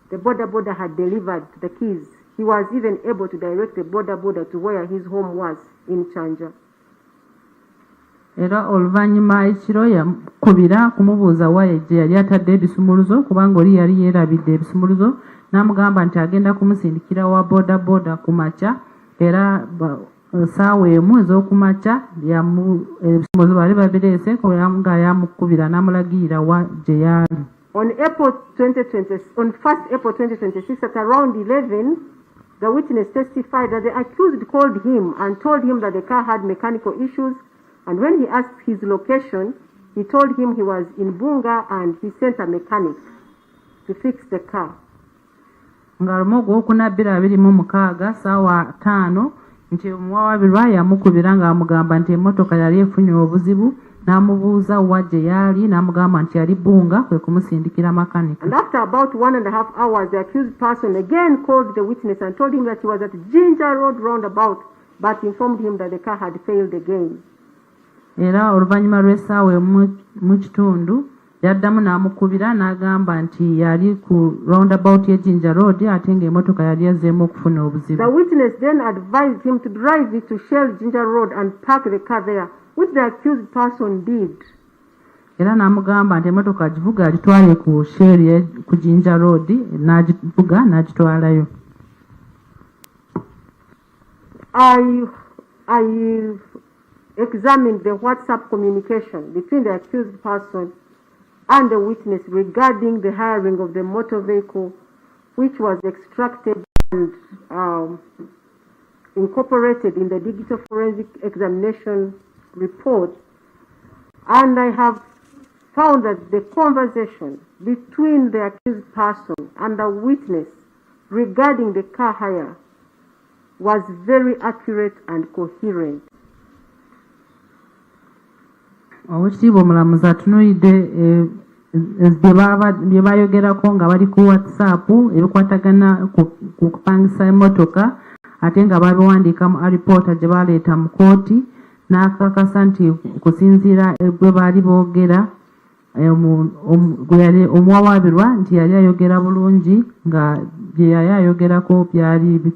the border had delivered the keys. He was even able to direct the border to where his home was in Chanja. Era oluvannyuma ekiro yakubira kumubuuza waye gye yali atadde ebisumuluzo kubanga oli yali yeerabidde ebisumuluzo, n'amugamba nti agenda kumusindikira wa boda ku makya, era ssaawa emu ez'okumakya ebisumuluzo bali babireese nga yamukubira n'amulagirira wa gye yali. On 1st April 2026 at around 11, the witness testified that the accused called him and told him that the car had mechanical issues, and when he asked his location, he told him he was in Bunga and he sent a mechanic to fix the car. Nga lumu gwokuna 2026 ssaawa 5 nti omuwawabirwa yamukubira ng'amugamba nti emmotoka yali efunye obuzibu, n'amubuuza wa gye yali, n'amugamba nti yali Bunga, kwe kumusindikira makanika. And after about 1.5 hours, the accused person again called the witness and told him that he was at Ginger Road roundabout, but informed him that the car had failed again. Era oluvannyuma lw'essaawa mu kitundu yaddamu n'amukubira n'agamba nti yali ku roundabout ye Ginger Road ate ng'emmotoka yali yazzeemu okufuna obuzibu. The witness then advised him to drive it to Shell Ginger Road and park the car there, which the accused person did. Era n'amugamba nti emmotoka agivuga agitwale ku Shell ku Ginger Road, n'agivuga n'agitwalayo. I examined the WhatsApp communication between the accused person and the witness regarding the hiring of the motor vehicle, which was extracted and incorporated in the digital forensic examination report. And I have found that the conversation between the accused person and the witness regarding the car hire was very accurate and coherent. Oweekitiibwa omulamuzi atunuulidde bye baayogerako nga bali ku WhatsApp ebikwatagana ku kupangisa emmotoka ate nga babiwandiika mu alipoota gye baleeta mu kooti n'akakasa nti kusinziira gwe baali boogera omuwawaabirwa nti yali ayogera bulungi nga bye yali ayogerako byali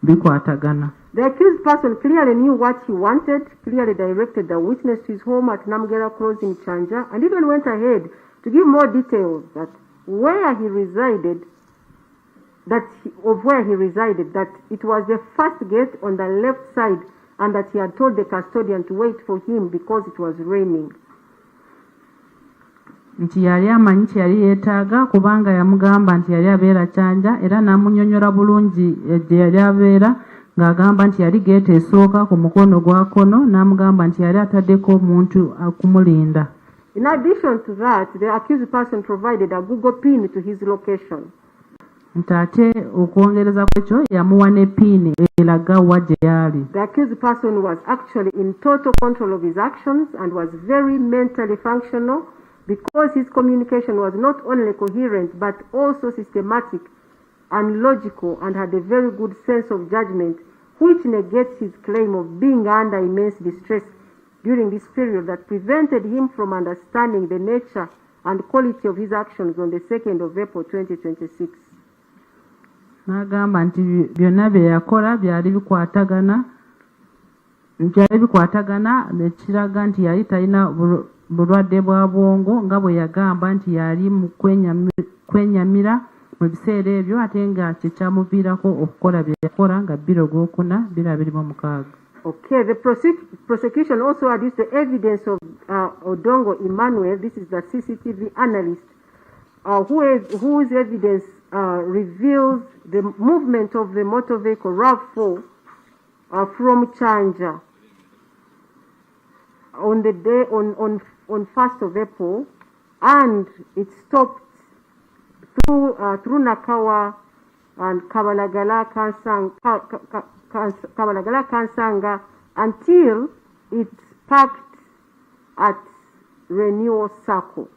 bikwatagana. The accused person clearly knew what he wanted, clearly directed the witness to his home at Namgera Close in Chanja, and even went ahead to give more details that where he resided, that it was the first gate on the left side, and that he had told the custodian to wait for him because it was raining. Nti yali amanyi kyali yeetaaga kubanga yamugamba nti yali abeera Chanja era n'amunnyonnyola bulungi gye yali abeera ng'agamba nti yali geeta esooka ku mukono gwa kkono n'amugamba nti yali ataddeko omuntu akumulinda. In addition to that, the accused person provided a Google pin to his location. Nti ate okwongereza ku ekyo yamuwa ne pin eraga wa gye yali. The accused person was actually in total control of his actions and was very mentally functional because his communication was not only coherent but also systematic and logical, and had a very good sense of judgment, which negates his claim of being under immense distress during this period that prevented him from understanding the nature and quality of his actions on the 2nd of April 2026. N'agamba nti byonna bye yakola byali bikwatagana nekiraga nti yali talina bulwadde bwa bwongo nga bwe yagamba nti yali mu kwenyamira mu biseera ebyo ate nga kyekyamuviirako okukola bye yakola nga 2/4/2026. Okay, the prosecution also adduced the evidence of Odongo Emmanuel. This is the CCTV analyst, whose evidence reveals the movement of the motor vehicle RAV4 from Chanja on the day on 1st of April, and it stopped through Nakawa and Kabalagala Kansanga until it parked at Renewal Circle.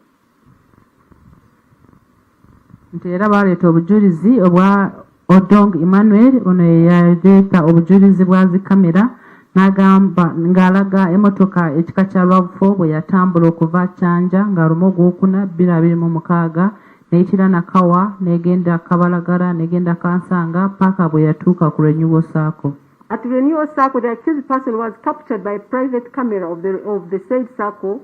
Nti era baleeta obujulizi obwa Odong Emmanuel ono yaleeta obujulizi bwa zikamera n'agamba ng'alaga emotoka ekika kya RAV4 bwe yatambula okuva Chanja ng'alumu ogwokuna 2026 n'eyitira Nakawa n'egenda Kabalagala n'egenda Kansanga paka bwe yatuuka ku Renewal Circle. At Renewal Circle, the accused person was captured by a private camera of the said circle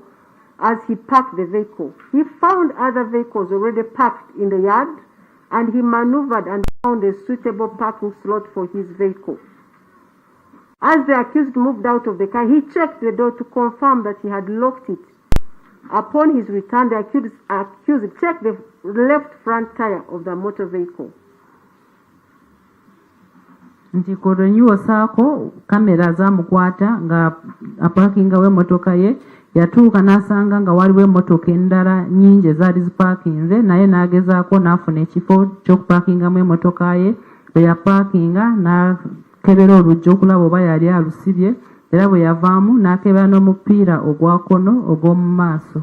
as he parked the vehicle. He found other vehicles already parked in the yard, and he maneuvered and found a suitable parking slot for his vehicle. As the accused moved out of the car, he checked the door to confirm that he had locked it. Upon his return, the accused checked the left front tire of the motor vehicle. Nti ku Renewal Circle kamera zaamukwata nga aparkinga w'emmotoka ye, yatuuka n'asanga nga waliwo emmotoka endala nnyingi ezaali zipaakinze, naye n'agezaako n'afuna ekifo ky'okupaakingamu emmotoka ye. Bwe yapaakinga n'akebera oluggi okulaba oba yali alusibye, era bwe yavaamu n'akebera n'omupiira ogwa kkono ogw'omu maaso.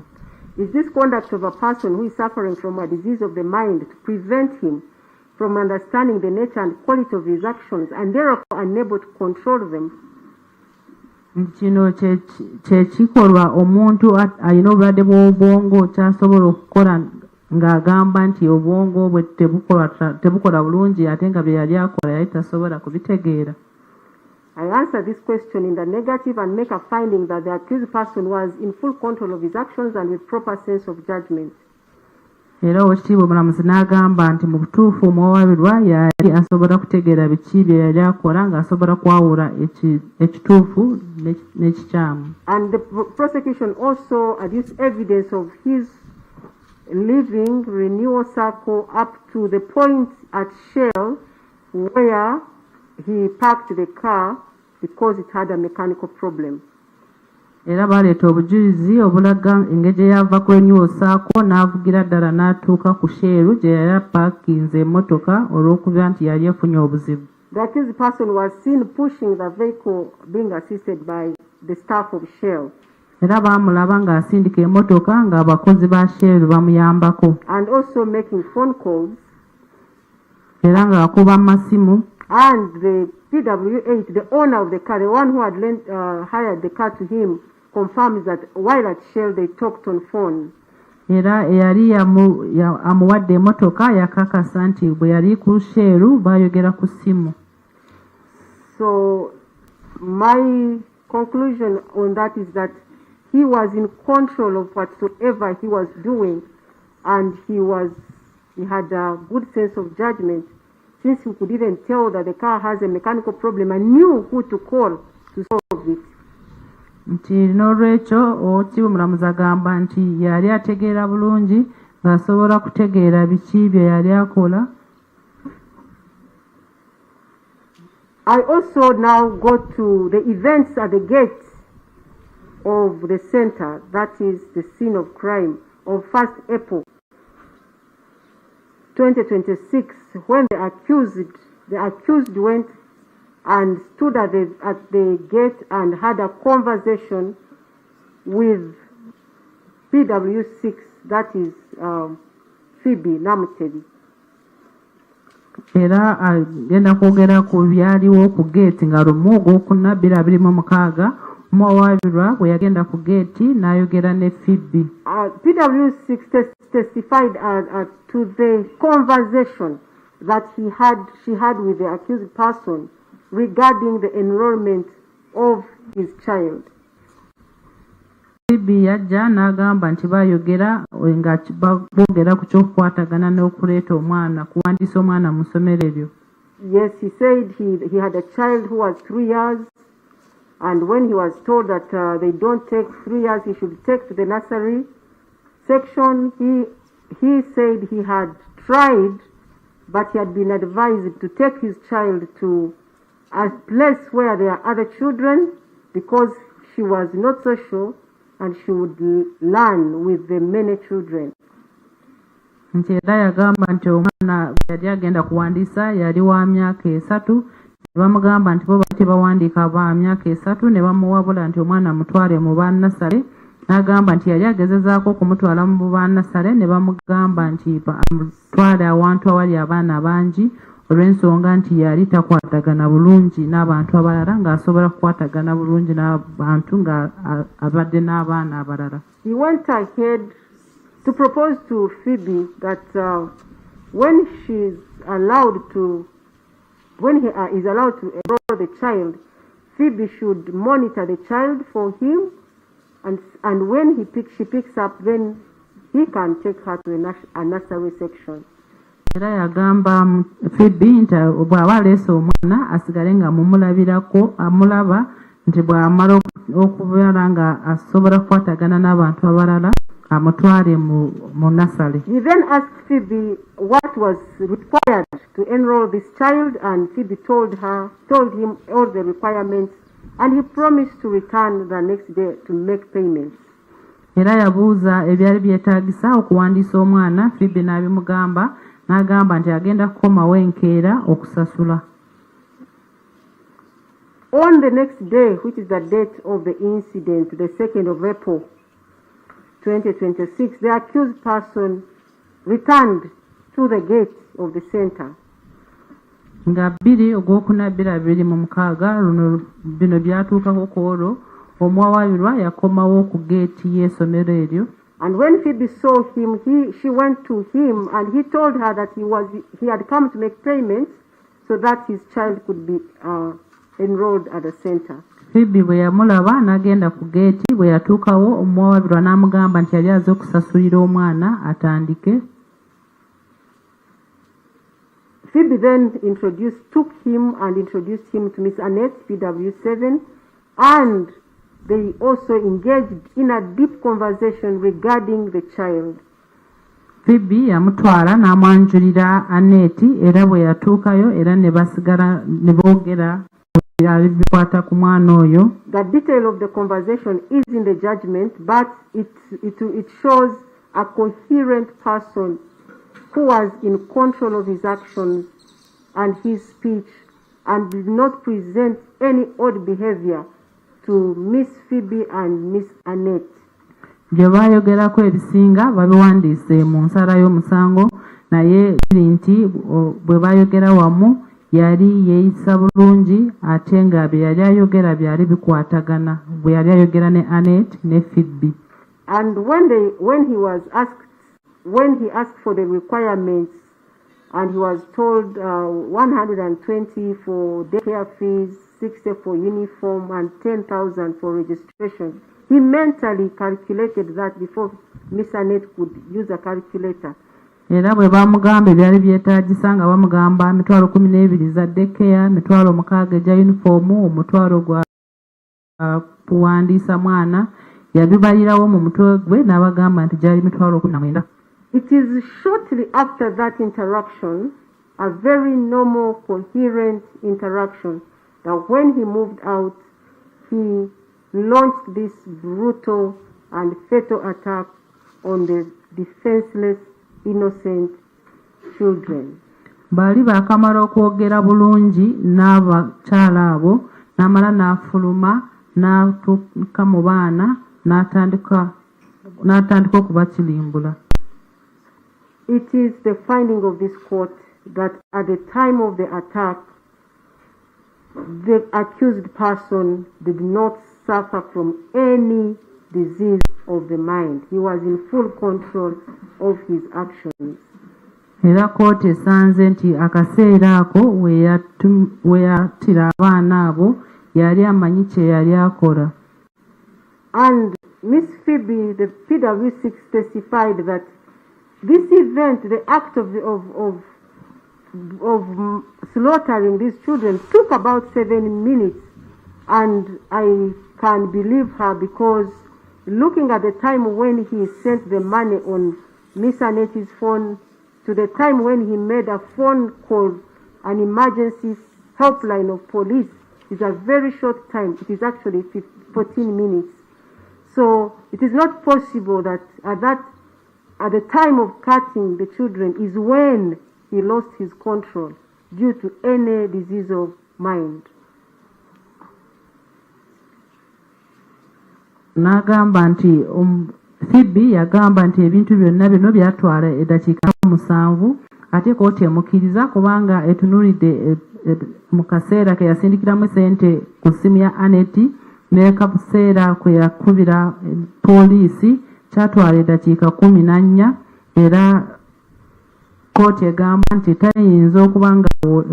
Is this conduct of a person who is suffering from a disease of the mind to prevent him from understanding the nature and quality of his actions and therefore unable to control them? Kino kyekikolwa omuntu alina obulwadde bw'obwongo kyasobola okukola ng'agamba nti obwongo bwe tebukola bulungi ate nga bye yali akola yali tasobola kubitegeera. I answer this question in the negative and make a finding that the accused person was in full control of his actions and with proper sense of judgment. Era Oweekitiibwa omulamuzi n'agamba nti mu butuufu omuwawaabirwa yali asobola kutegeera biki bye yali akola ng'asobola kwawula ekituufu n'ekikyamu. And the prosecution also adduced evidence of his leaving Renewal Circle up to the point at Shell where he parked the car because it had a mechanical problem. era baleeta obujulizi obulaga engeri gye yava kwenywosaako n'avugira ddala n'atuuka ku sheeru gye yali apaakinze emmotoka olw'okuba nti yali efunye obuzibu. The accused person was seen pushing the vehicle being assisted by the staff of Shell. Era baamulaba ng'asindika emmotoka ng'abakozi ba Shell bamuyambako. And also making phone calls. Era ng'akuba masimu. And the PW8, the owner of the car, the one who had hired the car to him, confirms that while at Shell they talked on phone. Era eyali amuwadde emmotoka yakakasa nti bwe yali ku Shell baayogera ku ssimu. So my conclusion on that is that he was in control of whatsoever he was doing, and he had a good sense of judgment, since he could even tell that the car has a mechanical problem and knew who to call to solve it. Nti n'olwekyo okibu mulamuzi agamba nti yali ategeera bulungi ng'asobola kutegeera biki bye yali akola. I also now go to the events at the gate of the center, that is the scene of crime, of 1st April 2026, when the accused went and stood at the gate and had a conversation with PW6, that is Phoebe Namutebi. Era agenda kwogera ku byaliwo ku geeti nga lumu ogwokuna 2026 omuwawaabirwa bwe yagenda ku geeti n'ayogera ne Phoebe. PW6 testified to the conversation that she had with the accused person regarding the enrollment of his child. Phoebe yajja n'agamba nti baayogera nga boogera ku ky'okukwatagana n'okuleeta omwana kuwandiisa omwana mu ssomero eryo. Yes, he said he had a child who was 3 years, and when he was told that they don't take 3 years, he should take to the nursery section, he said he had tried, but he had been advised to take his child to a place where there are other children, because she was not social and she would learn with the many children. Nti era yagamba nti omwana yali agenda kuwandiisa yali wa myaka 3, ne bamugamba nti bo tebawandiika ba myaka 3, ne bamuwabula nti omwana mutwale mu bannasale. N'agamba nti yali agezezaako kumutwala mu bannasale, ne bamugamba nti amutwale awantu awali abaana bangi olw'ensonga nti yali takwatagana bulungi n'abantu abalala ng'asobola kukwatagana bulungi n'abantu ng'abadde n'abaana abalala. He went ahead to propose to Phoebe that when he is allowed to enroll the child, Phoebe should monitor the child for him, and when she picks up, then he can take her to a nursery section. Era yagamba Phoebe nti bw'aba aleese omwana asigale nga mumulabirako amulaba nti bw'amala okubeera nga asobola kukwatagana n'abantu abalala amutwale mu nasale. He then asked Phoebe what was required to enroll this child, and Phoebe told him all the requirements, and he promised to return the next day to make payments. Era yabuuza ebyali byetaagisa okuwandiisa omwana. Phoebe n'abimugamba, n'agamba nti agenda kukomawo enkeera okusasula. On the next day, which is the date of the incident, the 2nd of April 2026, the accused person returned to the gate of the center. Nga 2 ogwokuna 2026 bino byatuukako ku olwo omuwawaabirwa yakomawo ku geeti y'essomero eryo. And when Phoebe saw him, she went to him and he told her that he had come to make payments so that his child could be enrolled at the center. Phoebe bwe yamulaba n'agenda ku geeti. Bwe yatuukawo omuwawaabirwa n'amugamba nti yali azze okusasulira omwana atandike. Phoebe then took him and introduced him to Miss Annette, PW7, and they also engaged in a deep conversation regarding the child. Phoebe yamutwala n'amwanjulira Annette, era bwe yatuukayo era ne basigala ne boogera ku bikwata ku mwana oyo. The detail of the conversation is in the judgment, but it shows a coherent person who was in control of his actions and his speech and did not present any odd behavior to Miss Phoebe and Miss Annette. Gye baayogerako ebisinga babiwandiise mu nsala y'omusango, naye nti bwe baayogera wamu yali yeeyisa bulungi ate nga bye yali ayogera byali bikwatagana bwe yali ayogera ne Annette ne Phoebe. And when he asked for the requirements and he was told 120 for daycare fees, 60 for uniform and 10,000 for registration, he mentally calculated that before Miss Annette could use a calculator. Era bwe bamugamba ebyali byetaagisa nga bamugamba emitwalo 12 za daycare, emitwalo 6 egya uniform, omutwalo gwa kuwandiisa mwana, yabibalirawo mu mutwe gwe n'abagamba nti gyali emitwalo 19. It is shortly after that interaction, a very normal, coherent interaction, that when he moved out, he launched this brutal and fatal attack on the defenseless, innocent children. Bali baakamala okwogera bulungi n'abakyala abo, n'amala n'afuluma n'atuuka mu baana n'atandika okubakirimbula. It is the finding of this court that at the time of the attack, the accused person did not suffer from any disease of the mind. He was in full control of his actions. Era kooti esanze nti akaseera ako we yattira abaana abo yali amanyi kye yali akola. And Miss Phoebe, the PW6, testified that this event, the act of slaughtering these children, took about 7 minutes, and I can believe her because looking at the time when he sent the money on Miss Annette's phone to the time when he made a phone call, an emergency helpline of police, is a very short time. It is actually 14 minutes. So it is not possible that at the time of cutting the children is when he lost his control due to any disease of mind. N'agamba nti Phoebe yagamba nti ebintu byonna bino byatwala eddakiika 7 ate kooti emukkiriza kubanga etunuulidde mu kaseera ke yasindikiramu sente ku ssimu ya Annette ne kaseera kwe yakubira poliisi kyatwala eddakiika 14 era kooti egamba nti tayinza okuba nga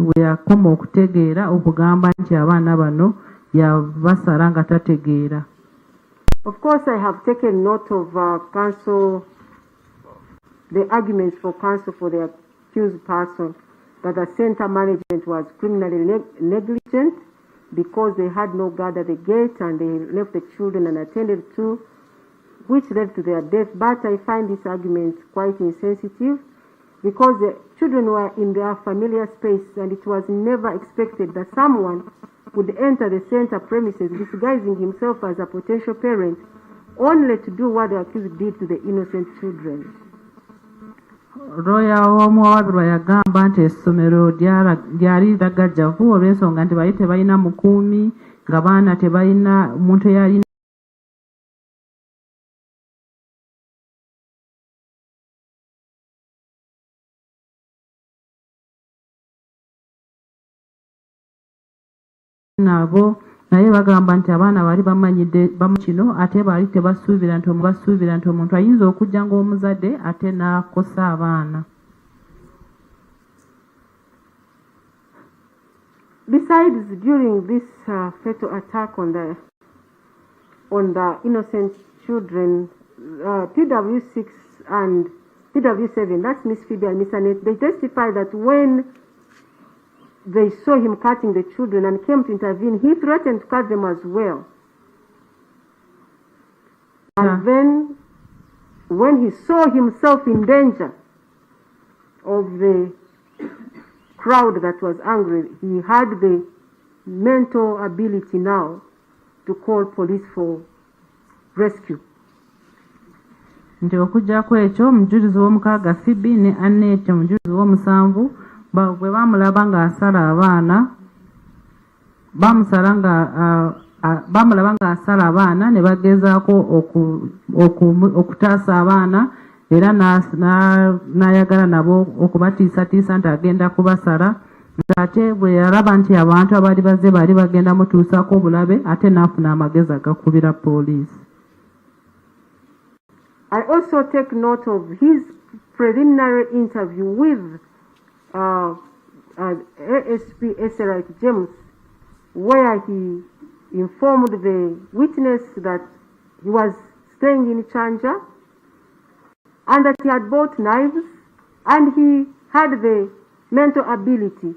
we yakoma okutegeera okugamba nti abaana bano yabasala nga tategeera. Of course, I have taken note of the arguments for counsel for the accused person, that the center management was criminally negligent because they had no guard at the gate and they left the children unattended to, which led to their death. But I find this argument quite insensitive because the children were in their familiar space and it was never expected that someone would enter the center premises disguising himself as a potential parent only to do what the accused did to the innocent children. Roya w'omuwabirwa yagamba nti essomero lyali lagajjavu olw'ensonga nti bali tebalina mukuumi nga baana tebalina muntu eyalina nabo naye bagamba nti abaana bali bamanyidde kino ate bali tebasuubira nti omuntu ayinza okujja ng'omuzadde ate n'akosa abaana. Besides, during this fatal attack on the innocent children, PW6 and PW7, that's Miss Phoebe and Miss Annette, they testify that when they saw him cutting the children and came to intervene, he threatened to cut them as well. And then, when he saw himself in danger of the crowd that was angry, he had the mental ability now to call police for rescue. Nti okujjako ekyo omujulizi w'omukaaga Phoebe ne Annette omujulizi w'omusanvu bwe bamulaba ng'asala abaana bamulaba ng'asala abaana ne bagezaako okutaasa abaana era n'ayagala nabo okubatiisatiisa nti agenda kubasala ng'ate bwe yalaba nti abantu abaali bazze baali bagenda mutuusaako obulabe ate n'afuna amagezi agakubira poliisi. I also take note of his preliminary interview with ASP Esserite James, where he informed the witness that he was staying in Chanja and that he had bought knives and he had the mental ability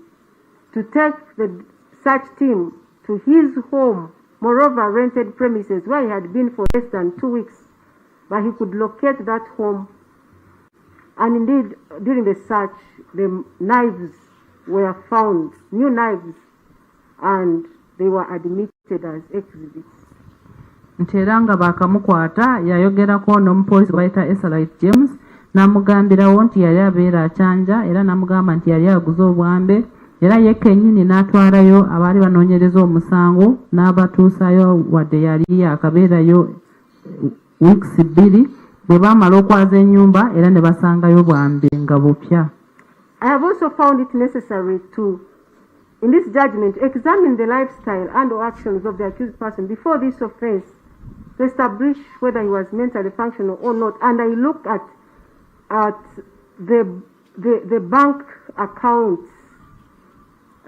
to take the search team to his home, moreover rented premises where he had been for less than 2 weeks. But he could locate that home, and indeed, during the search, the knives were found, new knives, and they were admitted as exhibits. Nti era nga bakamukwata yayogerako n'omupoliisi bayita Esserite James n'amugambirawo nti yali abeera akyanja era n'amugamba nti yali aguze obwambe era ye kennyini n'atwalayo abaali banoonyereza omusango n'abatuusayo wadde yali akabeerayo weeks 2 bwe baamala okwaza ennyumba era ne basangayo bwambe nga bupya. I have also found it necessary to, in this judgment, examine the lifestyle and or actions of the accused person before this offense to establish whether he was mentally functional or not. And I looked at the bank accounts.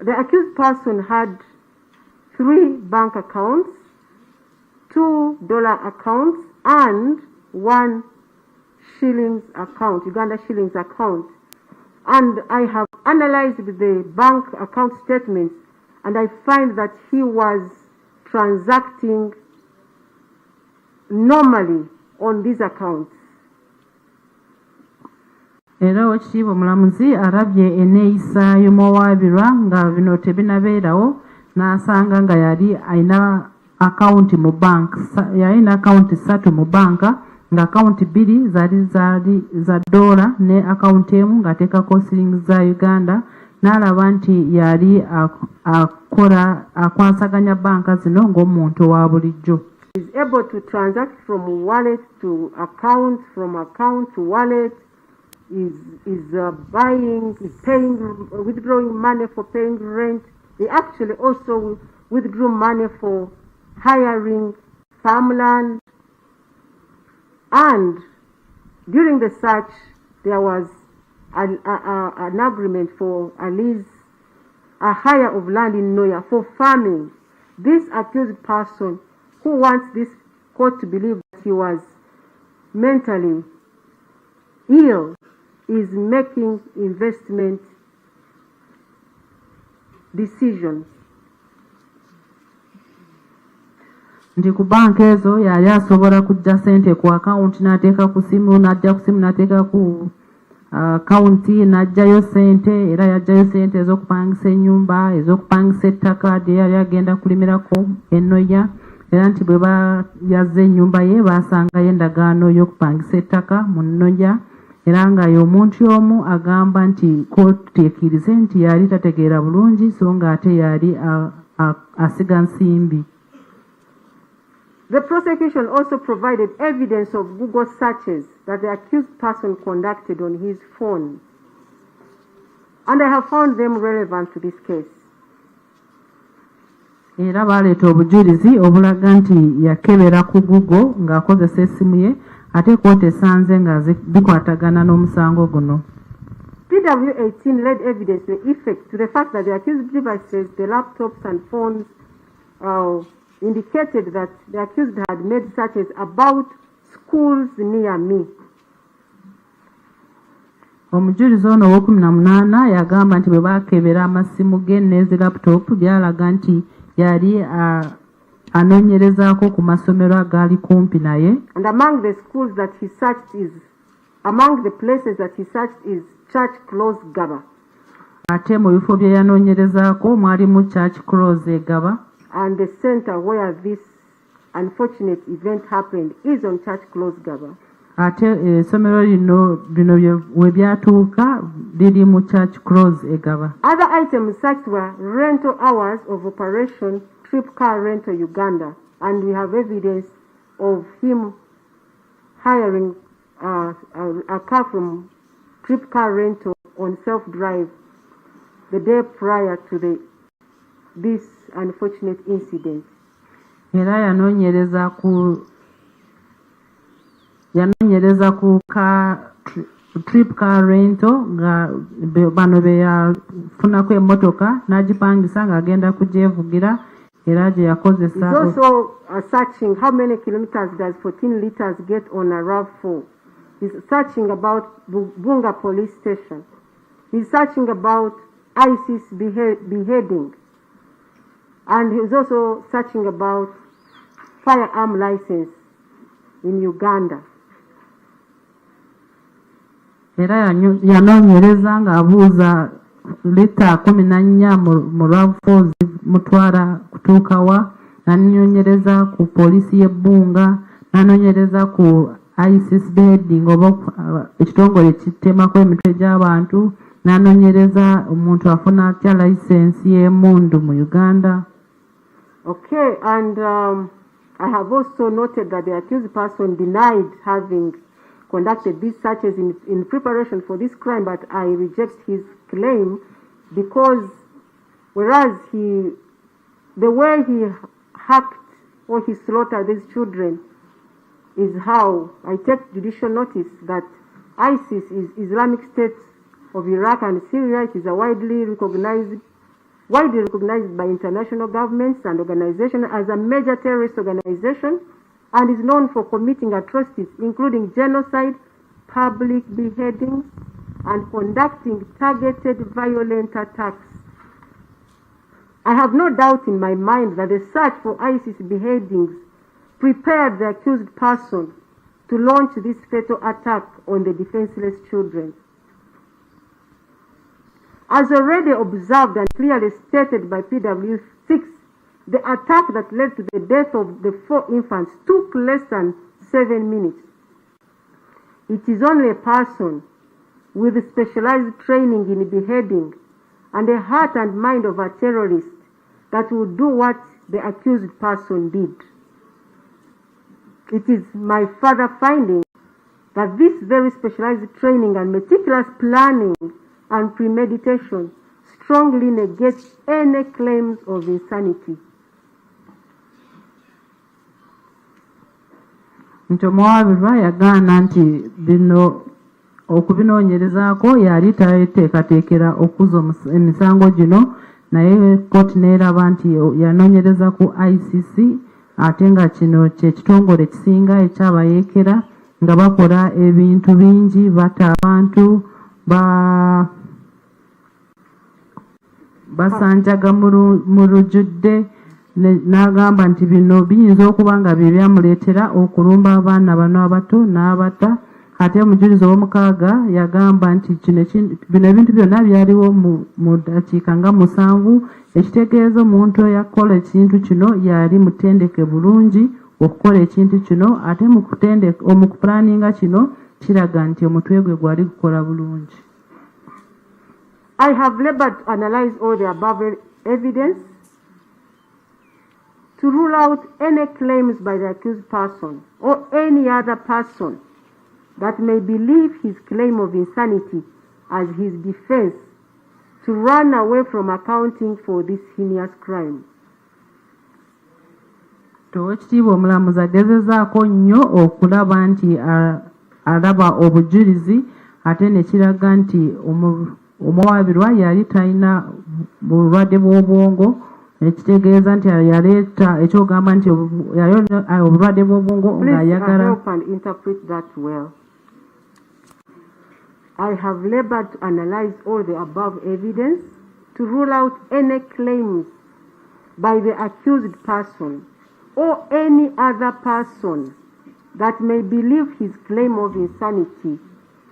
The accused person had 3 bank accounts, $2 accounts, and 1 shillings account, Uganda shillings account. And I have analyzed the bank account statements, and I find that he was transacting normally on these accounts. Era Oweekitiibwa omulamuzi alabye enneeyisa y'omuwawaabirwa nga bino tebinabeerawo n'asanga nga yali alina akawunti mu bank, yalina akawunti 3 mu banka nga akawunti 2 zaali za dola ne akawunti emu ng'ateekako siringi za Uganda n'alaba nti yali akwasaganya banka zino ng'omuntu wa bulijjo. Is able to transact from wallet to account, from account to wallet, is buying, is paying, withdrawing money for paying rent. They actually also withdrew money for hiring farmland. And during the search, there was an agreement for a lease, a hire of land in Noya for farming. This accused person, who wants this court to believe that he was mentally ill, is making investment decisions. Nti ku banka ezo yali asobola kujja sente ku akawunti n'ateeka ku simu, n'ajja ku simu n'ateeka ku akawunti n'ajjayo sente, era yajjayo sente ez'okupangisa ennyumba, ez'okupangisa ettaka lye yali agenda kulimirako ennoya, era nti bwe yazza ennyumba ye baasangayo endagaano y'okupangisa ettaka mu nnoya, era nga y'omuntu omu agamba nti kooti ekkirize nti yali tategeera bulungi so ng'ate yali asiga nsimbi. The prosecution also provided evidence of Google searches that the accused person conducted on his phone, and I have found them relevant to this case. Era baleeta obujulizi obulaga nti yakebera ku Google ng'akozesa essimu ye ate kooti esanze nga bikwatagana n'omusango guno. PW18 led evidence to effect to the fact that the accused devices, the laptops and phones, indicated that the accused had made searches about schools near me. Omujulizi ono ow'okuminamunaana yagamba nti bwe baakebera amasimu ge n'ezi laptop byalaga nti yali anoonyerezaako ku masomero agaali kumpi naye. And among the schools that he searched is, among the places that he searched is Church Close Gaba. ate mu bifo bye yanoonyerezaako mwalimu Church Close Egaba. And the center where this unfortunate event happened is on Church Close Gaba. Ate essomero lino we byatuuka liri mu Church Close Egaba. Other items such were rental hours of operation Trip Car Rental Uganda, and we have evidence of him hiring a car from Trip Car Rental on self-drive the day prior to this unfortunate incident. Era yanoonyereza ku Trip Car Rental nga bano be yafunako emmotoka n'agipangisa ng'agenda kugyevugira era gye yakozesa. He's also searching how many kilometers does 14 liters get on a RAV4. He's searching about Bunga police station. He's searching about ISIS beheading. And he's also searching about firearm license in Uganda. Era yanoonyereza ng'abuuza lita 14 mu RAV4 mutwala kutuuka wa, n'anoonyereza ku poliisi y'ebbunga, n'anoonyereza ku ISIS beheading oba ekitongole kittemako emitwe gy'abantu, n'anoonyereza omuntu afuna atya license y'emmundu mu Uganda. Okay, and I have also noted that the accused person denied having conducted these searches in preparation for this crime, but I reject his claim because whereas the way he hacked or he slaughtered these children is how I take judicial notice that ISIS is Islamic State of Iraq and Syria. It is a widely recognized by international governments and organizations as a major terrorist organization, and is known for committing atrocities including genocide, public beheadings, and conducting targeted violent attacks. I have no doubt in my mind that the search for ISIS beheadings prepared the accused person to launch this fatal attack on the defenseless children. As already observed and clearly stated by PW6, the attack that led to the death of the 4 infants took less than 7 minutes. It is only a person with specialized training in beheading and the heart and mind of a terrorist that would do what the accused person did. It is my further finding that this very specialized training and meticulous planning and premeditation strongly negates any claims of insanity. Ntomwabirwa yagaana nti bino okubinoonyerezaako yali tateekateekera okuza emisango gino, naye kkooti n'eraba nti yanoonyereza ku ICC ate nga kino kye kitongole ekisinga ekyabayeekera nga bakola ebintu bingi, batta abantu, basanjaga mu lujjudde, n'agamba nti bino biyinza okuba nga bye byamuleetera okulumba abaana bano abato n'abata. Ate omujulizi ow'omukaaga yagamba nti bino ebintu byonna byaliwo mu ddakiika nga 7, ekitegeeza omuntu eyakola ekintu kino yali mutendeke bulungi okukola ekintu kino, ate mu kupulaninga kino kiraga nti omutwe gwe gwali gukola bulungi. I have labored to analyze all the above evidence to rule out any claims by the accused person or any other person that may believe his claim of insanity as his defense to run away from accounting for this heinous crime. Oweekitiibwa omulamuzi agezezaako nnyo okulaba nti alaba obujulizi, ate ne kiraga nti omuwaabirwa yali talina bulwadde bw'obwongo, ekitegeeza nti yaleeta ekyogamba nti obulwadde bw'obwongo ng'ayagala. Please help and interpret that well. I have labored to analyze all the above evidence to rule out any claims by the accused person or any other person that may believe his claim of insanity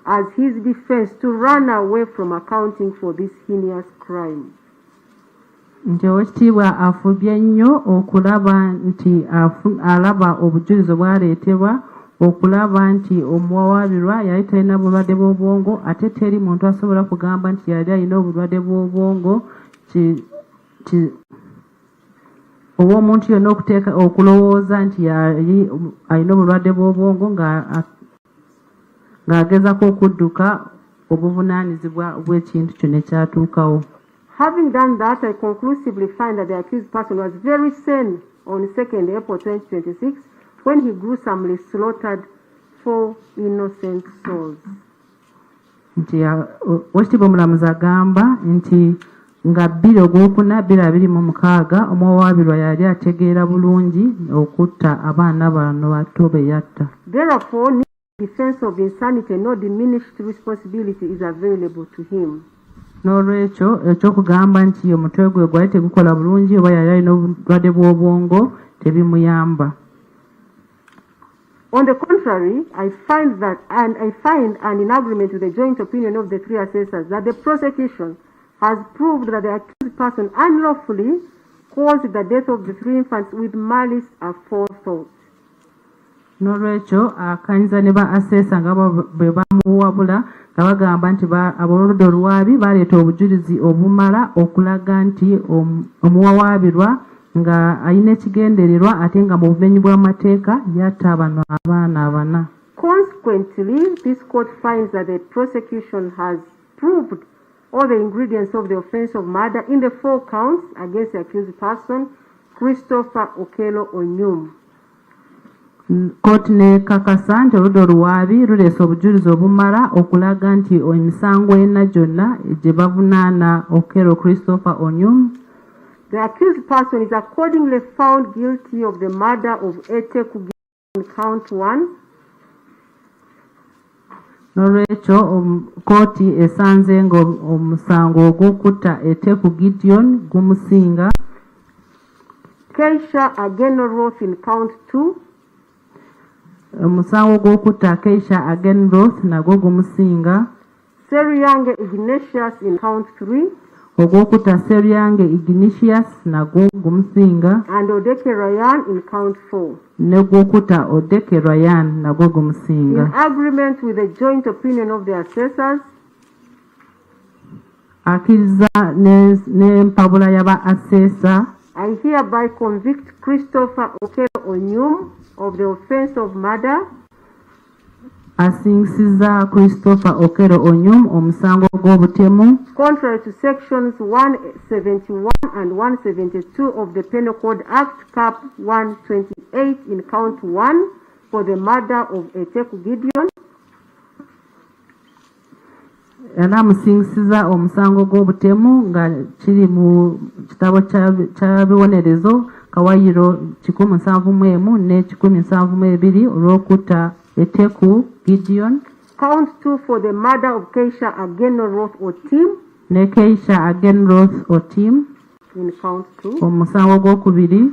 as his defense to run away from accounting for this heinous crime. Nti Oweekitiibwa afubye nnyo okulaba nti alaba obujulizi obwaleetebwa okulaba nti omuwawaabirwa yali talina bulwadde bw'obwongo ate teri muntu asobola kugamba nti yali alina obulwadde bw'obwongo oba omuntu yonna okulowooza nti yali alina obulwadde bw'obwongo ng'agezako okudduka obuvunaanyizibwa bw'ekintu kyonna ekyatuukawo. Having done that, I conclusively find that the accused person was very sane on 2nd April 2026 when he gruesomely slaughtered 4 innocent souls. Nti Oweekitiibwa omulamuzi agamba nti nga 2/2/26 omuwawaabirwa yali ategeera bulungi okutta abaana bano bato be yatta. Therefore, no defense of insanity, no diminished responsibility is available to him. N'olwekyo ekyokugamba nti omutwe gwe gwali tegukola bulungi oba yali alina obulwadde bw'obwongo tebimuyamba. On the contrary, I find and in agreement with the joint opinion of the 3 assessors that the prosecution has proved that the accused person unlawfully caused the death of the 3 infants with malice aforethought. N'olwekyo akanyiza ne ba assessor nga bwe bamuwabula nga bagamba nti aboludde olwabi baleeta obujulizi obumala okulaga nti omuwawaabirwa nga alina ekigendererwa ate nga mu bumenyi bw'amateeka yatta bano abaana abana. Consequently, this court finds that the prosecution has proved all the ingredients of the offense of murder in the 4 counts against the accused person, Christopher Okello Onyum. Kooti nekakasa nti oludda oluwaabi luleese obujulizi obumala okulaga nti emisango ena gyonna gye bavunaana Okello Christopher Onyum. The accused person is accordingly found guilty of the murder of Eteku on count 1. N'olwekyo kooti esanze ng'omusango ogw'okutta Eteku Gideon gumusinga. Keisha Agenoroth in count 2. Omusango gw'okutta Keisha Agenroth nagwo gumusinga. Seryange Ignatius in count 3. Ogw'okutta Seryange Ignatius nagwo gumusinga. And Odeke Ryan in count 4. N'ogw'okutta Odeke Ryan nagwo gumusinga. In agreement with the joint opinion of the assessors, akkiriza n'empabula y'aba assessor. I hereby convict Christopher Okello Onyum of the offense of murder. Asingisiza Christopher Okello Onyum omusango gw'obutemu. Contrary to sections 171 and 172 of the Penal Code Act Cap 128 in count 1 for the murder of Eteku Gideon. Era amusingisiza omusango gw'obutemu nga kiri mu kitabo kya bibonerezo Kawayiro 171 ne 172 olw'okutta Eteku Gideon. Count 2 for the murder of Keisha Agenoroth Otim. Ne Keisha Agenroth Otim. In count 2. Omusango gw'okubiri.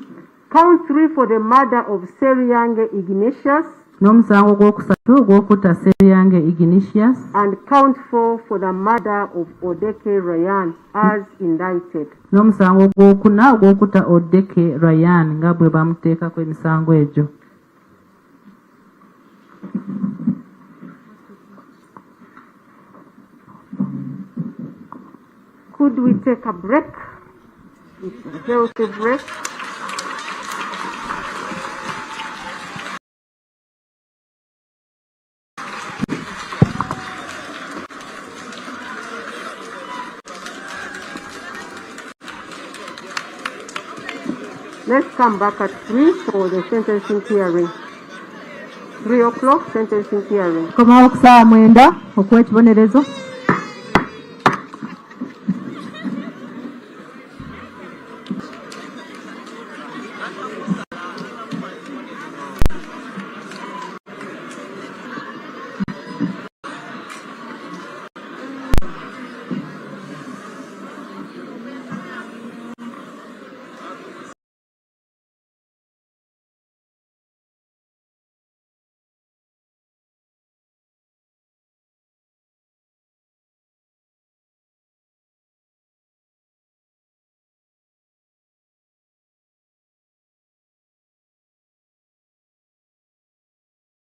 Count 3 for the murder of Seryange Ignatius. N'omusango gw'okusatu ogw'okutta Seryange Ignatius. And count 4 for the murder of Odeke Ryan as indicted. N'omusango gw'okuna ogw'okutta Odeke Ryan nga bwe bamuteekako emisango egyo. Could we take a break? A healthy break. Let's come back at 3 for the sentencing hearing. 3 o'clock sentencing hearing. Komawo ku ssaawa 9 okw'ekibonerezo.